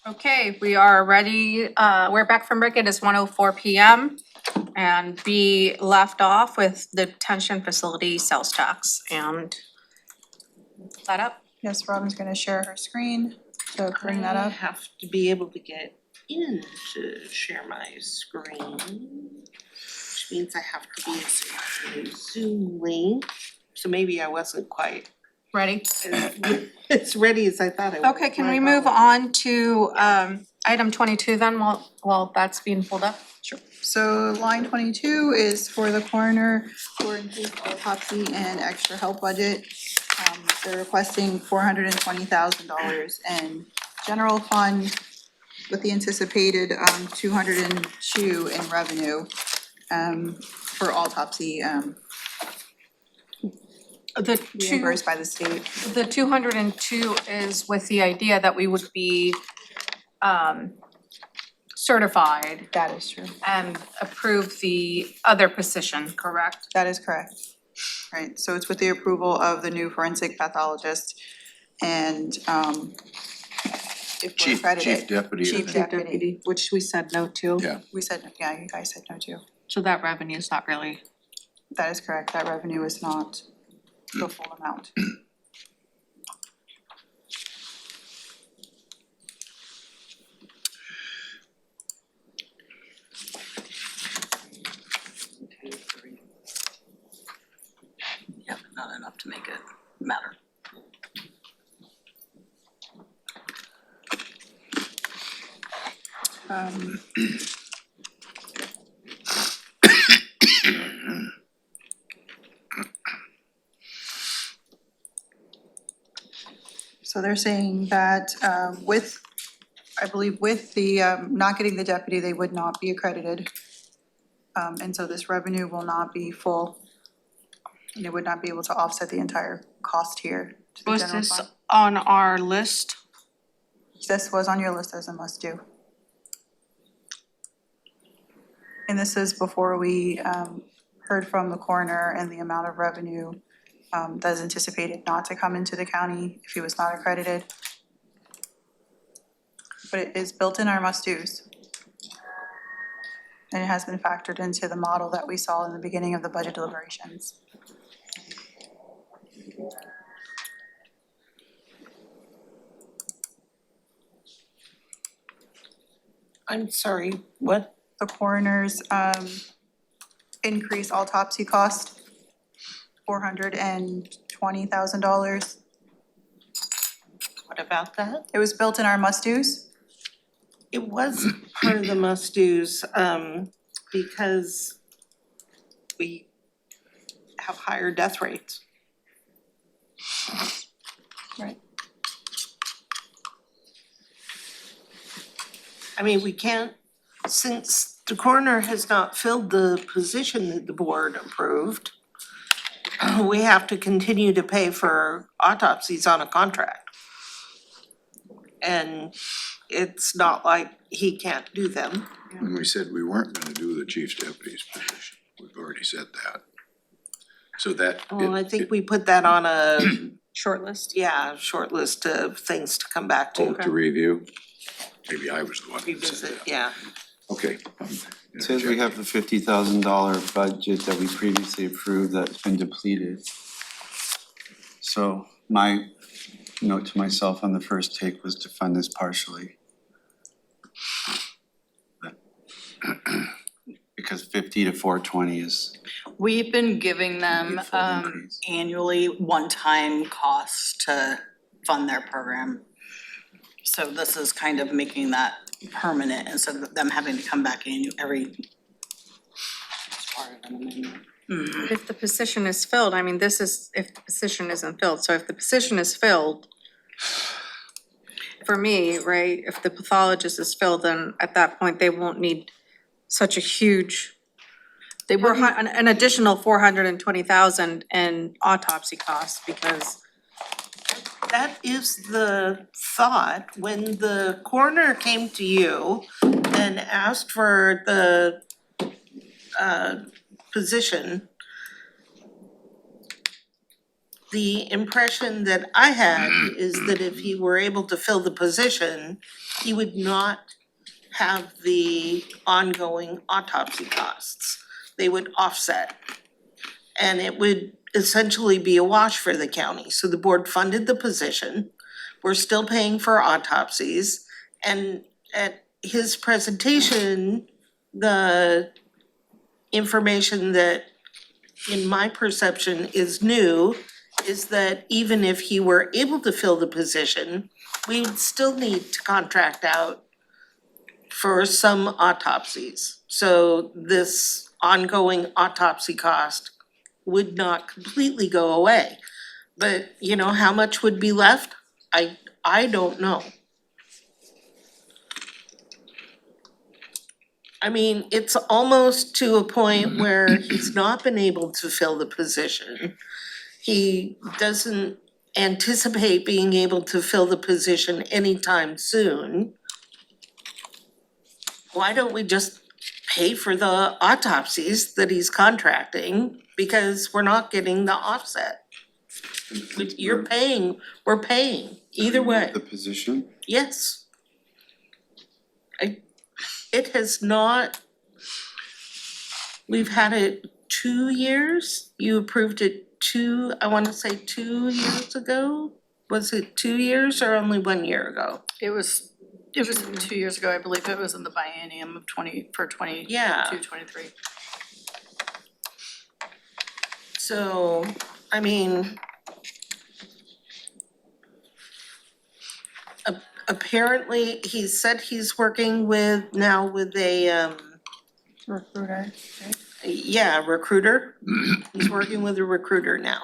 Okay, we are ready. We're back from break. It is 1:04 p.m. And we left off with the detention facility sales tax and that up. Yes, Robin's gonna share her screen to bring that I up. have to be able to get in to share my screen, which means I have to be a Zoom link. So maybe I wasn't quite Ready? as ready as I thought I was. Okay, can we move on to item 22 then while that's being pulled up? Sure. So line 22 is for the coroner for increased autopsy and extra help budget. They're requesting $420,000 and general fund with the anticipated 202 in revenue for autopsy reimbursed by the state. The 202 is with the idea that we would be certified That is true. and approve the other position, correct? That is correct. Right, so it's with the approval of the new forensic pathologist and if we're Chief accredited. deputy. Chief deputy, Which we said no to. Yeah. we said, yeah, you guys said no too. So that revenue is not really. That is correct, that revenue is not the full amount. Yeah, but not enough to make it matter. So they're saying that with, I believe with the not getting the deputy, they would not be accredited. And so this revenue will not be full. And it would not be able to offset the entire cost here to the Was general this fund. on our list? This was on your list as a must do. And this is before we heard from the coroner and the amount of revenue that is anticipated not to come into the county if he was not accredited. But it is built in our must-dos. And it has been factored into the model that we saw in the beginning of the budget deliberations. I'm sorry, what? The coroner's increased autopsy cost, $420,000. What about that? It was built in our must-dos. It was part of the must-dos, because we have higher death rates. Right. I mean, we can't, since the coroner has not filled the position that the board approved, we have to continue to pay for autopsies on a contract. And it's not like he can't do them. And we said we weren't gonna do the chief's deputy's position. We've already said that. So that. Well, I think we put that on a, Short list. short list of things to come back Oh, to. to review? Maybe I was the one who said Revisit, that. yeah. Okay. It says we have the $50,000 budget that we previously approved that's been depleted. So my note to myself on the first take was to fund this partially. Because 50 to 420 is We've been giving them a full increase. annually one-time costs to fund their program. So this is kind of making that permanent instead of them having to come back every. It's part of an amendment. If the position is filled, I mean, this is, if the position isn't filled, so if the position is filled, for me, right, if the pathologist is filled, then at that point, they won't need such a huge, They were, an additional 420,000 in autopsy costs, because That is the thought, when the coroner came to you and asked for the position, the impression that I had is that if he were able to fill the position, he would not have the ongoing autopsy costs. They would offset. And it would essentially be a wash for the county. So the board funded the position. We're still paying for autopsies. And at his presentation, the information that in my perception is new is that even if he were able to fill the position, we would still need to contract out for some autopsies. So this ongoing autopsy cost would not completely go away. But, you know, how much would be left? I don't know. I mean, it's almost to a point where he's not been able to fill the position. He doesn't anticipate being able to fill the position anytime soon. Why don't we just pay for the autopsies that he's contracting, because we're not getting the offset? You're paying, we're paying, either way, The position, yes. It has not, we've had it 2 years, you approved it I wanna say 2 years ago? Was it 2 years or only 1 year ago? It was 2 years ago, I believe it was in the biennium of 22, Yeah. 23. So, I mean, apparently, he said he's working with a, Recruiter, right? yeah, recruiter. He's working with a recruiter now.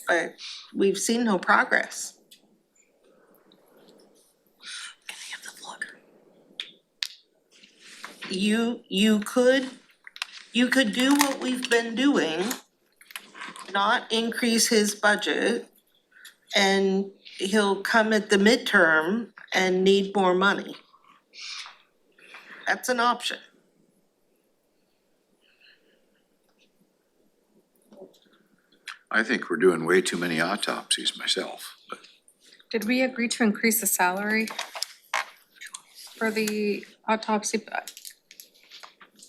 But we've seen no progress. Can I have the plug? You could do what we've been doing, not increase his budget, and he'll come at the midterm and need more money. That's an option. I think we're doing way too many autopsies myself, but Did we agree to increase the salary for the autopsy?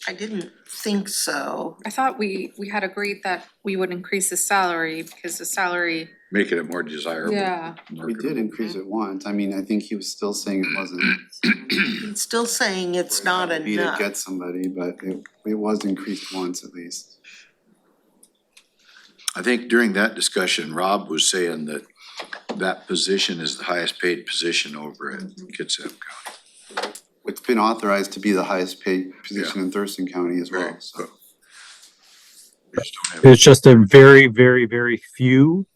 I didn't think so. I thought we had agreed that we would increase the salary because the salary, making it more desirable. yeah. we did increase it once, I mean, I think he was still saying it wasn't. He's still saying it's not Be to enough. get somebody, but it was increased once at least. I think during that discussion, Rob was saying that that position is the highest paid position over at Kitsap County. It's been authorized to be the highest paid position in Thurston County as well, Right, so. we just don't have- There's just a very, very, very few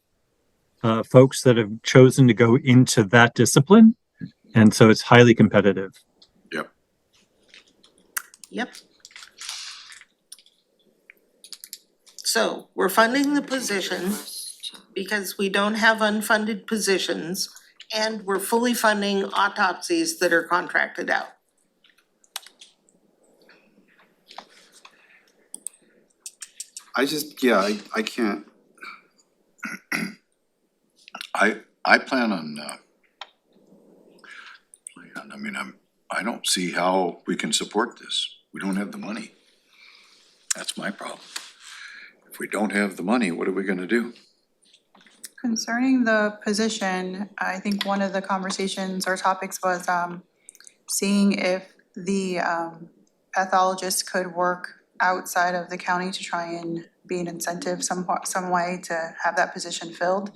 folks that have chosen to go into that discipline. And so it's highly competitive. Yep. So we're funding the position because we don't have unfunded positions, and we're fully funding autopsies that are contracted out. I just, yeah, I can't, I plan on, I mean, I don't see how we can support this. We don't have the money. That's my problem. If we don't have the money, what are we gonna do? Concerning the position, I think one of the conversations or topics was seeing if the pathologist could work outside of the county to try and be an incentive some way to have that position filled.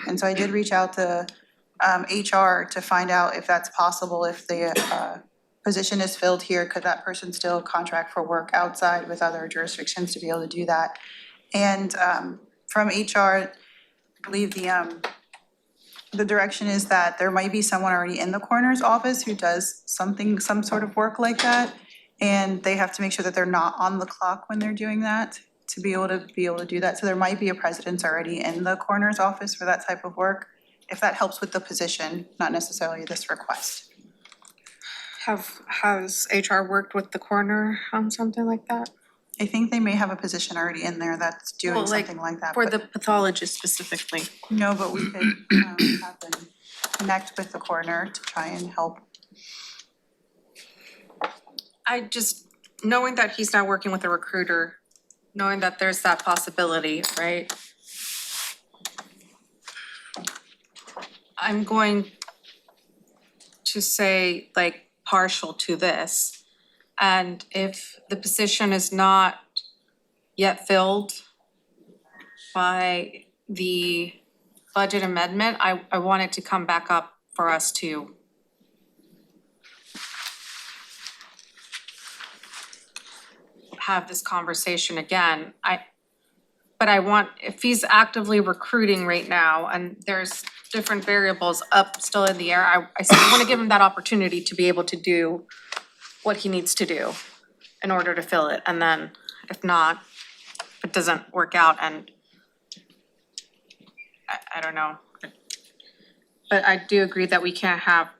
And so I did reach out to HR to find out if that's possible, if the position is filled here, could that person still contract for work outside with other jurisdictions to be able to do that? And from HR, I believe the direction is that there might be someone already in the coroner's office who does some sort of work like that. And they have to make sure that they're not on the clock when they're doing that to be able to do that. So there might be a precedence already in the coroner's office for that type of work, if that helps with the position, not necessarily this request. Has HR worked with the coroner on something like that? I think they may have a position already in there that's doing Well, like, something like that, For but the pathologist specifically. no, but we could have them connect with the coroner to try and help. I just, knowing that he's not working with a recruiter, knowing that there's that possibility, right? I'm going to say like partial to this. And if the position is not yet filled by the budget amendment, I want it to come back up for us to have this conversation again. But I want, if he's actively recruiting right now and there's different variables up still in the air, I still wanna give him that opportunity to be able to do what he needs to do in order to fill it. And then if not, if it doesn't work out and I don't know. But I do agree that we can't have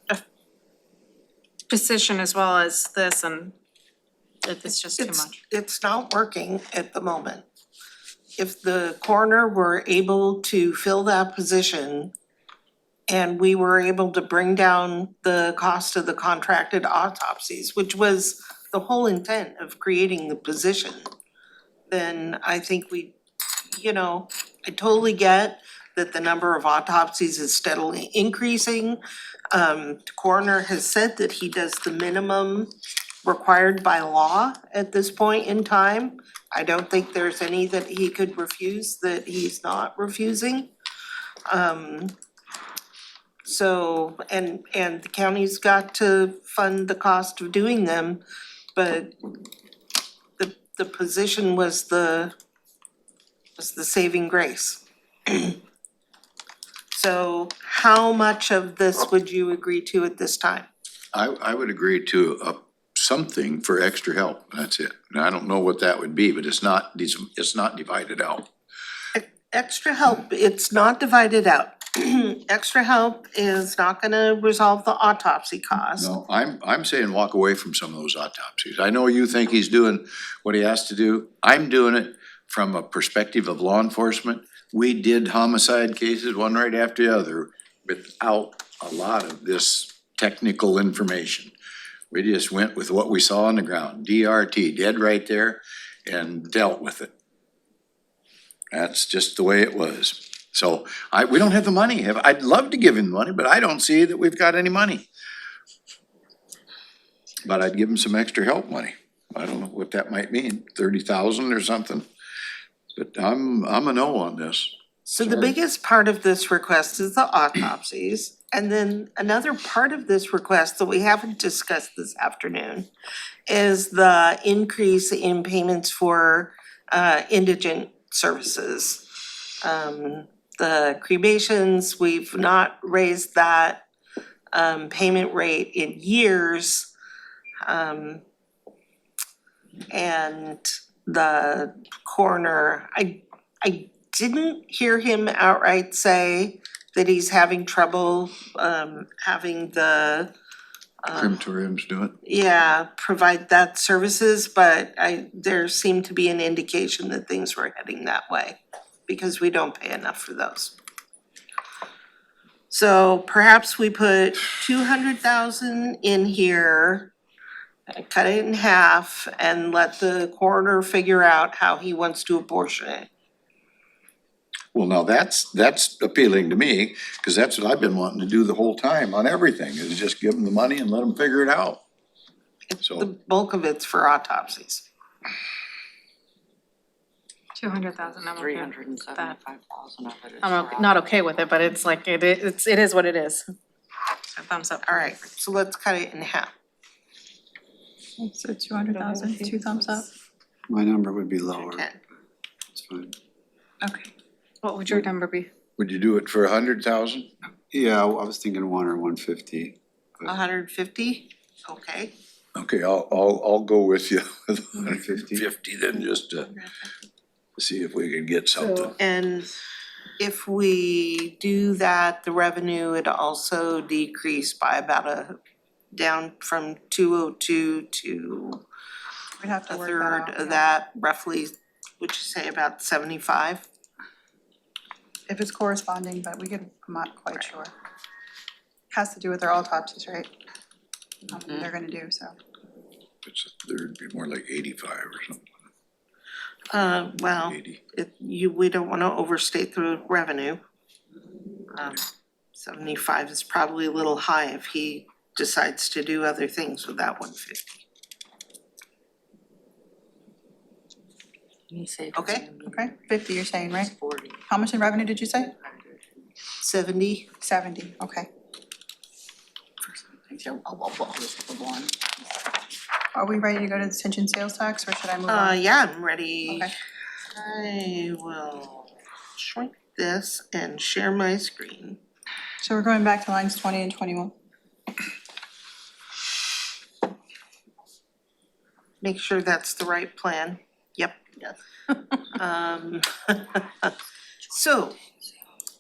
a position as well as this, and it's just too much. It's not working at the moment. If the coroner were able to fill that position and we were able to bring down the cost of the contracted autopsies, which was the whole intent of creating the position, then I think I totally get that the number of autopsies is steadily increasing. The coroner has said that he does the minimum required by law at this point in time. I don't think there's any that he could refuse that he's not refusing. So, and the county's got to fund the cost of doing them, but the position was the saving grace. So how much of this would you agree to at this time? I would agree to something for extra help, that's it. And I don't know what that would be, but it's not divided out. Extra help, it's not divided out. Extra help is not gonna resolve the autopsy cost. No, I'm saying walk away from some of those autopsies. I know you think he's doing what he has to do. I'm doing it from a perspective of law enforcement. We did homicide cases, one right after the other, without a lot of this technical information. We just went with what we saw on the ground, DRT, dead right there, and dealt with it. That's just the way it was. So we don't have the money. I'd love to give him money, but I don't see that we've got any money. But I'd give him some extra help money. I don't know what that might mean, 30,000 or something. But I'm a no on this. So the biggest part of this request is the autopsies. And then another part of this request that we haven't discussed this afternoon is the increase in payments for indigent services. The cremations, we've not raised that payment rate in years. And the coroner, I didn't hear him outright say that he's having trouble having the Crematoriums do it. provide that services, but there seemed to be an indication that things were heading that way because we don't pay enough for those. So perhaps we put 200,000 in here, cut it in half, and let the coroner figure out how he wants to apportion it. Well, now that's appealing to me, cause that's what I've been wanting to do the whole time on everything, is just give them the money and let them figure it out. The So, bulk of it's for autopsies. 200,000, I'm okay with that. 375,000 of it is I'm for not okay with it, but it's like, it is what it is. So thumbs up. All right, so let's cut it in half. So 200,000, 2 thumbs up. My number would be lower, Okay. it's fine. Okay. What would your number be? would you do it for 100,000? Yeah, I was thinking 1 or 150. 150? Okay. Okay, I'll go with you with 150. 150 then, just to see if we can get something. And if we do that, the revenue would also decrease by about down from 202 to We'd have to a work that third out, of yeah. that, roughly, would you say about 75? If it's corresponding, but I'm not quite sure. Has to do with their autopsies, right? How many they're gonna do, so. It's a third, be more like 85 or something, Well, 80. we don't wanna overstate the revenue. 75 is probably a little high if he decides to do other things with that 150. Okay. Okay, 50 you're saying, right? How much in revenue did you say? 70, 70, okay. Are we ready to go to detention sales tax, or should I move on? yeah, I'm ready. Okay. I will shrink this and share my screen. So we're going back to lines 20 and 21. Make sure that's the right plan. Yep. Yes. So,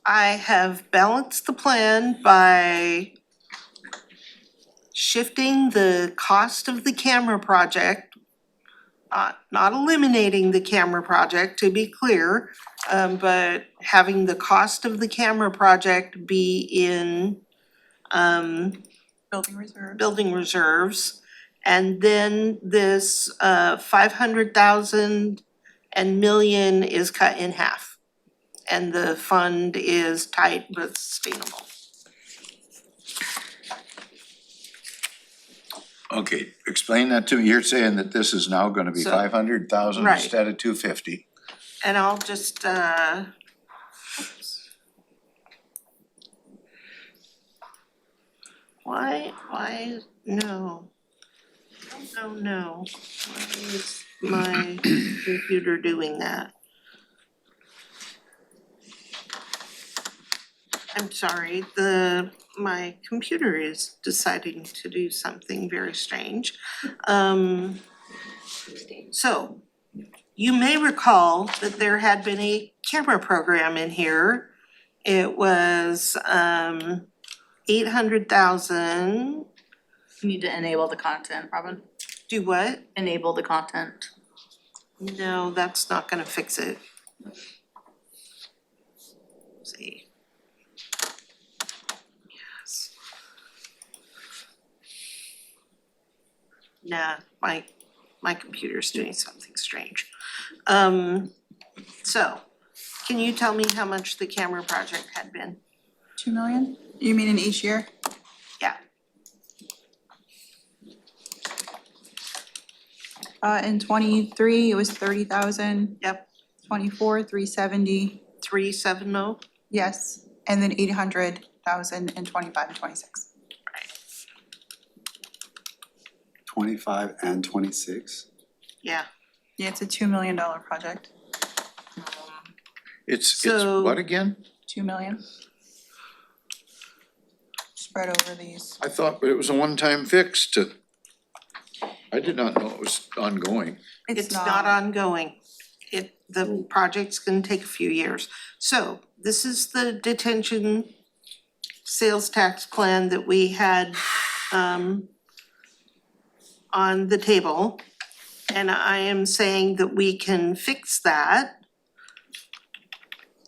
I have balanced the plan by shifting the cost of the camera project, not eliminating the camera project, to be clear, but having the cost of the camera project be in Building reserve. building reserves. And then this 500,000 and million is cut in half. And the fund is tight but sustainable. Okay, explain that to me. You're saying that this is now gonna be So- 500,000 Right. instead of 250? And I'll just why, no. No. Why is my computer doing that? I'm sorry, my computer is deciding to do something very strange. So, you may recall that there had been a camera program in here. It was 800,000. You need to enable the content, Robin. Do what? Enable the content. No, that's not gonna fix it. Let's see. Yes. Nah, my computer's doing something strange. So, can you tell me how much the camera project had been? 2 million? You mean in each year? Yeah. In 23, it was 30,000. Yep. 24, 370, 370? yes, and then 800,000 in 25 and 26. 25 and 26. Yeah. Yeah, it's a $2 million project, It's So- what again? 2 million. Spread over these. I thought it was a one-time fix to, I did not know it was ongoing. It's not ongoing. The project's gonna take a few years. So, this is the detention sales tax plan that we had on the table. And I am saying that we can fix that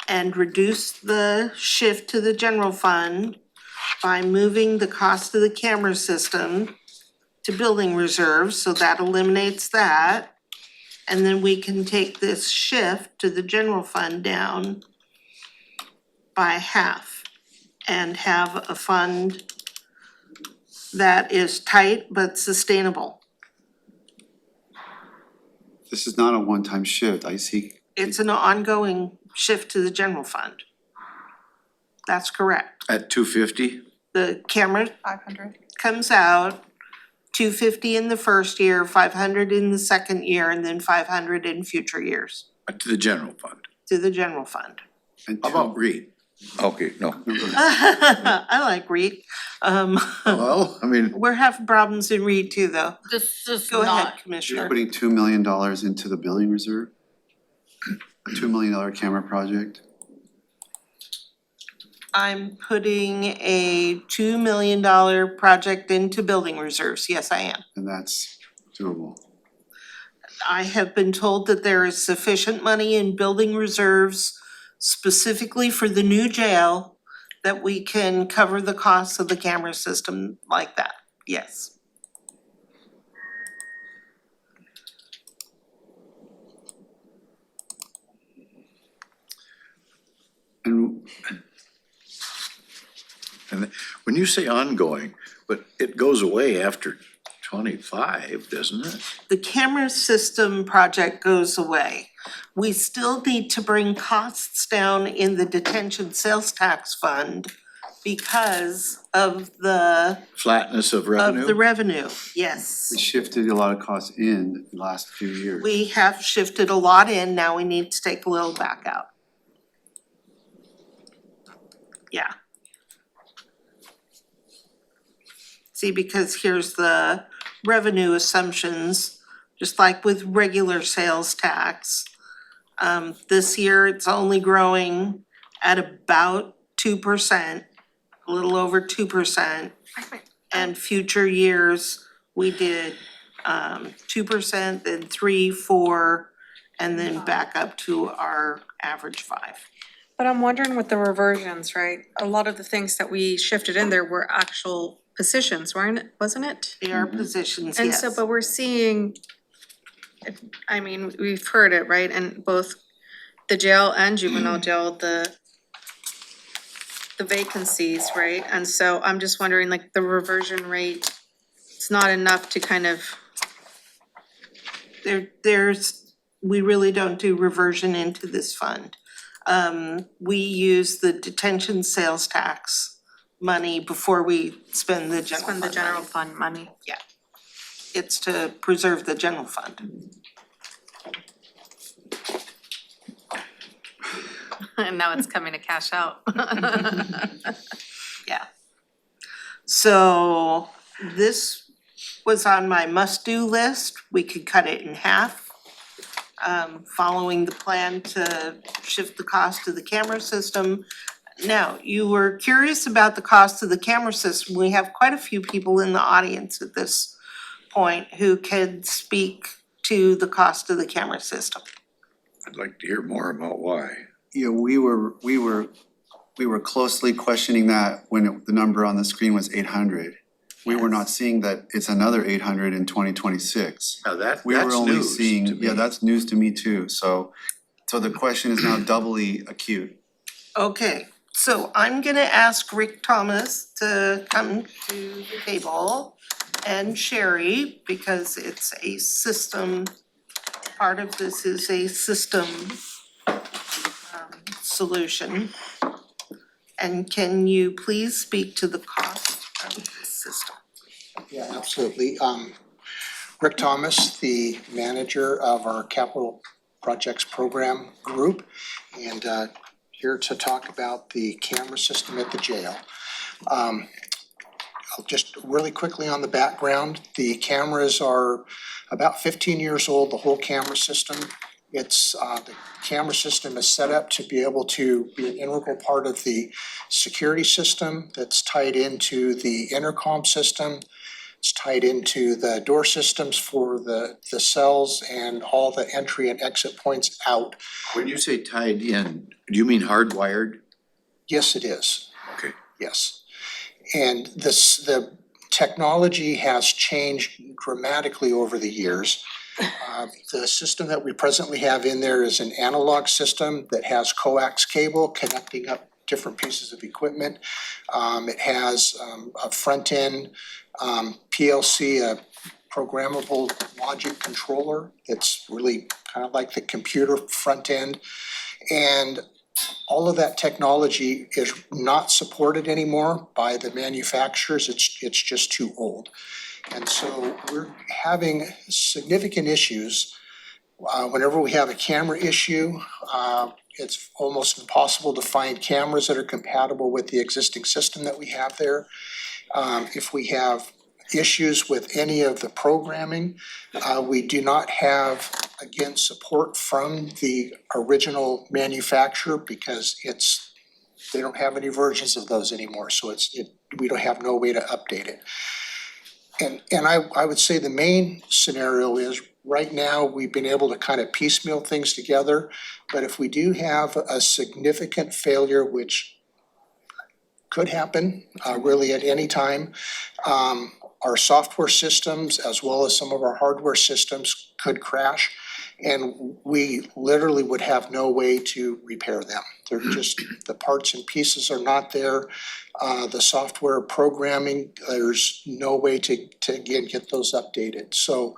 and reduce the shift to the general fund by moving the cost of the camera system to building reserves, so that eliminates that. And then we can take this shift to the general fund down by half and have a fund that is tight but sustainable. This is not a one-time shift. I see. It's an ongoing shift to the general fund. That's correct. At 250? The camera 500. comes out, 250 in the first year, 500 in the second year, and then 500 in future years To the general fund. to the general fund. And How about REIT? Okay, no. I like REIT. Well, I mean, We're having problems in REIT too, though. This is Go ahead, not, You're Commissioner. putting $2 million into the building reserve? A $2 million camera project? I'm putting a $2 million project into building reserves. Yes, I am. And that's doable. I have been told that there is sufficient money in building reserves specifically for the new jail that we can cover the costs of the camera system like that, yes. And And when you say ongoing, but it goes away after 25, doesn't it? The camera system project goes away. We still need to bring costs down in the detention sales tax fund because of the Flatness of revenue? revenue, yes. we shifted a lot of costs in the last few years. We have shifted a lot in, now we need to take a little back out. Yeah. See, because here's the revenue assumptions, just like with regular sales tax. This year, it's only growing at about 2%, a little over 2%. And future years, we did 2%, then 3, 4, and then back up to our average 5. But I'm wondering with the reversions, right? A lot of the things that we shifted in there were actual positions, wasn't it? They are positions, And yes. so, but we're seeing, I mean, we've heard it, right, in both the jail and juvenile jail, the vacancies, right? And so I'm just wondering, like, the reversion rate, it's not enough to kind of, We really don't do reversion into this fund. We use the detention sales tax money before we spend the general fund spend the general money. fund money. It's to preserve the general fund. And now it's coming to cash out. Yeah. So this was on my must-do list. We could cut it in half. Following the plan to shift the cost of the camera system. Now, you were curious about the cost of the camera system. We have quite a few people in the audience at this point who can speak to the cost of the camera system. I'd like to hear more about why. Yeah, we were closely questioning that when the number on the screen was 800. We were not seeing that it's another 800 in 2026. Now that's We were only news seeing, to me. yeah, that's news to me too, so the question is now doubly acute. Okay, so I'm gonna ask Rick Thomas to come to the table and Sherry, because it's a system, part of this is a system solution. And can you please speak to the cost of this system? Yeah, absolutely. Rick Thomas, the manager of our capital projects program group, and here to talk about the camera system at the jail. Just really quickly on the background, the cameras are about 15 years old, the whole camera system. It's, the camera system is set up to be able to be an integral part of the security system that's tied into the intercom system. It's tied into the door systems for the cells and all the entry and exit points out. When you say tied in, do you mean hardwired? Yes, it is. Okay. Yes. And the technology has changed dramatically over the years. The system that we presently have in there is an analog system that has coax cable connecting up different pieces of equipment. It has a front end PLC, a programmable logic controller. It's really kind of like the computer front end. And all of that technology is not supported anymore by the manufacturers. It's just too old. And so we're having significant issues. Whenever we have a camera issue, it's almost impossible to find cameras that are compatible with the existing system that we have there. If we have issues with any of the programming, we do not have, again, support from the original manufacturer because they don't have any versions of those anymore, so we don't have no way to update it. And I would say the main scenario is right now, we've been able to kind of piecemeal things together. But if we do have a significant failure, which could happen really at any time, our software systems as well as some of our hardware systems could crash. And we literally would have no way to repair them. They're just, the parts and pieces are not there. The software programming, there's no way to again, get those updated. So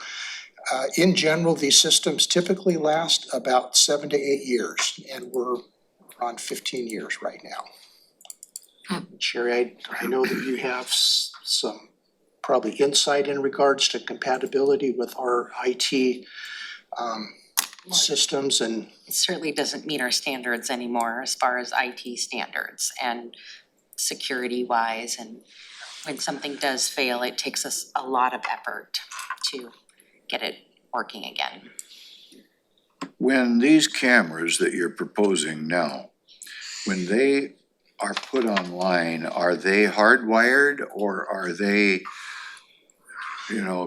in general, these systems typically last about 7 to 8 years, and we're on 15 years right now. Sherry, I know that you have some probably insight in regards to compatibility with our IT systems and. It certainly doesn't meet our standards anymore as far as IT standards and security wise. And when something does fail, it takes us a lot of effort to get it working again. When these cameras that you're proposing now, when they are put online, are they hardwired or are they,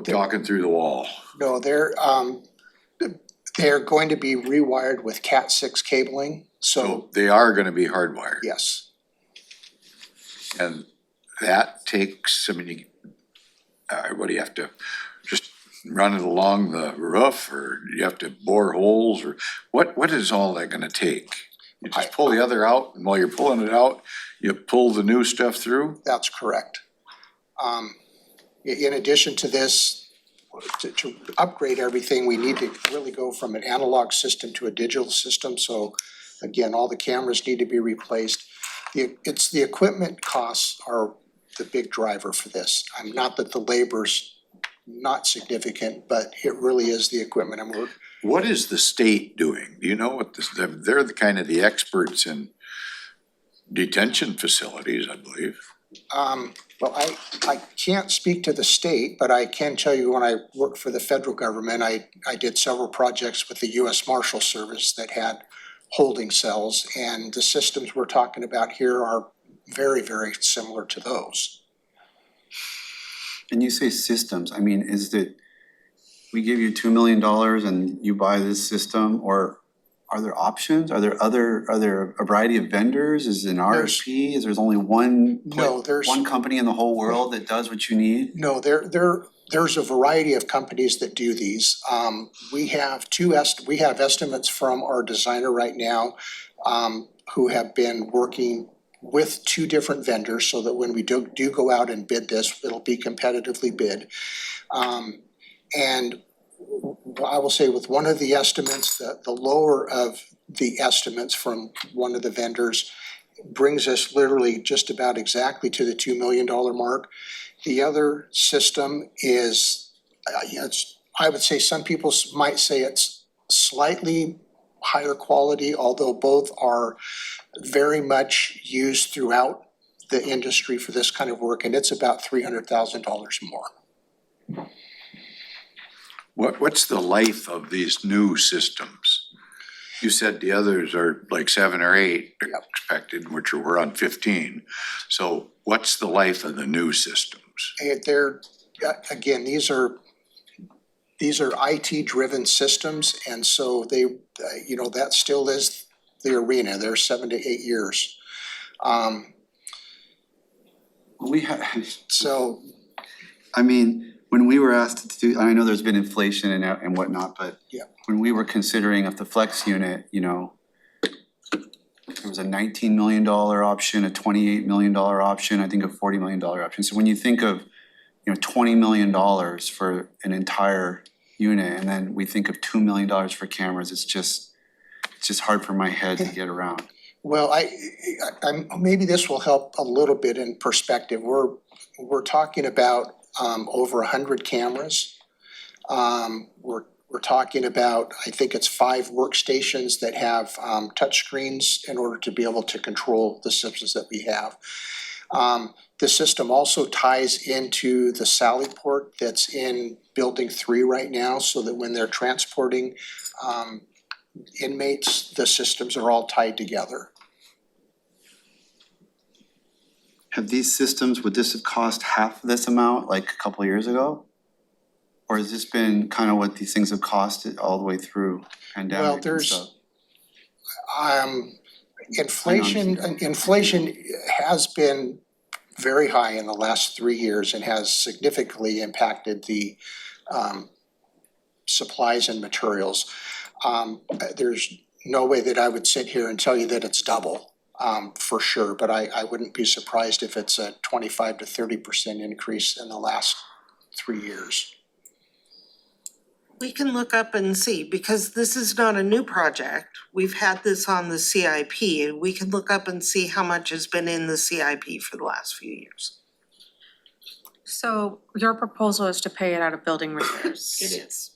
talking through the wall? No, they're going to be rewired with Cat6 cabling, so They are gonna be hardwired. yes. And that takes, what do you have to, just run it along the roof, or you have to bore holes, or what is all that gonna take? You just pull the other out, and while you're pulling it out, you pull the new stuff through? That's correct. In addition to this, to upgrade everything, we need to really go from an analog system to a digital system. So again, all the cameras need to be replaced. It's the equipment costs are the big driver for this. Not that the labor's not significant, but it really is the equipment. And we're, What is the state doing? Do you know what they're the kind of the experts in detention facilities, I believe. well, I can't speak to the state, but I can tell you when I worked for the federal government, I did several projects with the US Marshal Service that had holding cells, and the systems we're talking about here are very, very similar to those. And you say systems, I mean, is it, we give you $2 million and you buy this system, or are there options? Are there a variety of vendors? Is it an RFP? Is there's only one? No, there's- one company in the whole world that does what you need? No, there's a variety of companies that do these. We have we have estimates from our designer right now, who have been working with 2 different vendors so that when we do go out and bid this, it'll be competitively bid. And I will say with one of the estimates, the lower of the estimates from one of the vendors brings us literally just about exactly to the $2 million mark. The other system is, I would say some people might say it's slightly higher quality, although both are very much used throughout the industry for this kind of work, and it's about $300,000 more. What's the life of these new systems? You said the others are like 7 or 8 expected, which we're on 15. So what's the life of the new systems? They're, again, these are IT-driven systems, and so they, that still is the arena. They're 7 to 8 years. So, I mean, when we were asked to do, I know there's been inflation and whatnot, but yeah. when we were considering if the flex unit, there was a $19 million option, a $28 million option, I think a $40 million option. So when you think of, $20 million for an entire unit, and then we think of $2 million for cameras, it's just hard for my head to get around. Well, I'm maybe this will help a little bit in perspective. We're talking about over 100 cameras. We're talking about, I think it's 5 workstations that have touch screens in order to be able to control the systems that we have. The system also ties into the Sally port that's in building 3 right now, so that when they're transporting inmates, the systems are all tied together. Have these systems, would this have cost half this amount like a couple of years ago? Or has this been kind of what these things have costed all the way through Well, pandemic and there's, stuff? inflation has been very high in the last 3 years and has significantly impacted the supplies and materials. There's no way that I would sit here and tell you that it's double, for sure, but I wouldn't be surprised if it's a 25 to 30% increase in the last 3 years. We can look up and see, because this is not a new project. We've had this on the CIP. We can look up and see how much has been in the CIP for the last few years. So your proposal is to pay it out of building reserves? It is.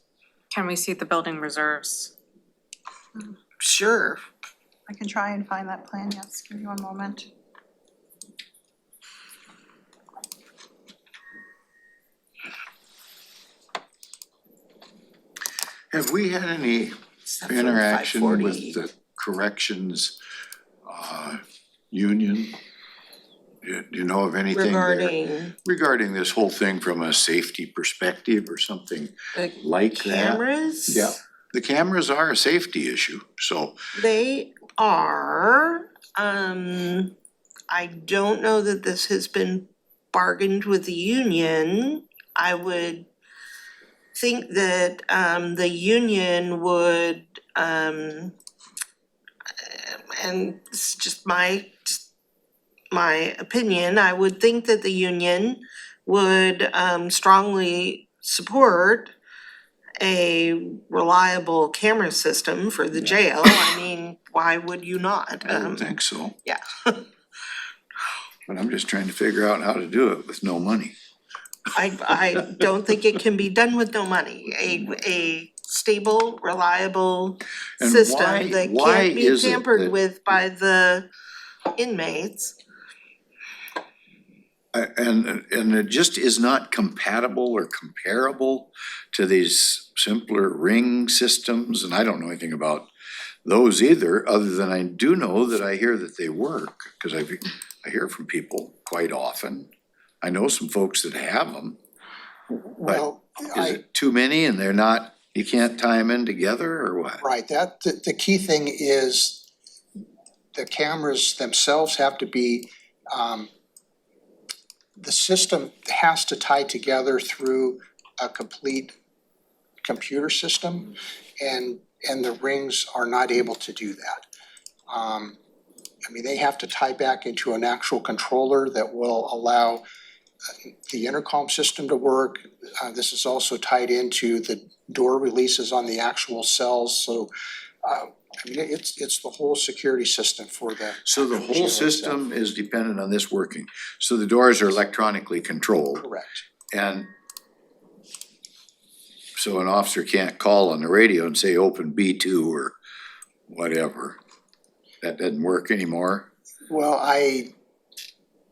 Can we see the building reserves? Sure. I can try and find that plan, yes, give me one moment. Have we had any Except for interaction 540. with the corrections, union? Do you know of anything there regarding this whole thing from a safety perspective or something the like that? cameras? Yeah, the cameras are a safety issue, so. They are, I don't know that this has been bargained with the union. I would think that, the union would, and it's just my opinion, I would think that the union would, strongly support a reliable camera system for the jail. I mean, why would you not? I don't think so. Yeah. But I'm just trying to figure out how to do it with no money. I don't think it can be done with no money. A stable, reliable And system that why can't be is it tampered that- with by the inmates. And it just is not compatible or comparable to these simpler ring systems, and I don't know anything about those either, other than I do know that I hear that they work, cause I hear from people quite often. I know some folks that have them. Well, Is it too many and they're not, you can't tie them in together or what? right, the key thing is the cameras themselves have to be, the system has to tie together through a complete computer system, and the rings are not able to do that. I mean, they have to tie back into an actual controller that will allow the intercom system to work. This is also tied into the door releases on the actual cells, so I mean, it's the whole security system for the. So the whole system is dependent on this working, so the doors are electronically controlled. Correct. And so an officer can't call on the radio and say, open B2 or whatever. That doesn't work anymore. Well, I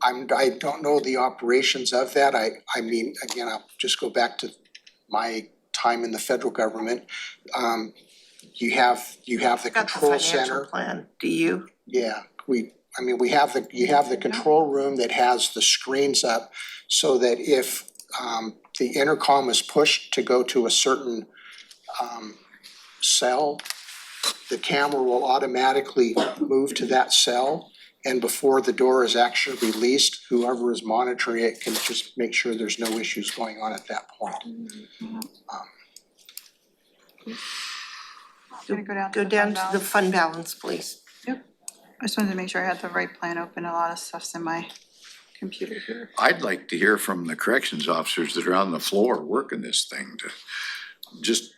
don't know the operations of that. I mean, again, I'll just go back to my time in the federal government. You have the Got the control financial center. plan, do you? Yeah, you have the control room that has the screens up so that if the intercom is pushed to go to a certain cell, the camera will automatically move to that cell, and before the door is actually released, whoever is monitoring it can just make sure there's no issues going on at that point. Gonna go down to Go the down fund to the balance. fund balance, please. I just wanted to make sure I had the right plan open, a lot of stuff's in my computer here. I'd like to hear from the corrections officers that are on the floor working this thing to just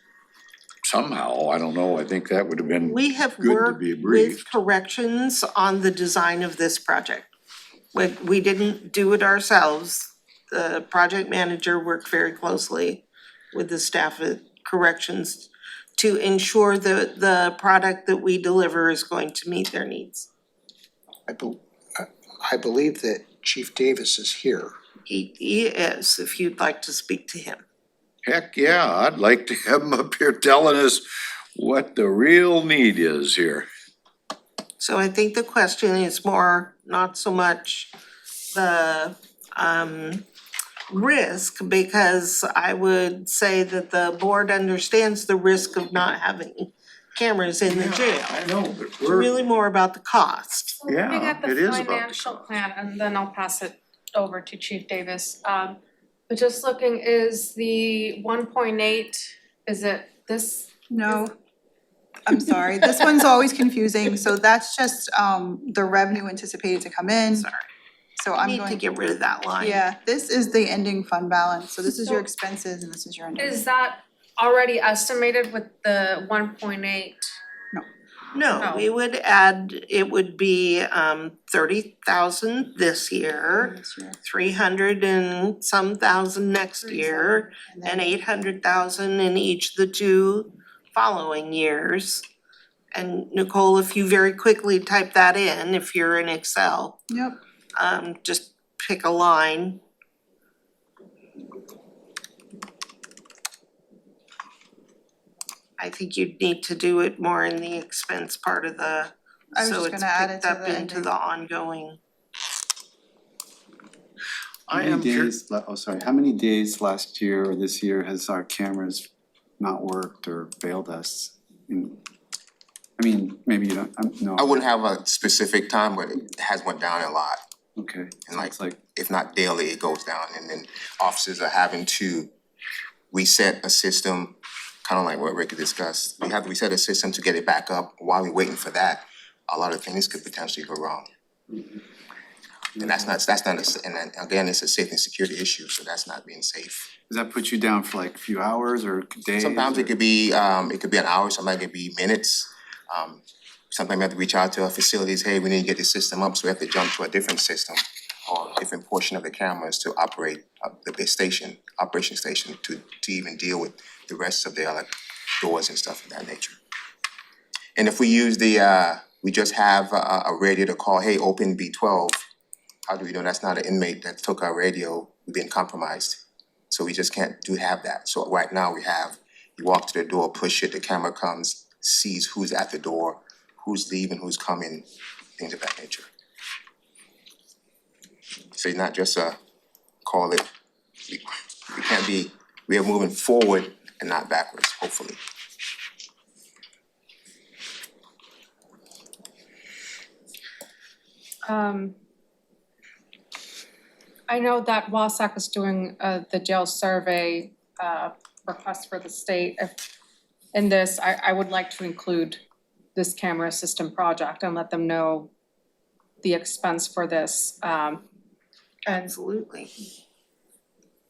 somehow, I don't know, I think that would have been We have good to worked be with briefed. corrections on the design of this project. We didn't do it ourselves. The project manager worked very closely with the staff at corrections to ensure that the product that we deliver is going to meet their needs. I believe that Chief Davis is here. He is, if you'd like to speak to him. Heck, yeah, I'd like to have them up here telling us what the real need is here. So I think the question is more, not so much the risk, because I would say that the board understands the risk of not having cameras in the jail. I know, but It's really more about the cost. Looking Yeah, at the it is about the financial cost. plan, and then I'll pass it over to Chief Davis. But just looking, is the 1.8, is it this? No, I'm sorry, this one's always confusing, so that's just the revenue anticipated to come in. Sorry. So I'm Need to going, get rid of that line. yeah, this is the ending fund balance, so this is your So- expenses and this is your ending. Is that already estimated with the 1.8? No, No. we would add, it would be 30,000 this year, This year. 300 and some thousand next year, And then- and 800,000 in each of the two following years. And Nicole, if you very quickly type that in, if you're in Excel, Yep, just pick a line. I think you'd need to do it more in the expense part of the, I was so just it's gonna add it picked to up the into ending. the ongoing. I How am many curious. days, how many days last year or this year has our cameras not worked or failed us? I mean, maybe you don't, no. I wouldn't have a specific time, but it has went down a lot. Okay, so like- it's like, If not daily, it goes down, and then officers are having to reset a system, kind of like what Ricky discussed. We have to reset a system to get it back up. While we're waiting for that, a lot of things could potentially go wrong. And that's not, and then again, it's a safety and security issue, so that's not being safe. does that put you down for like a few hours or days? Sometimes or- it could be an hour, sometimes it could be minutes. Sometimes we have to reach out to our facilities, hey, we need to get this system up, so we have to jump to a different system or a different portion of the cameras to operate the base station, operation station, to even deal with the rest of the doors and stuff of that nature. And if we use we just have a radio to call, hey, open B12, how do we know that's not an inmate that took our radio, we've been compromised? So we just can't have that. So right now we have, you walk to the door, push it, the camera comes, sees who's at the door, who's leaving, who's coming, things of that nature. So not just call it, we can't be, we are moving forward and not backwards, hopefully. I know that WASAC is doing the jail survey request for the state. If in this, I would like to include this camera system project and let them know the expense for this. And, Absolutely.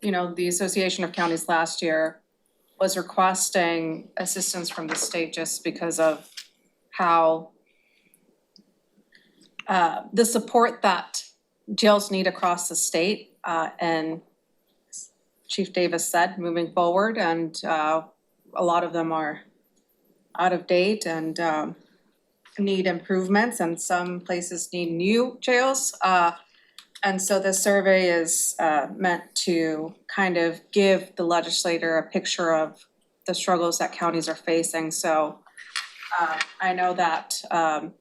you know, the Association of Counties last year was requesting assistance from the state just because of how the support that jails need across the state, and Chief Davis said, moving forward, and a lot of them are out of date and need improvements, and some places need new jails. And so this survey is meant to kind of give the legislator a picture of the struggles that counties are facing. So I know that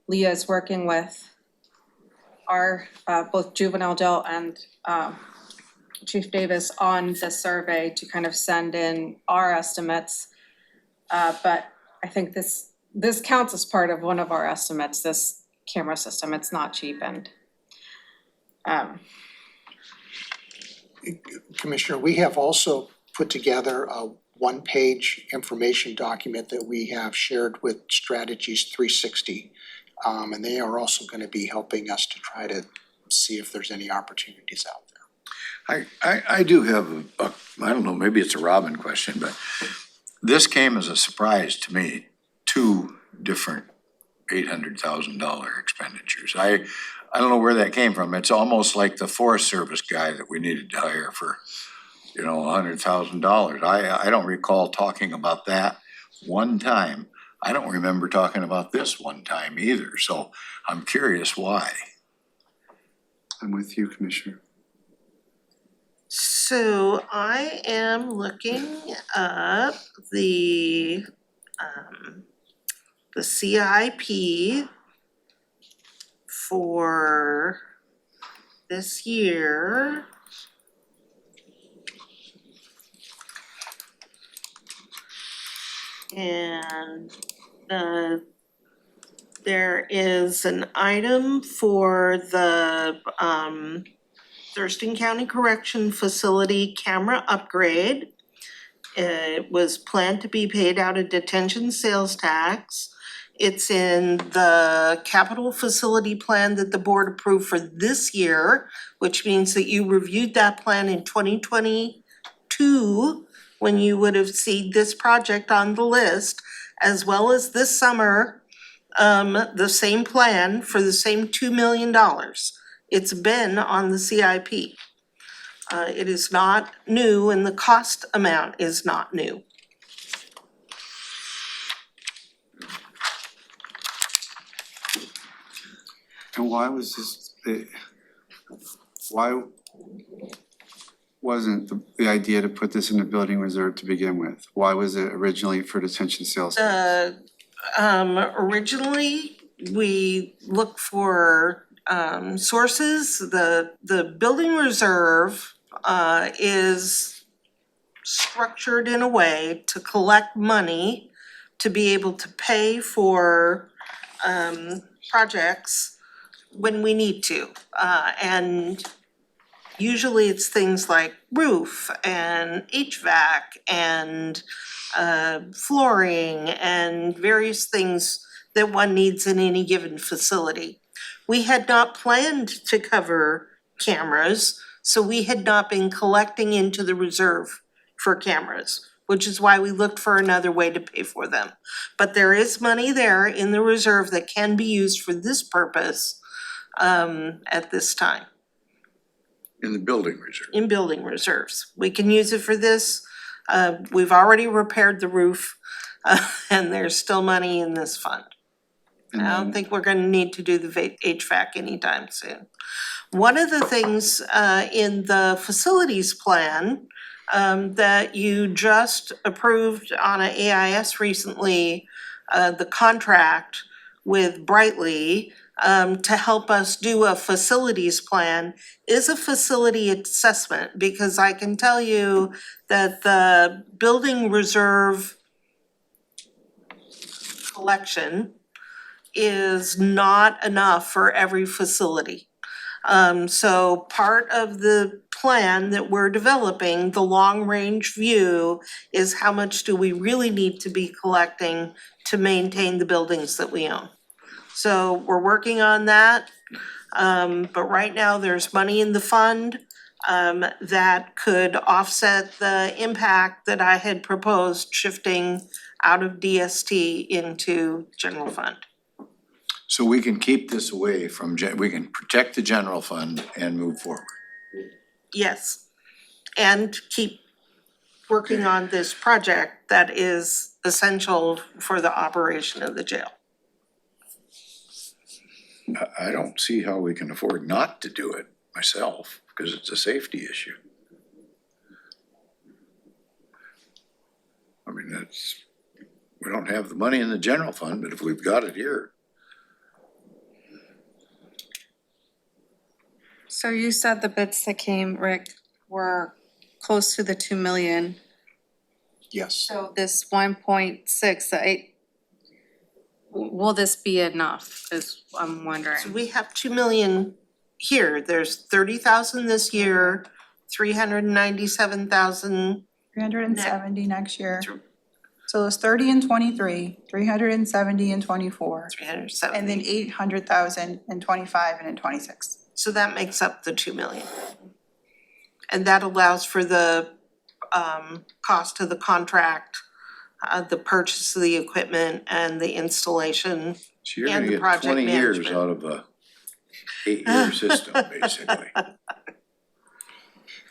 Leah is working with our both juvenile jail and Chief Davis on the survey to kind of send in our estimates. But I think this counts as part of one of our estimates, this camera system. It's not cheap, and Commissioner, we have also put together a one-page information document that we have shared with Strategies 360. And they are also gonna be helping us to try to see if there's any opportunities out there. I do have I don't know, maybe it's a Robin question, but this came as a surprise to me, 2 different $800,000 expenditures. I don't know where that came from. It's almost like the Forest Service guy that we needed to hire for, $100,000. I don't recall talking about that one time. I don't remember talking about this one time either, so I'm curious why. I'm with you, Commissioner. So I am looking up the CIP for this year. And there is an item for the Thurston County Correction Facility camera upgrade. It was planned to be paid out of detention sales tax. It's in the capital facility plan that the board approved for this year, which means that you reviewed that plan in 2022 when you would have seen this project on the list, as well as this summer, the same plan for the same $2 million. It's been on the CIP. It is not new and the cost amount is not new. And why was why wasn't the idea to put this in the building reserve to begin with? Why was it originally for detention sales tax? Originally, we looked for sources. The building reserve is structured in a way to collect money to be able to pay for projects when we need to. And usually it's things like roof and HVAC and flooring and various things that one needs in any given facility. We had not planned to cover cameras, so we had not been collecting into the reserve for cameras, which is why we looked for another way to pay for them. But there is money there in the reserve that can be used for this purpose at this time. In the building reserve. In building reserves. We can use it for this. We've already repaired the roof, and there's still money in this fund. And I don't then- think we're gonna need to do the HVAC anytime soon. One of the things in the facilities plan that you just approved on an AIS recently, the contract with Brightly to help us do a facilities plan is a facility assessment, because I can tell you that the building reserve collection is not enough for every facility. So part of the plan that we're developing, the long-range view, is how much do we really need to be collecting to maintain the buildings that we own. So we're working on that, but right now there's money in the fund that could offset the impact that I had proposed shifting out of DST into general fund. So we can keep this away from, we can protect the general fund and move forward. Yes, and keep working on this project that is essential for the operation of the jail. I don't see how we can afford not to do it myself, because it's a safety issue. I mean, we don't have the money in the general fund, but if we've got it here. So you said the bids that came, Rick, were close to the 2 million. Yes. So this 1.6, will this be enough, is I'm wondering. So we have 2 million here, there's 30,000 this year, 397,000. 370 next year. True. So it's 30 in 23, 370 in 24, 370. and then 800,000 in 25 and in 26. So that makes up the 2 million. And that allows for the cost of the contract, the purchase of the equipment and the installation. So you're And gonna the get project 20 years management. out of a 8-year system, basically.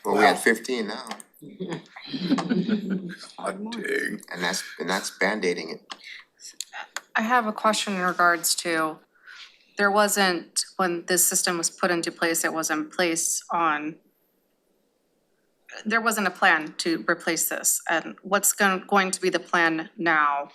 Well, we're at 15 now, Hot dig. and that's Band-Aiding it. I have a question in regards to, there wasn't, when this system was put into place, it wasn't placed on, there wasn't a plan to replace this. And what's going to be the plan now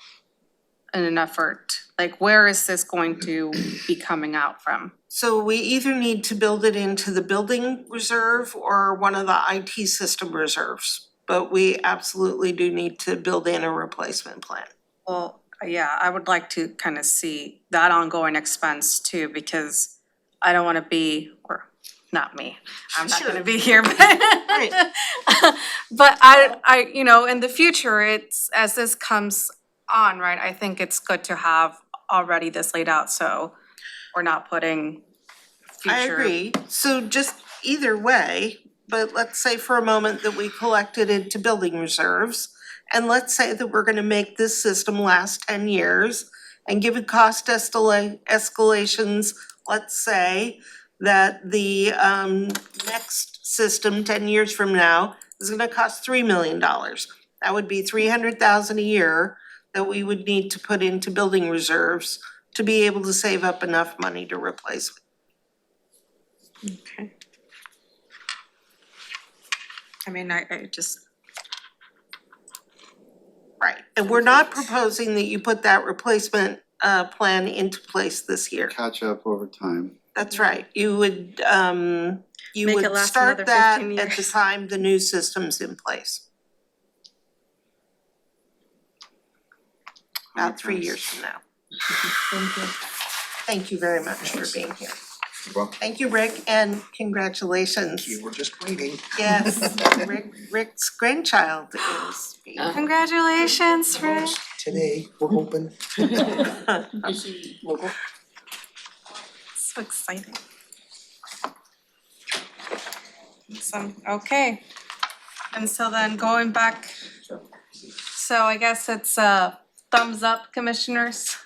in an effort? Like, where is this going to be coming out from? So we either need to build it into the building reserve or one of the IT system reserves. But we absolutely do need to build in a replacement plan. Well, yeah, I would like to kind of see that ongoing expense too, because I don't wanna be, or not me, I'm not gonna Sure. be here, but Right. but I, you know, in the future, it's, as this comes on, right, I think it's good to have already this laid out, so we're not putting future. I agree, so just either way, but let's say for a moment that we collected into building reserves. And let's say that we're gonna make this system last 10 years and given cost escalations, let's say that the next system 10 years from now is gonna cost $3 million. That would be 300,000 a year that we would need to put into building reserves to be able to save up enough money to replace it. Okay. I mean, I just, Right, and we're not proposing that you put that replacement plan into place this year. Catch up over time. That's right, you would Make it last start another that 15 at the years. time the new system's in place. About 3 years from now. Thank you. Thank you very much for being here. You're welcome. Thank you, Rick, and congratulations. You were just waiting. Yes, Rick's grandchild is being. congratulations, Rick. Today, we're hoping. So exciting. Awesome, okay. And so then going back, so I guess it's thumbs up, commissioners.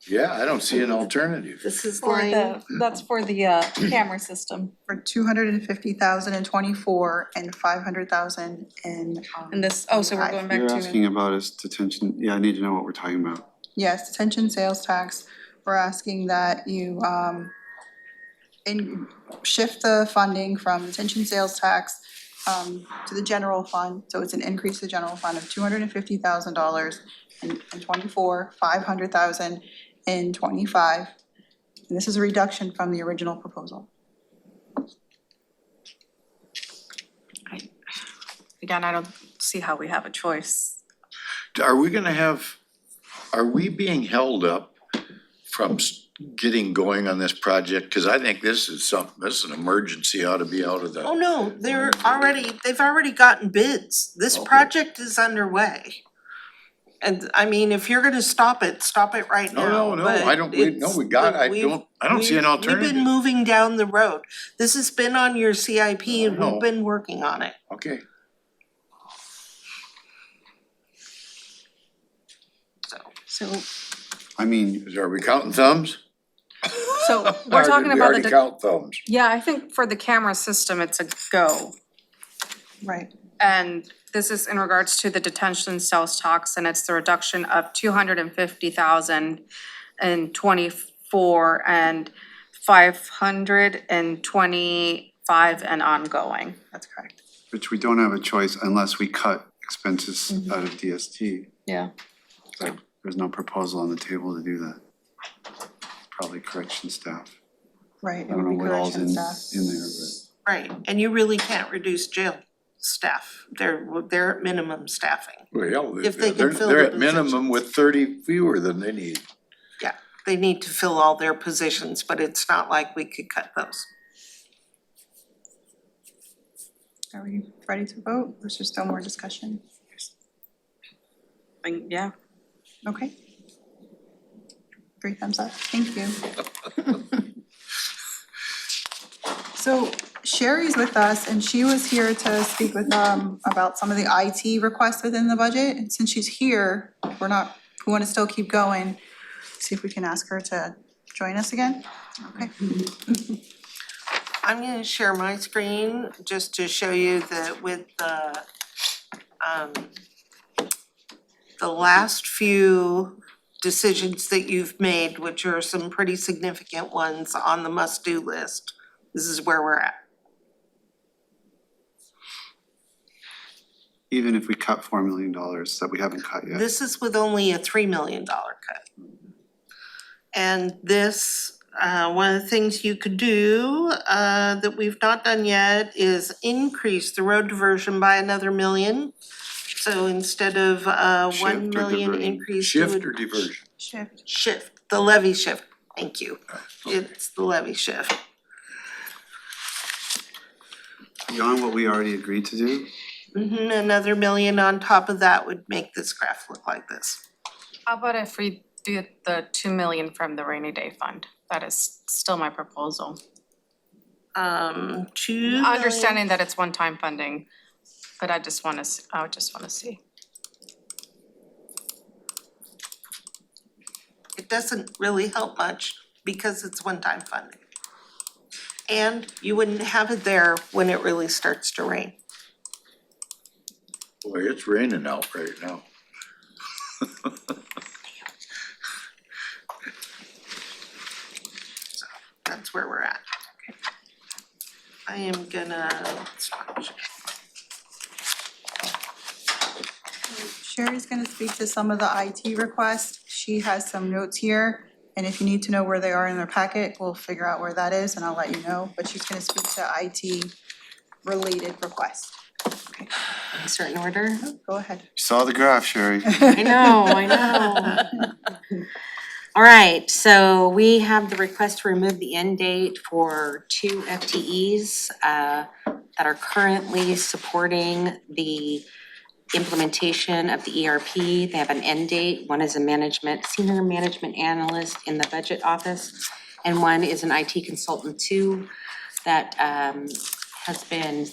Yeah, I don't see an alternative. This is For line, the, that's for the camera system. For 250,000 in 24 and 500,000 in And this, oh, so we're going back You're to. asking about is detention, yeah, I need to know what we're talking about. Yes, detention sales tax, we're asking that you shift the funding from detention sales tax to the general fund, so it's an increase to the general fund of $250,000 in 24, 500,000 in 25. And this is a reduction from the original proposal. Again, I don't see how we have a choice. Are we being held up from getting going on this project? Cause I think this is an emergency, ought to be out of oh the, no, they've already gotten bids. This Okay. project is underway. And I mean, if you're gonna stop it right now, no, but I don't, we got, I don't see an We've alternative. been moving down the road. This has been on your CIP and know. we've been working on it. Okay, So I mean, are we counting thumbs? So Or we're did talking we about already the, count thumbs? yeah, I think for the camera system, it's a go. Right. And this is in regards to the detention sales tax, and it's the reduction of 250,000 in 24 and 525 and ongoing. That's correct. which we don't have a choice unless we cut expenses out of DST. Yeah. So there's no proposal on the table to do that. Probably correction staff. Right, I it don't would know be what all's correction staff. in there, but. right, and you really can't reduce jail staff. They're at minimum staffing. Well, If they can they're, fill they're the at minimum positions. with 30 fewer than they need. Yeah, they need to fill all their positions, but it's not like we could cut those. Are we ready to vote, or is there still more discussion? Yeah. Okay. 3 thumbs up, thank you. So Sherry's with us, and she was here to speak with about some of the IT requests within the budget, and since she's here, we wanna still keep going. See if we can ask her to join us again, okay? I'm gonna share my screen just to show you that with the last few decisions that you've made, which are some pretty significant ones on the must-do list, this is where we're at. Even if we cut $4 million that we haven't cut yet. This is with only a $3 million cut. And this, one of the things you could do, that we've not done yet is increase the road diversion by another $1 million. So instead of Shift 1 or million diversion? increase, you Shift or would diversion? shift, the levy shift, thank you. It's the levy shift. Beyond what we already agreed to do? Another million on top of that would make this graph look like this. How about if we do the 2 million from the rainy day fund? That is still my proposal. 2 million. Understanding that it's one-time funding, but I would just wanna see. It doesn't really help much because it's one-time funding. And you wouldn't have it there when it really starts to rain. Boy, it's raining out right now. So that's where we're at. I am gonna stop. Sherry's gonna speak to some of the IT requests. She has some notes here. And if you need to know where they are in their packet, we'll figure out where that is and I'll let you know. But she's gonna speak to IT related requests. In certain order. Go ahead. You saw the graph, Sherry. I know. All right, so we have the request to remove the end date for 2 FTEs that are currently supporting the implementation of the ERP. They have an end date. One is a senior management analyst in the budget office, and one is an IT consultant too that has been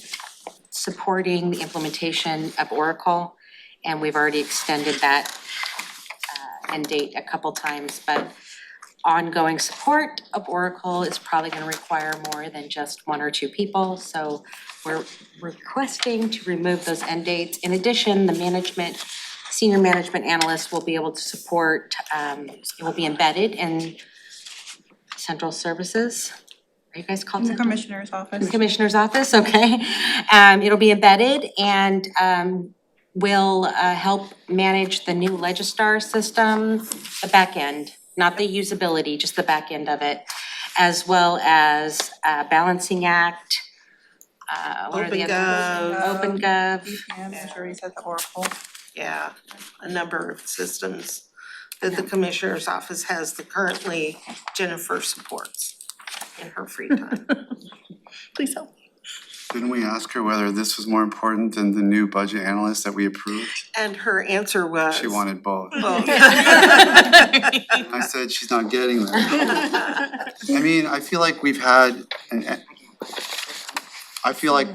supporting the implementation of Oracle. And we've already extended that end date a couple times, but ongoing support of Oracle is probably gonna require more than just 1 or 2 people. So we're requesting to remove those end dates. In addition, the senior management analyst will be able to support, it will be embedded in central services. Are you guys called In the central? commissioner's office. The commissioner's office, okay. It'll be embedded and will help manage the new Legistar system, the back end, not the usability, just the back end of it, as well as Balancing Act, what are the other? OpenGov. BPM, I'm sure he said the Oracle. Yeah, a number of systems that the commissioner's office has that currently Jennifer supports in her free time. Please help. Didn't we ask her whether this was more important than the new budget analyst that we approved? And her answer was. She wanted both. Both. I said she's not getting that. I mean, I feel like we've had, I feel like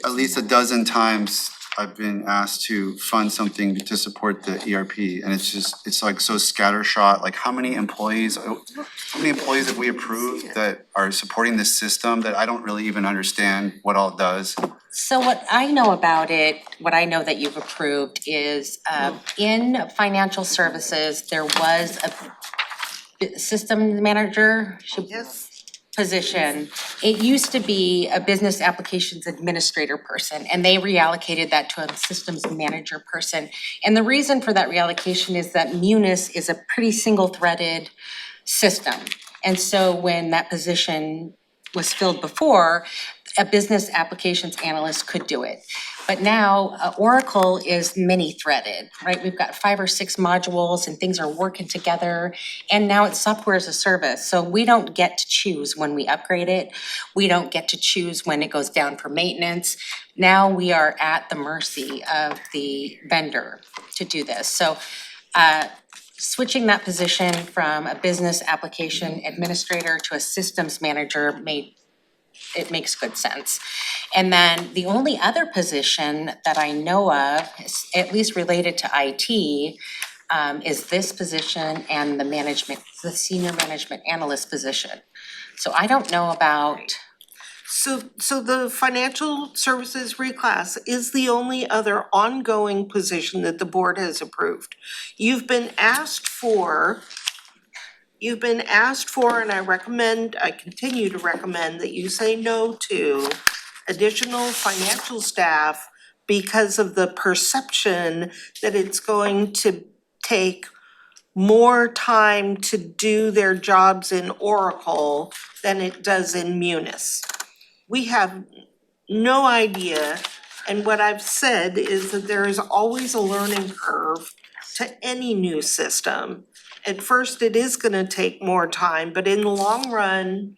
at least a dozen times I've been asked to fund something to support the ERP, and it's like so scattershot, like how many employees have we approved that are supporting this system that I don't really even understand what all it does? So what I know about it, what I know that you've approved is in financial services, there was a system manager position. It used to be a business applications administrator person, and they reallocated that to a systems manager person. And the reason for that reallocation is that Munis is a pretty single-threaded system. And so when that position was filled before, a business applications analyst could do it. But now Oracle is many-threaded, right? We've got 5 or 6 modules and things are working together. And now it's software as a service. So we don't get to choose when we upgrade it. We don't get to choose when it goes down for maintenance. Now we are at the mercy of the vendor to do this. So switching that position from a business application administrator to a systems manager it makes good sense. And then the only other position that I know of, at least related to IT, is this position and the senior management analyst position. So I don't know about. So the financial services reclass is the only other ongoing position that the board has approved. You've been asked for, and I continue to recommend that you say no to additional financial staff because of the perception that it's going to take more time to do their jobs in Oracle than it does in Munis. We have no idea And what I've said is that there is always a learning curve to any new system. At first, it is gonna take more time, but in the long run,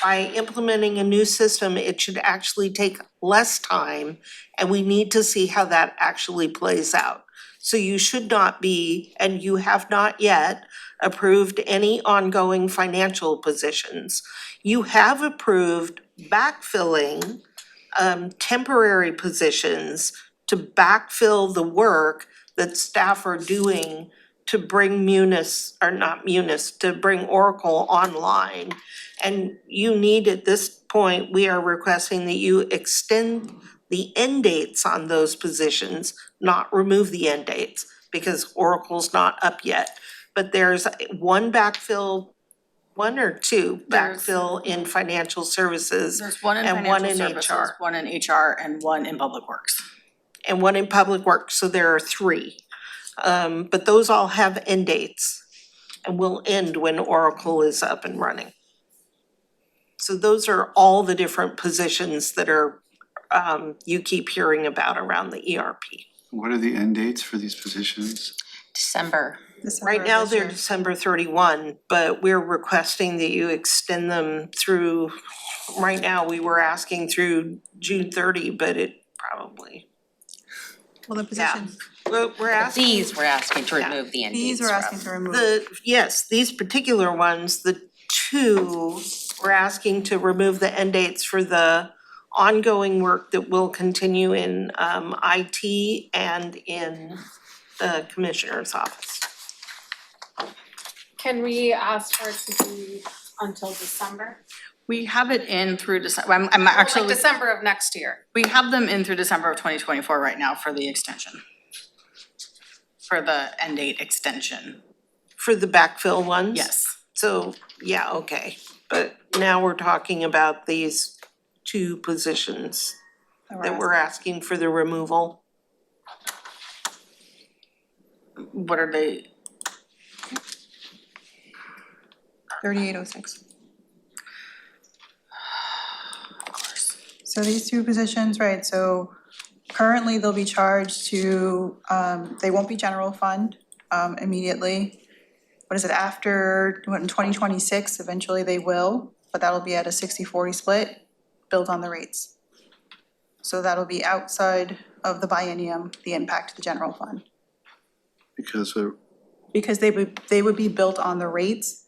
by implementing a new system, it should actually take less time, and we need to see how that actually plays out. So you should not be, and you have not yet, approved any ongoing financial positions. You have approved backfilling temporary positions to backfill the work that staff are doing to bring to bring Oracle online. And you need, at this point, we are requesting that you extend the end dates on those positions, not remove the end dates, because Oracle's not up yet. But there's one backfill, one or two There's- backfill in financial services There's one in and one financial in services, HR. one in HR, and one in public works. and one in public works, so there are three. But those all have end dates and will end when Oracle is up and running. So those are all the different positions that are, you keep hearing about around the ERP. What are the end dates for these positions? December. Right now, they're December 31, but we're requesting that you extend them through, right now, we were asking through June 30, but it probably, Well, the positions, we're asking. These we're asking to Yeah. remove the end these dates are asking from. to remove. Yes, these particular ones, the two, we're asking to remove the end dates for the ongoing work that will continue in IT and in the commissioner's office. Can we ask for it to be until December? We have it in through December, I'm actually. Like December of next year. We have them in through December of 2024 right now for the extension. For the end date extension, For the backfill ones? yes. So, yeah, okay, but now we're talking about these two positions that we're asking for the removal. What are they? 3806. So these two positions, right, so currently they'll be charged to, they won't be general fund immediately. What is it, after, in 2026, eventually they will, but that'll be at a 60-40 split, built on the rates. So that'll be outside of the biennium, the impact to the general fund. Because we're, Because they would be built on the rates,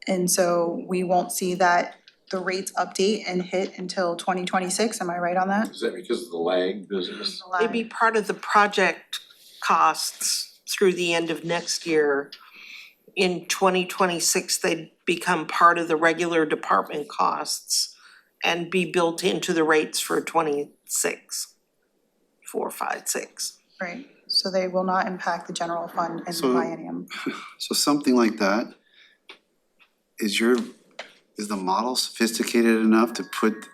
and so we won't see that, the rates update and hit until 2026, am I right on that? Is that because of the lag business? They'd be part of the project costs through the end of next year. In 2026, they'd become part of the regular department costs and be built into the rates for 26, 4, 5, 6. Right, so they will not impact the general fund in the So- biennium. so something like that, is the model sophisticated enough to put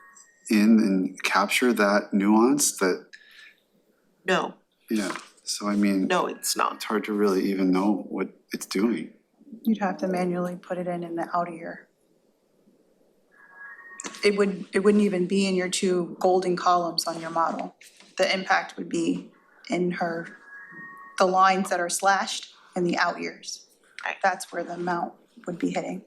in and capture that nuance that, No, yeah, so I mean, no, it's not. it's hard to really even know what it's doing. You'd have to manually put it in the outer year. It wouldn't even be in your two golden columns on your model. The impact would be in the lines that are slashed in the out years. Right. That's where the amount would be hitting.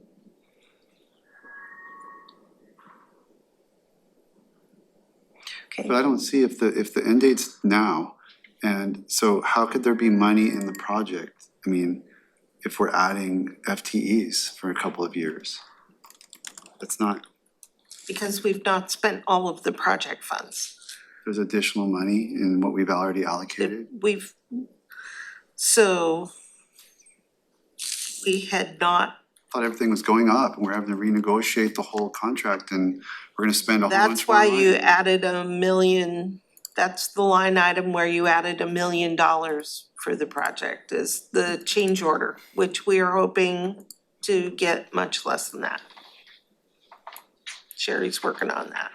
Okay, But I don't see if the end date's now, and so how could there be money in the project? I mean, if we're adding FTEs for a couple of years. That's not, Because we've not spent all of the project funds. there's additional money in what we've already allocated. So we had not, Thought everything was going up and we're having to renegotiate the whole contract and we're gonna spend a whole bunch that's more why money. you added $1 million, that's the line item where you added $1 million for the project is the change order, which we are hoping to get much less than that. Sherry's working on that.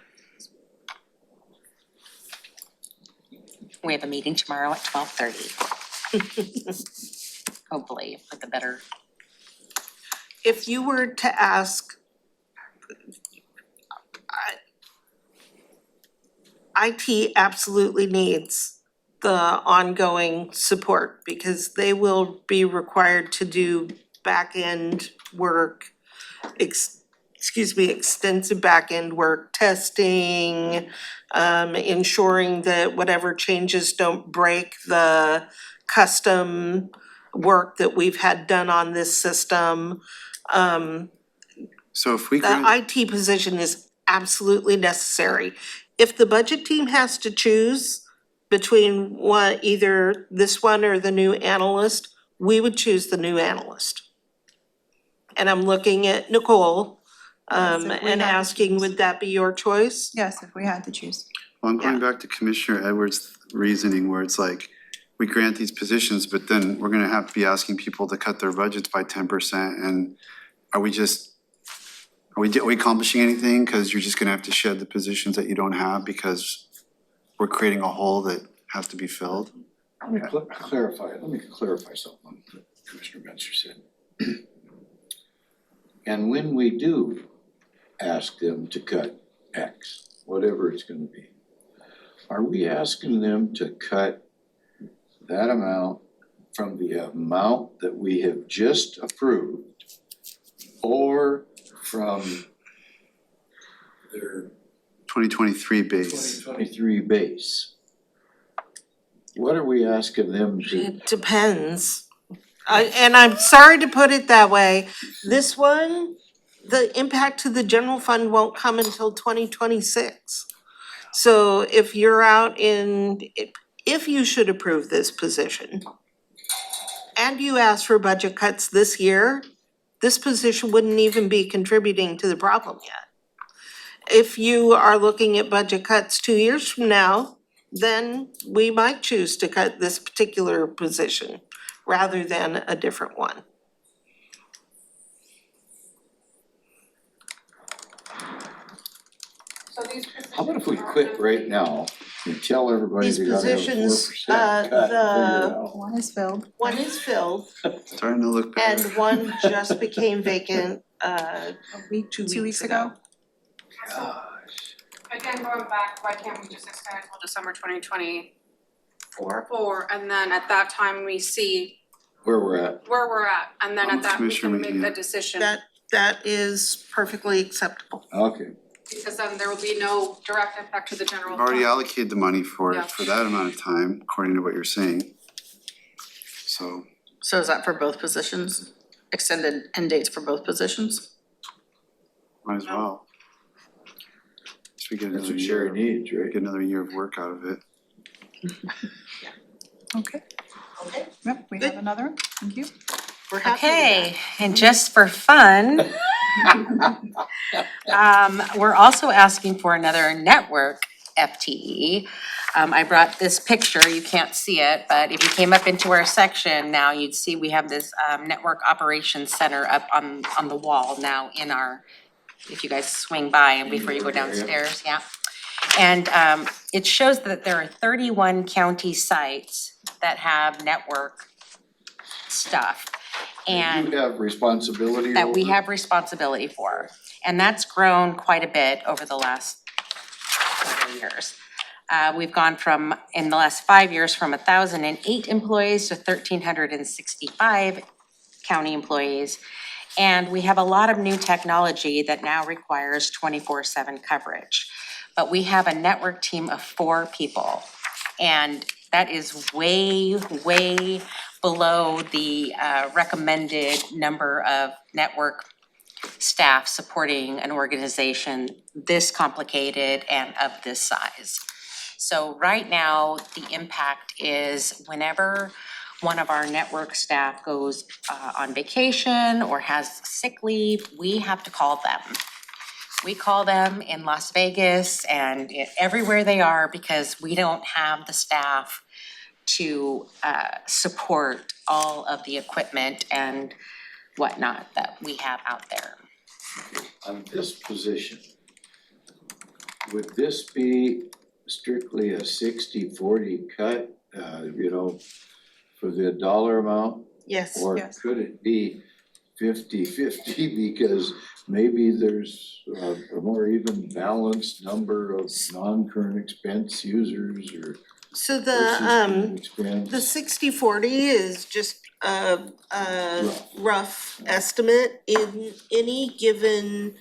We have a meeting tomorrow at 12:30. Hopefully with a better, If you were to IT absolutely needs the ongoing support because they will be required to do back-end work, extensive back-end work, testing, ensuring that whatever changes don't break the custom work that we've had done on this system. So if we The grant, IT position is absolutely necessary. If the budget team has to choose between either this one or the new analyst, we would choose the new analyst. And I'm looking at Nicole, Yes, if we and had to asking, choose. would that be your choice? Yes, if we had to choose. well, I'm going back to Commissioner Edwards' reasoning where it's like, we grant these positions, but then we're gonna have to be asking people to cut their budgets by 10%, and are we accomplishing anything? Cause you're just gonna have to shed the positions that you don't have because we're creating a hole that has to be filled. Let me clarify something that Commissioner Bencher said. And when we do ask them to cut X, whatever it's gonna be, are we asking them to cut that amount from the amount that we have just approved or from their 2023 base. 2023 base? What are we asking them to? It depends. And I'm sorry to put it that way, this one, the impact to the general fund won't come until 2026. So if you're out if you should approve this position and you ask for budget cuts this year, this position wouldn't even be contributing to the problem yet. If you are looking at budget cuts 2 years from now, then we might choose to cut this particular position rather than a different one. How about if we quit right now and tell everybody These they gotta have a 4% positions, cut, figure it out? One is filled. One is filled Starting to look better. and one just became vacant, A week, 2 weeks ago. Gosh. Again, going back, why can't we just extend it till December 2024, and then at that time we see Where we're at. where we're at, and then at that we Commissioner can make McNeil. the decision. That is perfectly acceptable. Okay. Because then there will be no direct impact to the general We've fund. already allocated the money for Yeah. it for that amount of time, according to what you're saying. So, So is that for both positions? Extended end dates for both positions? might as well. So we get That's another what Sherry year, needs, right? get another year of work out of it. Okay. Yep, we have another one. Thank you. We're happy with that. Okay, and just for fun, we're also asking for another network FTE. I brought this picture, you can't see it, but if you came up into our section now, you'd see we have this network operations center up on the wall now in our, if you guys swing by and before you go downstairs, yeah. And it shows that there are 31 county sites that have network stuff. And You have responsibility that we over? have responsibility for. And that's grown quite a bit over the last several years. We've gone from, in the last 5 years, from 1,008 employees to 1,365 county employees. And we have a lot of new technology that now requires 24/7 coverage. But we have a network team of 4 people. And that is way, way below the recommended number of network staff supporting an organization this complicated and of this size. So right now, the impact is whenever one of our network staff goes on vacation or has sick leave, we have to call them. We call them in Las Vegas and everywhere they are because we don't have the staff to support all of the equipment and whatnot that we have out there. On this position, would this be strictly a 60-40 cut, for the dollar amount? Yes. Or Yes. could it be 50-50 because maybe there's a more even balanced number of non-current expense users or So versus current the expense. 60-40 is just a rough estimate in any given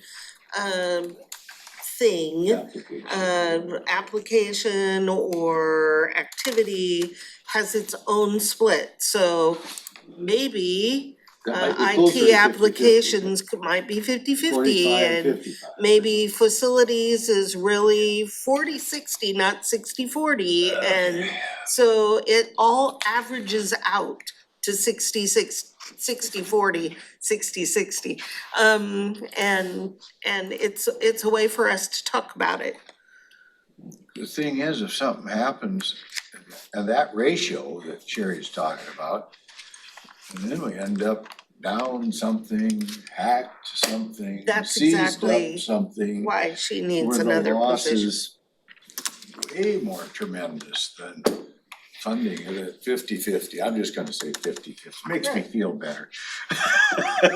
thing. Application or activity has its own split, so maybe That might be closer to IT 50-50. applications might be 50-50 45, and 55. maybe facilities is really 40-60, not 60-40, and so it all averages out to 60-40, 60-60. And it's a way for us to talk about it. The thing is, if something happens, and that ratio that Sherry's talking about, and then we end up down something, hacked something, That's seized exactly up something. Why she needs Where the another loss position. is way more tremendous than funding it at 50-50. I'm just gonna say 50-50. Makes me feel better.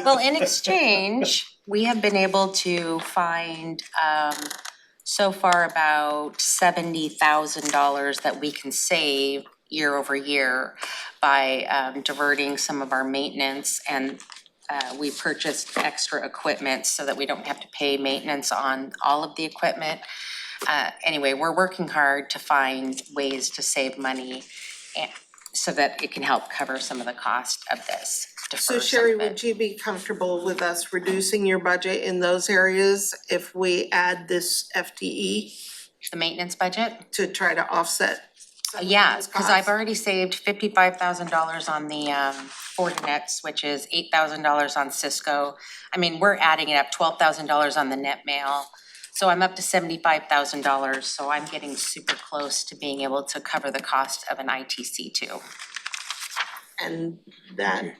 Well, in exchange, we have been able to find so far about $70,000 that we can save year over year by diverting some of our maintenance, and we purchased extra equipment so that we don't have to pay maintenance on all of the equipment. Anyway, we're working hard to find ways to save money and so that it can help cover some of the cost of this. So defer some Sherry, of it. would you be comfortable with us reducing your budget in those areas if we add this FTE The maintenance budget? to try to offset some of Yeah, those cause I've costs? already saved $55,000 on the Fortinet switches, $8,000 on Cisco. I mean, we're adding it up, $12,000 on the net mail. So I'm up to $75,000, so I'm getting super close to being able to cover the cost of an ITC too. And that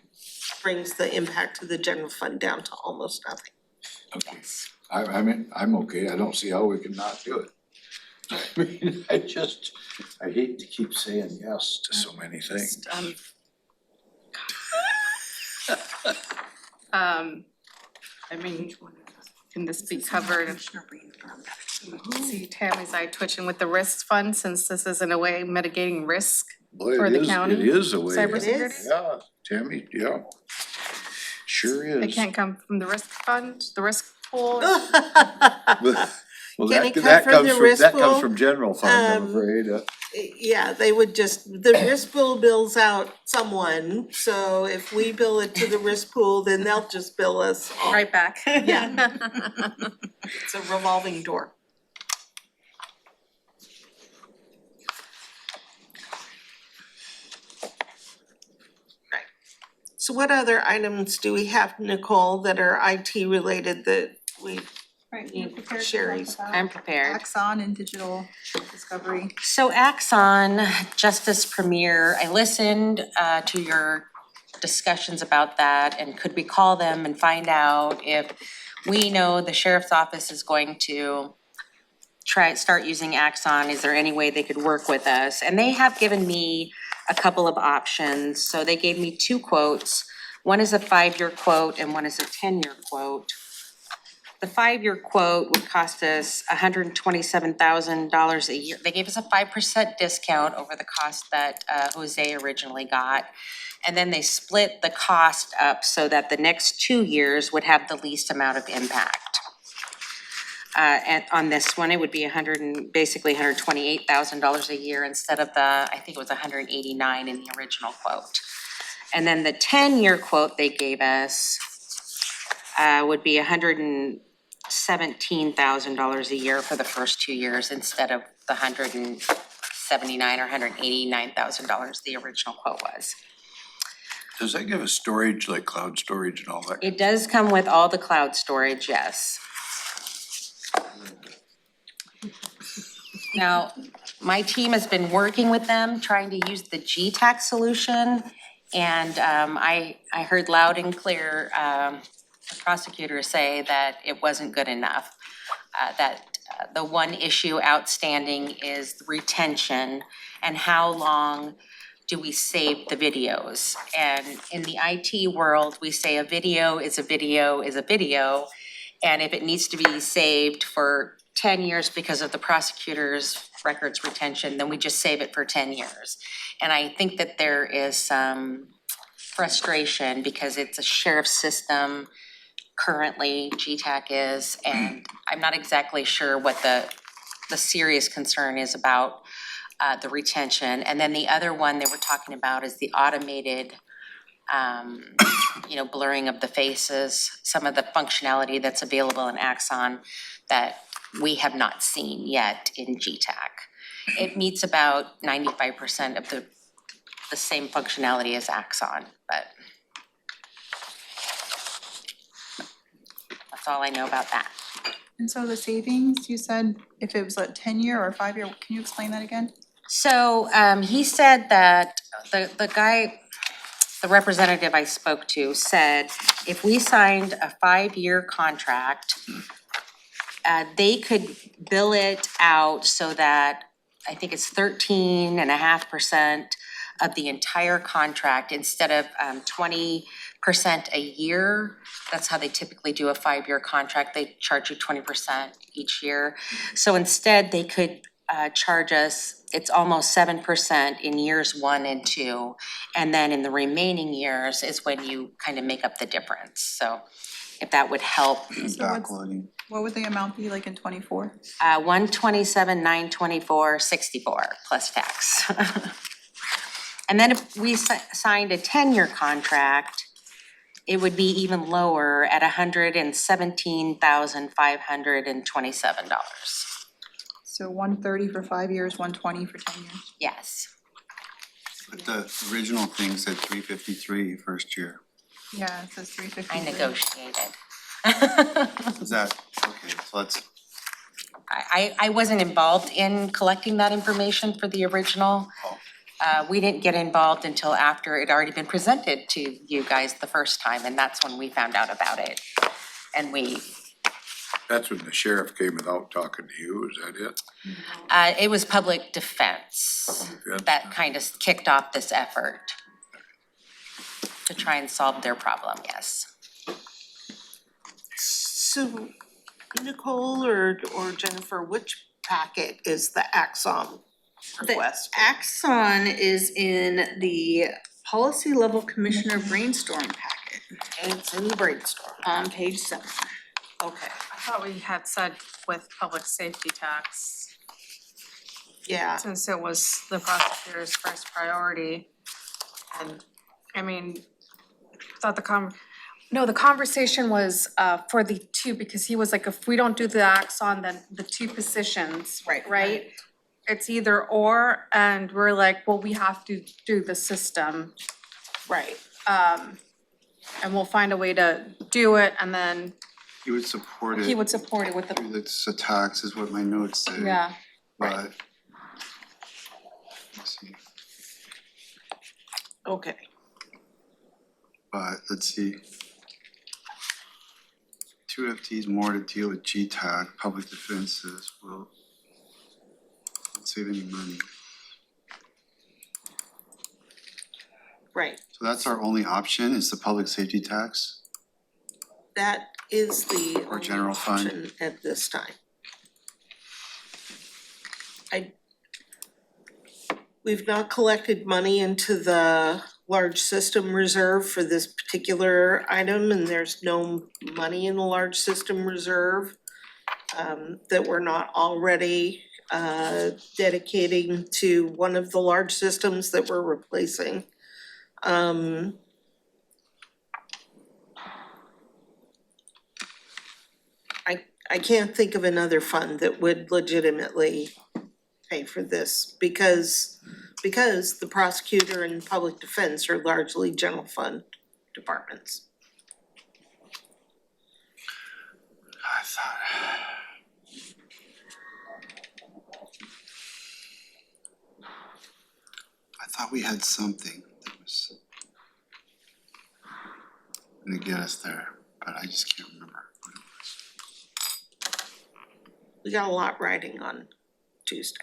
brings the impact to the general fund down to almost nothing. Okay, Yes. I mean, I'm okay. I don't see how we can not do it. I mean, I hate to keep saying yes to so many things. I mean, can this be covered? See Tammy's eye twitching with the risk fund, since this is in a way mitigating risk. Boy, For it the is, county? it is a way. Cybersecurity? Yeah, Tammy, yeah. Sure It is. can't come from the risk fund, the risk pool? Well, Can it that come from comes the from, risk that pool? comes from general fund, I'm Um, afraid. Yeah, they would just, the risk pool bills out someone, so if we bill it to the risk pool, then they'll just bill us all. Right back. Yeah. It's a revolving door. Right. So what other items do we have, Nicole, that are IT related that we Right, need you're prepared to Sherry's? talk about I'm prepared. Axon and digital discovery. So Axon Justice Premier, I listened to your discussions about that, and could we call them and find out if we know the sheriff's office is going to start using Axon, is there any way they could work with us? And they have given me a couple of options, so they gave me two quotes. One is a 5-year quote and one is a 10-year quote. The 5-year quote would cost us $127,000 a year. They gave us a 5% discount over the cost that Jose originally got. And then they split the cost up so that the next 2 years would have the least amount of impact. And on this one, it would be basically $128,000 a year instead of I think it was $189 in the original quote. And then the 10-year quote they gave us would be $117,000 a year for the first 2 years instead of the $179,000 or $189,000 the original quote was. Does that give us storage, like cloud storage and all that? It does come with all the cloud storage, yes. Now, my team has been working with them, trying to use the GTAC solution. And I heard loud and clear the prosecutor say that it wasn't good enough. That the one issue outstanding is retention and how long do we save the videos? And in the IT world, we say a video is a video is a video. And if it needs to be saved for 10 years because of the prosecutor's records retention, then we just save it for 10 years. And I think that there is some frustration because it's a sheriff system currently, GTAC is, and I'm not exactly sure what the serious concern is about the retention. And then the other one they were talking about is the automated blurring of the faces, some of the functionality that's available in Axon that we have not seen yet in GTAC. It meets about 95% of the same functionality as Axon, but that's all I know about that. And so the savings, you said if it was a 10-year or 5-year, can you explain that again? So he said that the guy, the representative I spoke to said if we signed a 5-year contract, they could bill it out so that I think it's 13.5% of the entire contract instead of 20% a year. That's how they typically do a 5-year contract. They charge you 20% each year. So instead, they could charge us, it's almost 7% in years 1 and 2. And then in the remaining years is when you kind of make up the difference. So if that would help. Backloading. What would the amount be like in '24? 127,924, 64 plus tax. And then if we signed a 10-year contract, it would be even lower at $117,527. So 130 for 5 years, 120 for 10 years. Yes. But the original thing said 353 first year. Yeah, it says 353. I negotiated. Is that, okay, so let's, I wasn't involved in collecting that information for the original. Oh. We didn't get involved until after it had already been presented to you guys the first time, and that's when we found out about it. And That's when the sheriff came without talking to you, is that it? it was public defense that kind of kicked off this effort to try and solve their problem, yes. So Nicole or Jennifer, which packet is the Axon request? Axon is in the policy level commissioner brainstorm packet It's in the brainstorm. on page 7. Okay, I thought we had said with public safety tax, yeah. since it was the prosecutor's first priority. And, I mean, thought the conversation was for the two, because he was like, if we don't do the Axon, then the two positions, right? It's either or, and we're like, well, we have to do the system. Right. And we'll find a way to do it, and then he would support it. he would support it with the, It's a tax is what my notes say. yeah. But, let's see, Okay. but let's see. 2 FTEs more to deal with GTAC, public defenses will not save any money. Right. So that's our only option, is the public safety tax? That is the Or only general fund. option at this time. We've not collected money into the large system reserve for this particular item, and there's no money in the large system reserve that we're not already dedicating to one of the large systems that we're replacing. I can't think of another fund that would legitimately pay for this because the prosecutor and public defense are largely general fund departments. I thought we had something that was gonna get us there, but I just can't remember what it was. We got a lot riding on Tuesday.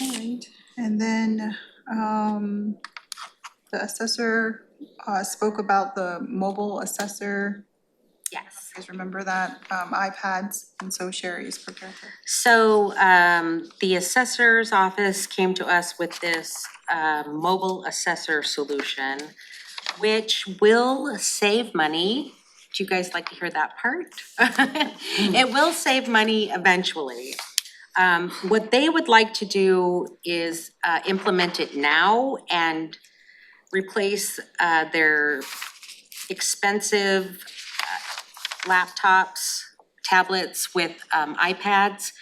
Alright, and then, the assessor, spoke about the mobile assessor. Yes. You guys remember that, iPads, and so Sherry is prepared to. So the assessor's office came to us with this mobile assessor solution, which will save money. Do you guys like to hear that part? It will save money eventually. What they would like to do is implement it now and replace their expensive laptops, tablets with iPads.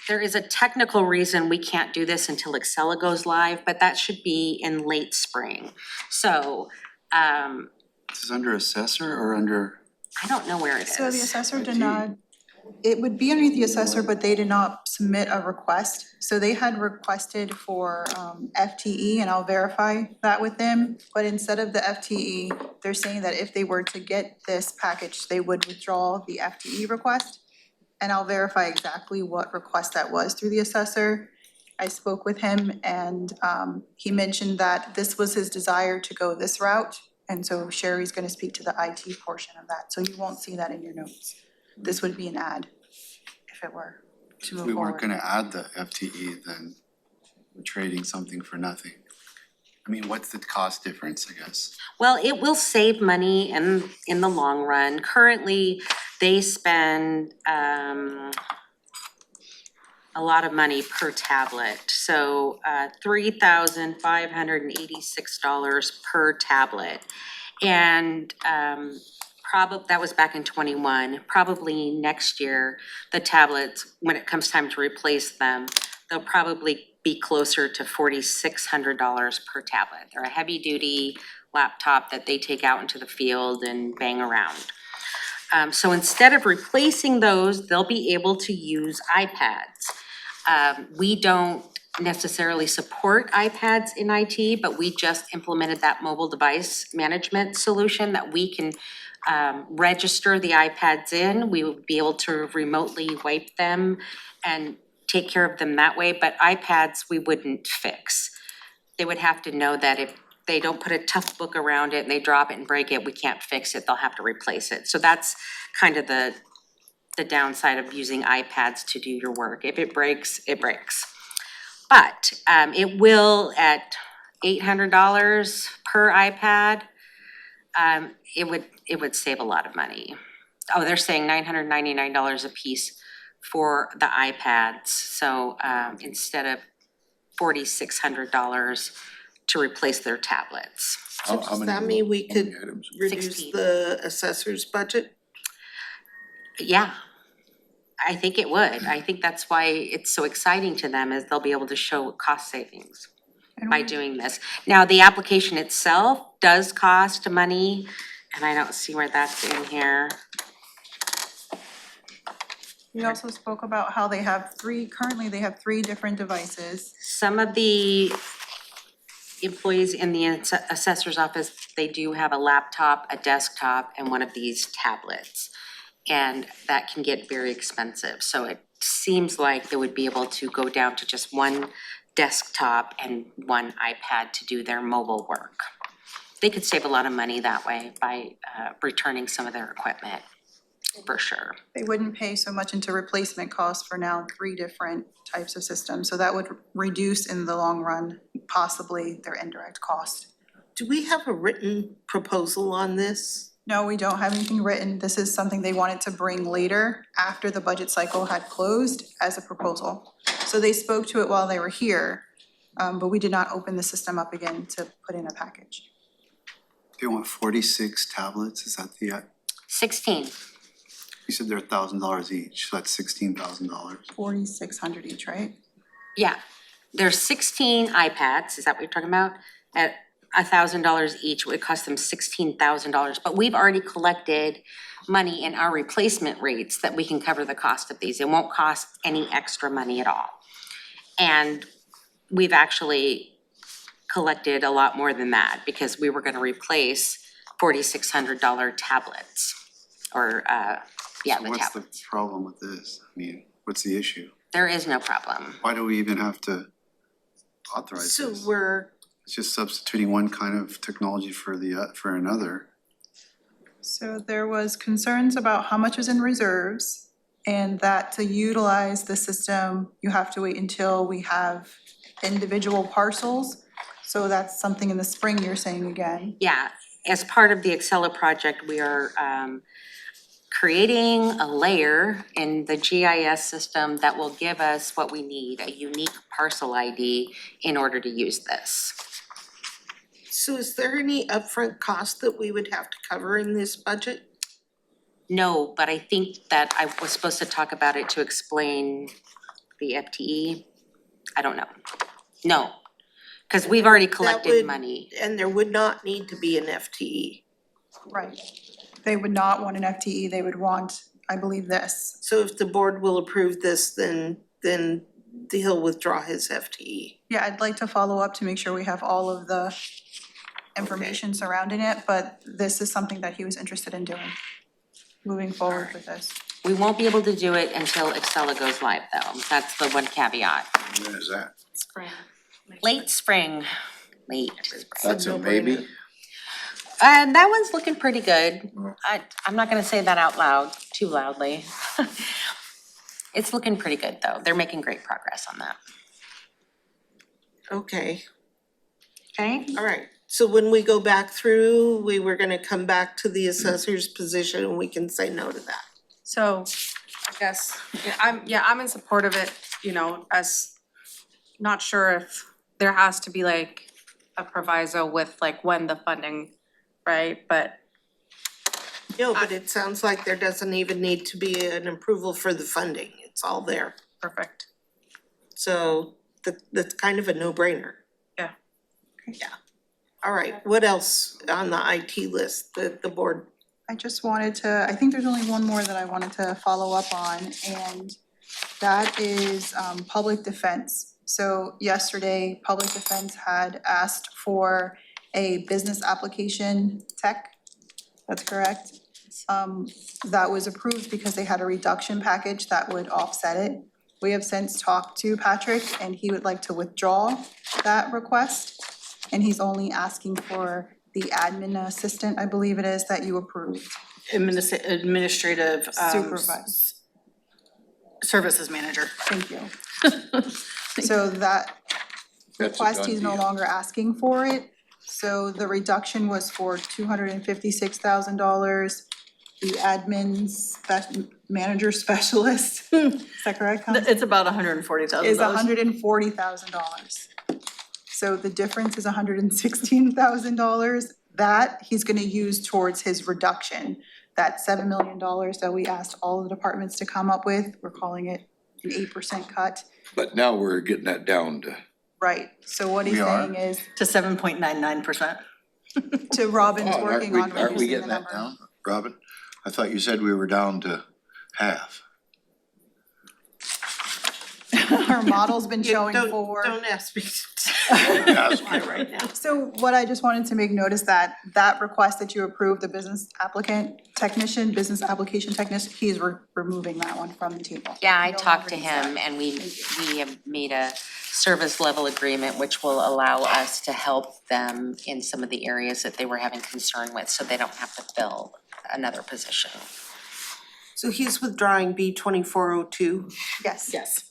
There is a technical reason we can't do this until Excella goes live, but that should be in late spring. So This is under assessor or under? I don't know where it is. So the assessor did IT. not, it would be underneath the assessor, but they did not submit a request. So they had requested for FTE, and I'll verify that with them. But instead of the FTE, they're saying that if they were to get this package, they would withdraw the FTE request. And I'll verify exactly what request that was through the assessor. I spoke with him and he mentioned that this was his desire to go this route. And so Sherry's gonna speak to the IT portion of that, so you won't see that in your notes. This would be an add if it were to move We forward. weren't gonna add the FTE, then we're trading something for nothing. I mean, what's the cost difference, I guess? Well, it will save money in the long run. Currently, they spend a lot of money per tablet. So $3,586 per tablet. And that was back in '21. Probably next year, the tablets, when it comes time to replace them, they'll probably be closer to $4,600 per tablet. They're a heavy-duty laptop that they take out into the field and bang around. So instead of replacing those, they'll be able to use iPads. We don't necessarily support iPads in IT, but we just implemented that mobile device management solution that we can register the iPads in. We would be able to remotely wipe them and take care of them that way, but iPads we wouldn't fix. They would have to know that if they don't put a tough book around it and they drop it and break it, we can't fix it, they'll have to replace it. So that's kind of the downside of using iPads to do your work. If it breaks, it breaks. But it will at $800 per iPad, it would save a lot of money. Oh, they're saying $999 a piece for the iPads. So instead of $4,600 to replace their tablets. So How does many that mean we how many could items? reduce 16. the assessor's budget? Yeah, I think it would. I think that's why it's so exciting to them, is they'll be able to show cost savings And by we- doing this. Now, the application itself does cost money, and I don't see where that's in here. We also spoke about how currently they have three different devices. Some of the employees in the assessor's office, they do have a laptop, a desktop, and one of these tablets. And that can get very expensive. So it seems like they would be able to go down to just one desktop and one iPad to do their mobile work. They could save a lot of money that way by returning some of their equipment, for sure. They wouldn't pay so much into replacement costs for now three different types of systems. So that would reduce in the long run, possibly their indirect cost. Do we have a written proposal on this? No, we don't have anything written. This is something they wanted to bring later after the budget cycle had closed as a proposal. So they spoke to it while they were here, but we did not open the system up again to put in a package. They want 46 tablets, is that the, 16, you said they're $1,000 each, so that's $16,000. 4,600 each, right? yeah. There's 16 iPads, is that what you're talking about? At $1,000 each, it would cost them $16,000. But we've already collected money in our replacement rates that we can cover the cost of these. It won't cost any extra money at all. And we've actually collected a lot more than that because we were gonna replace $4,600 tablets. Or, So the what's the tablets. problem with this? I mean, what's the issue? There is no problem. Why do we even have to authorize So this? It's just substituting one kind of technology for for another. So there was concerns about how much is in reserves and that to utilize the system, you have to wait until we have individual parcels. So that's something in the spring you're saying again. Yeah, as part of the Excella project, we are creating a layer in the GIS system that will give us what we need, a unique parcel ID in order to use this. So is there any upfront cost that we would have to cover in this budget? No, but I think that I was supposed to talk about it to explain the FTE. I don't know. No, because we've already collected would- money. And there would not need to be an FTE. Right. They would not want an FTE, they would want, I believe, this. So if the board will approve this, then he'll withdraw his FTE. Yeah, I'd like to follow up to make sure we have all of the information surrounding it, but this is something that he was interested in doing, moving forward with this. We won't be able to do it until Excella goes live, though. That's the one caveat. When is that? Late spring, late spring. That's a maybe? That one's looking pretty good. I'm not gonna say that out loud, too loudly. It's looking pretty good, though. They're making great progress on that. Okay, Okay? all right. So when we go back through, we were gonna come back to the assessor's position and we can say no to that. So I guess, I'm in support of it, you know, as not sure if there has to be like a proviso with like when the funding, right? But No, but it sounds like there doesn't even need to be an approval for the funding. It's all there. perfect. So that's kind of a no-brainer. Yeah. Yeah. All right, what else on the IT list that the board? I just wanted to, I think there's only one more that I wanted to follow up on, and that is public defense. So yesterday, public defense had asked for a business application tech, that's correct? That was approved because they had a reduction package that would offset it. We have since talked to Patrick and he would like to withdraw that request. And he's only asking for the admin assistant, I believe it is, that you approved. Administrative, Supervise. services manager. Thank you. So that That's a request, done he's no deal. longer asking for it. So the reduction was for $256,000. The manager specialist, is that correct, Council? It's about $140,000. Is $140,000. So the difference is $116,000. That he's gonna use towards his reduction. That $7 million that we asked all the departments to come up with, we're calling it an 8% cut. But now we're getting that down to, Right, so what he's We are? saying is, To 7.99%. to Robin's oh, working on aren't we reducing the getting that number. down, Robin? I thought you said we were down to half. Our model's been showing Don't- for. Don't ask me Yeah, right now. So what I just wanted to make note is that that request that you approved, the business application technician, he's removing that one from the table. Yeah, I No talked to longer needs him that. and we have made a service level agreement which will allow us to help them in some of the areas that they were having concern with, so they don't have to fill another position. So he's withdrawing B 2402. Yes. Yes.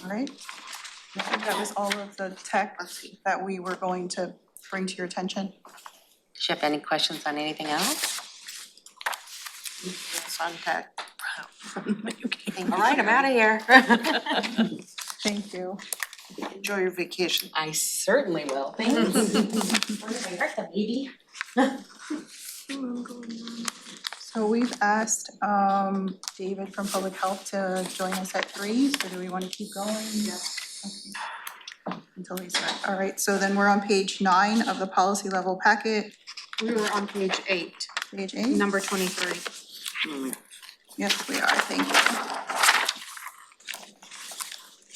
All right. I think that was all of the tech that we were going to bring to your attention. Do you have any questions on anything else? Contact. All right, I'm out of here. Thank you. Enjoy your vacation. I certainly will, thanks. So we've asked David from Public Health to join us at 3, so do we want to keep going? Yes. Until he's ready. All right, so then we're on page 9 of the policy level packet, We were on page 8, page 8. number 23. Yes, we are, thank you.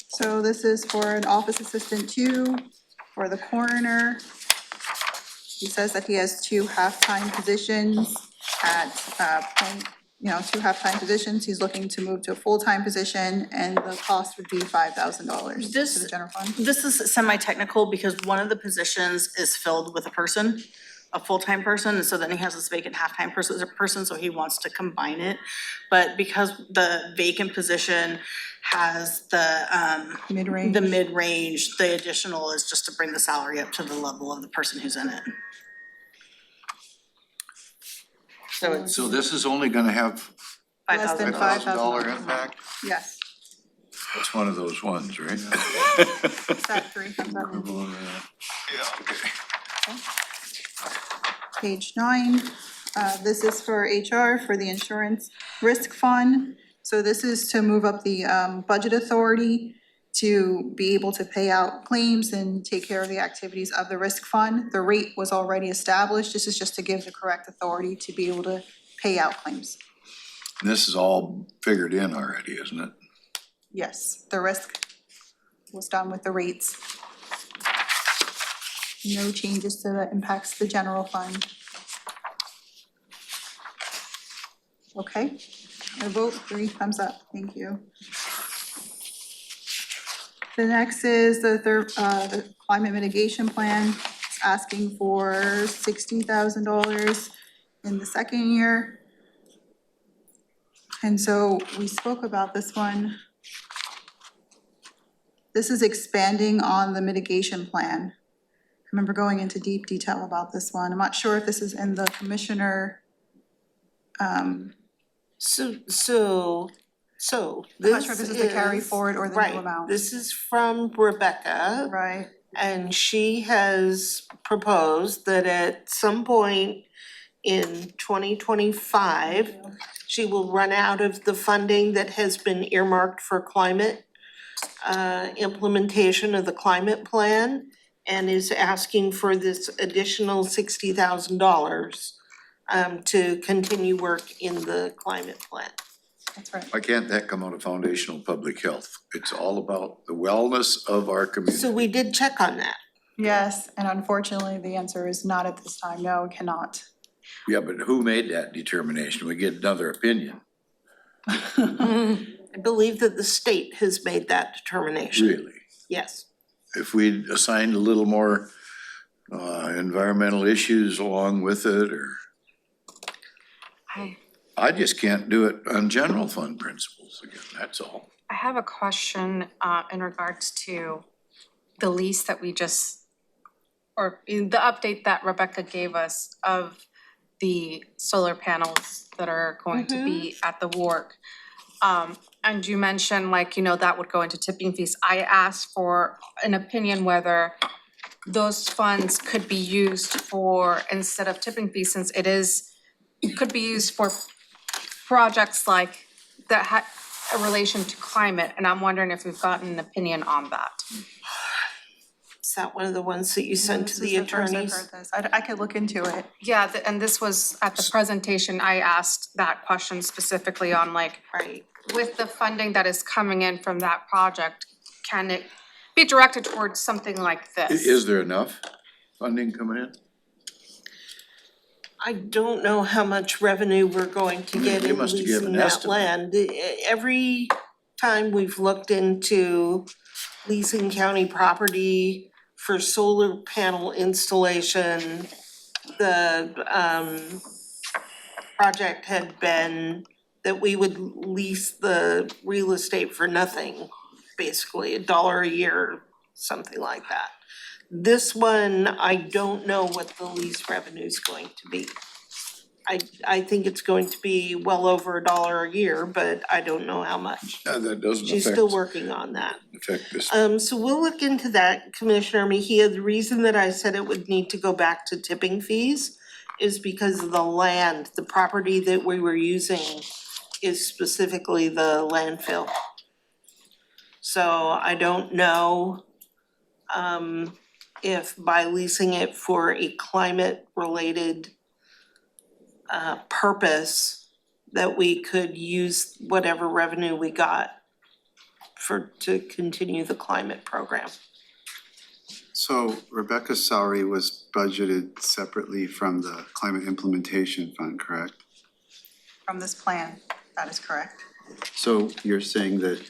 So this is for an office assistant 2 for the coroner. He says that he has 2 half-time positions at two half-time positions. He's looking to move to a full-time position, and the cost would be $5,000 to This- the general fund. This is semi-technical because one of the positions is filled with a person, a full-time person, and so then he has this vacant half-time person, so he wants to combine it. But because the vacant position has the Mid-range. the mid-range, the additional is just to bring the salary up to the level of the person who's in it. So it's So this is only gonna have Less than $5,000 $5,000. impact? Yes, It's one of those ones, right? that three comes up. Yeah, okay. Page 9, this is for HR, for the insurance risk fund. So this is to move up the budget authority to be able to pay out claims and take care of the activities of the risk fund. The rate was already established. This is just to give the correct authority to be able to pay out claims. This is all figured in already, isn't it? Yes, the risk was done with the rates. No changes to that impacts the general fund. Okay, I vote 3 thumbs up, thank you. The next is the climate mitigation plan. It's asking for $60,000 in the second year. And so we spoke about this one. This is expanding on the mitigation plan. I remember going into deep detail about this one. I'm not sure if this is in the commissioner. So I'm not sure if this is the carry forward or the new right, amount. this is from Rebecca. Right, And she has proposed that at some point in 2025, she will run out of the funding that has been earmarked for climate implementation of the climate plan, and is asking for this additional $60,000 to continue work in the climate plan. that's right. Why can't that come out of foundational public health? It's all about the wellness of our community. So we did check on that. Yes, and unfortunately, the answer is not at this time. No, it cannot. Yeah, but who made that determination? We get another opinion. I believe that the state has made that determination. Really? Yes. If we'd assigned a little more environmental issues along with it, or I just can't do it on general fund principles again, that's all. I have a question in regards to the lease that we just, or in the update that Rebecca gave us of the solar panels that are going to be at the work. And you mentioned that would go into tipping fees. I asked for an opinion whether those funds could be used for, instead of tipping fees, since it could be used for projects like that had a relation to climate, and I'm wondering if we've gotten an opinion on that. Is that one of the ones that you sent to the attorneys? This is the first I've heard this. I could look into it. Yeah, and this was at the presentation, I asked that question specifically on Right. with the funding that is coming in from that project, can it be directed towards something like this? Is there enough funding coming in? I don't know how much revenue we're going to get They in must have leasing given that estimate. land. Every time we've looked into leasing county property for solar panel installation, the project had been that we would lease the real estate for nothing, basically $1 a year, something like that. This one, I don't know what the lease revenue is going to be. I think it's going to be well over $1 a year, but I don't know how much. That doesn't She's still working on that. affect this. So we'll look into that, Commissioner Mejia. The reason that I said it would need to go back to tipping fees is because of the land, the property that we were using is specifically the landfill. So I don't know if by leasing it for a climate-related purpose, that we could use whatever revenue we got to continue the climate program. So Rebecca's salary was budgeted separately from the climate implementation fund, correct? from this plan, that is correct. So you're saying that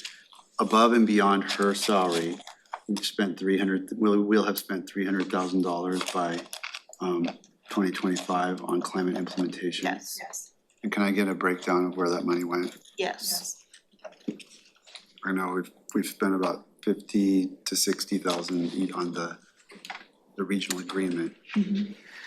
above and beyond her salary, we've spent we'll have spent $300,000 by 2025 on climate implementation? Yes, Yes. And can I get a breakdown of where that money went? yes. I know we've spent about 50 to 60,000 on the regional agreement.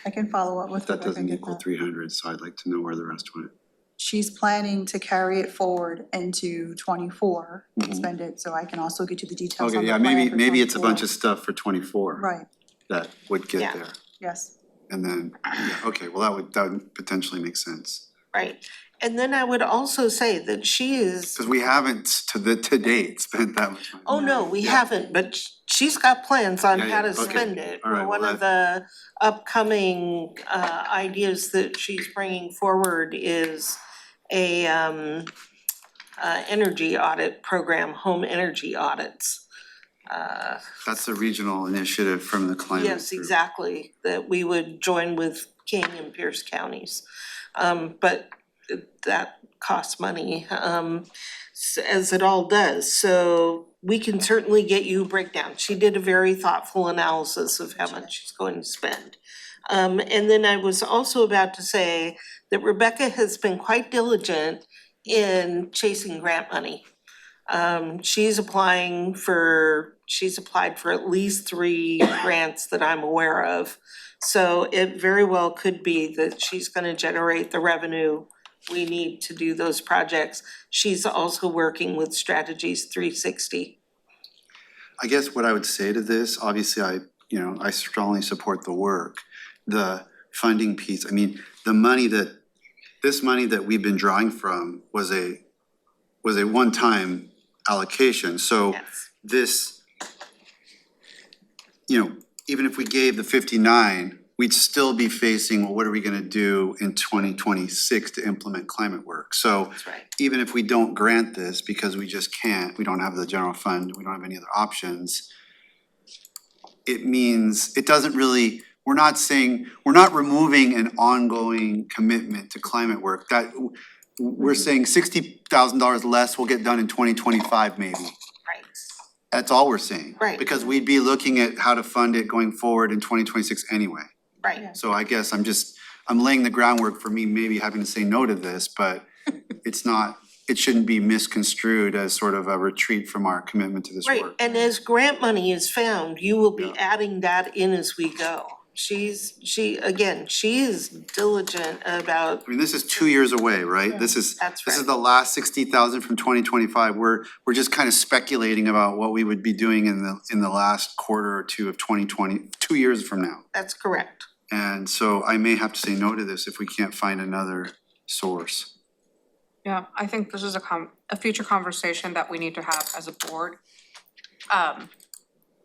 I can follow up with That Rebecca, doesn't get equal that. 300, so I'd like to know where the rest went. She's planning to carry it forward into 24, Mhm. spend it, so I can also get you the details on Okay, the yeah, plan for maybe it's a 24. bunch of stuff for 24 Right, that would get Yeah. there. yes. And then, yeah, okay, well, that would potentially make sense. Right, and then I would also say that she is, Cause we haven't to date spent that much money. oh no, we Yeah. haven't, but she's got plans on Yeah, how yeah, to okay. spend it. All right, One well, of the upcoming ideas that she's bringing forward is a energy audit program, home energy audits. That's a regional initiative from the climate Yes, group. exactly, that we would join with King and Pierce counties. But that costs money, as it all does, so we can certainly get you a breakdown. She did a very thoughtful analysis of how much she's going to spend. And then I was also about to say that Rebecca has been quite diligent in chasing grant money. She's applied for at least 3 grants that I'm aware of. So it very well could be that she's gonna generate the revenue we need to do those projects. She's also working with Strategies 360. I guess what I would say to this, obviously I strongly support the work. The funding piece, I mean, this money that we've been drawing from was a one-time allocation, so Yes. this, even if we gave the 59, we'd still be facing, well, what are we gonna do in 2026 to implement climate work? So That's right. even if we don't grant this because we just can't, we don't have the general fund, we don't have any other options, it means, it doesn't really, we're not removing an ongoing commitment to climate work. That, we're saying $60,000 less will get done in 2025 maybe. Right. That's all we're saying. Right. Because we'd be looking at how to fund it going forward in 2026 anyway. Right. So I guess I'm laying the groundwork for me maybe having to say no to this, but it shouldn't be misconstrued as sort of a retreat from our commitment to this work. Right, and as grant money is found, you will be Yeah. adding that in as we go. She is diligent about, I mean, this is 2 years away, right? This is That's this is right. the last 60,000 from 2025. We're just kind of speculating about what we would be doing in the last quarter or two of 2020, 2 years from now. that's correct. And so I may have to say no to this if we can't find another source. Yeah, I think this is a future conversation that we need to have as a board.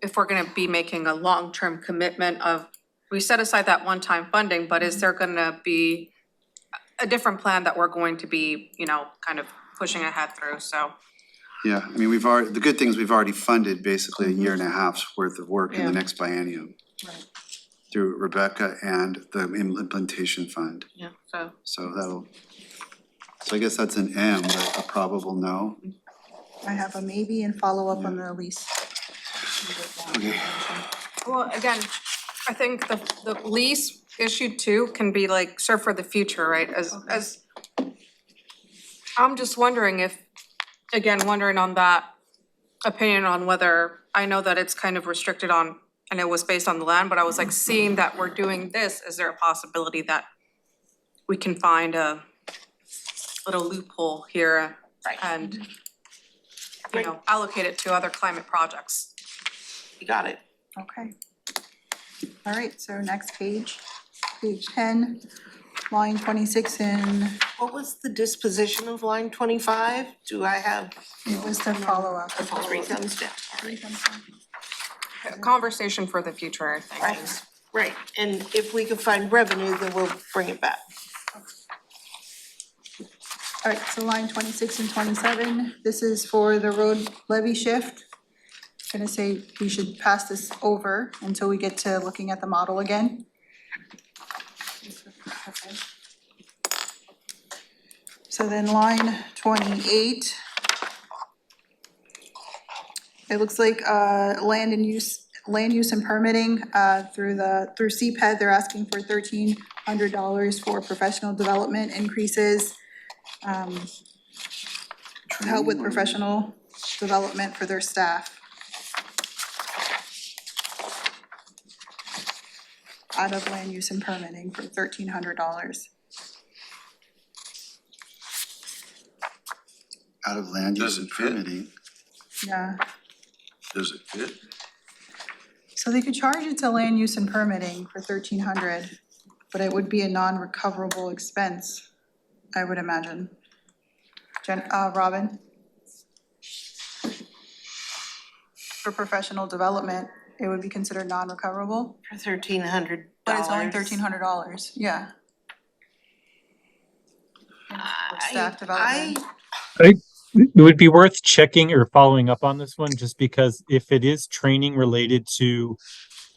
If we're gonna be making a long-term commitment of, we set aside that one-time funding, but is there gonna be a different plan that we're going to be, kind of pushing ahead through, so. Yeah, I mean, the good thing is we've already funded basically a year and a half's worth of work in Yeah. the next biennium. Right. Through Rebecca and the implementation fund. Yeah. So I guess that's an M, but a probable no. I have a maybe and follow up on the lease. Okay. Well, again, I think the lease issue too can be like serve for the future, right? As I'm just wondering wondering on that opinion on whether, I know that it's kind of restricted on, and it was based on the land, but I was like, seeing that we're doing this, is there a possibility that we can find a little loophole here and, allocate it to other climate projects? You got it. Okay. All right, so next page 10, line 26 and What was the disposition of line 25? Do I have? it was the follow up. Three thumbs down. A conversation for the future, I think. Right, and if we can find revenue, then we'll bring it back. All right, so line 26 and 27, this is for the road levy shift. Gonna say we should pass this over until we get to looking at the model again. So then line 28. It looks like land use and permitting through CPED, they're asking for $1,300 for professional development increases. To help with professional development for their staff. Out of land use and permitting for $1,300. Out of land use Does and it fit? permitting. Yeah, Does it fit? so they could charge it to land use and permitting for $1,300, but it would be a non-recoverable expense, I would imagine. Robin? For professional development, it would be considered non-recoverable, For $1,300. but it's only $1,300, yeah. And for staff development. It would be worth checking or following up on this one, just because if it is training related to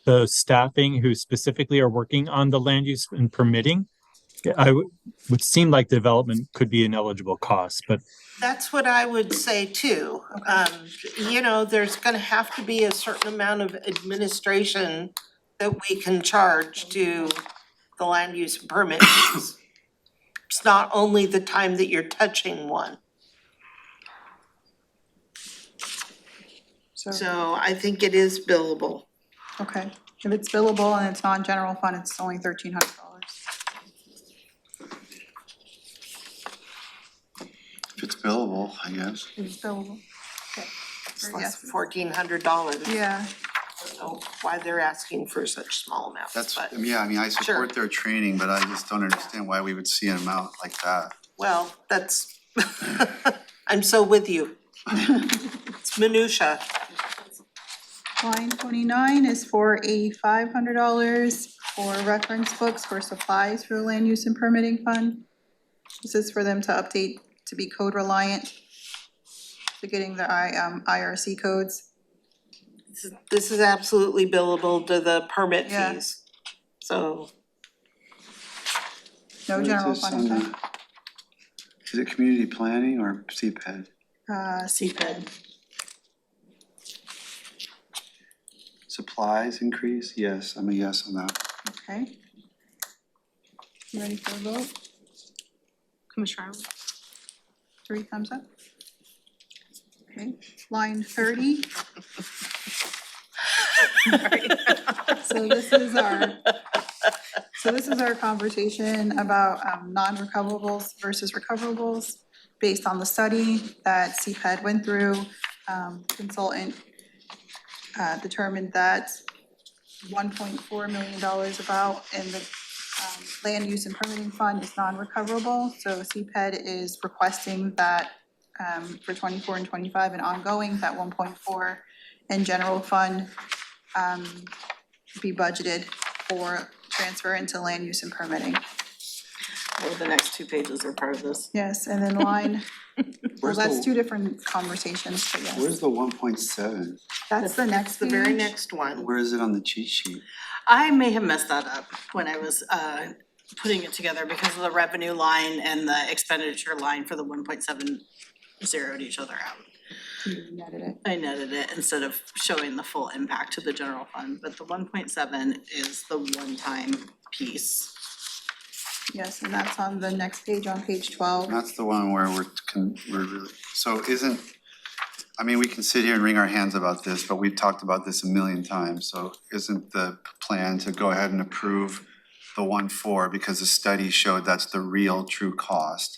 the staffing who specifically are working on the land use and permitting, would seem like development could be an eligible cost, but That's what I would say too. You know, there's gonna have to be a certain amount of administration that we can charge to the land use permit fees. It's not only the time that you're touching one. So I think it is billable. Okay, if it's billable and it's non-general fund, it's only $1,300. If it's billable, I guess. It's billable. Okay. It's Or less yes. than $1,400. Yeah, I don't know why they're asking for such small amounts, That's, but, yeah, I mean, I Sure. support their training, but I just don't understand why we would see an amount like that. well, that's, I'm so with you. It's minutia. line 29 is for $500 for reference books for supplies for the land use and permitting fund. This is for them to update to be code reliant, to getting the IRC codes. This is absolutely billable to the permit Yeah. fees. So, No What is general this fund on the- impact. Is it community planning or CPED? CPED. Supplies increase? Yes, I'm a yes on that. Okay. You ready for a vote? Commissioner Arnold? 3 thumbs up. Okay, line 30. So this is our conversation about non-recoverables versus recoverables based on the study that CPED went through. Consultant determined that $1.4 million about in the land use and permitting fund is non-recoverable. So CPED is requesting that for 24 and 25 and ongoing, that 1.4 in general fund be budgeted for transfer into land use and permitting. Or the next 2 pages are part of this. Yes, and then line, well, Where's that's the- 2 different conversations, but yes. Where's the 1.7? That's the next the very page. next one. Where is it on the cheat sheet? I may have messed that up when I was putting it together because of the revenue line and the expenditure line for the 1.7 zeroed each other out. You netted it. I netted it instead of showing the full impact to the general fund, but the 1.7 is the one-time piece. Yes, and that's on the next page, on page 12. That's the one where we're really, so isn't, I mean, we can sit here and wring our hands about this, but we've talked about this a million times, so isn't the plan to go ahead and approve the 1.4 because the study showed that's the real true cost?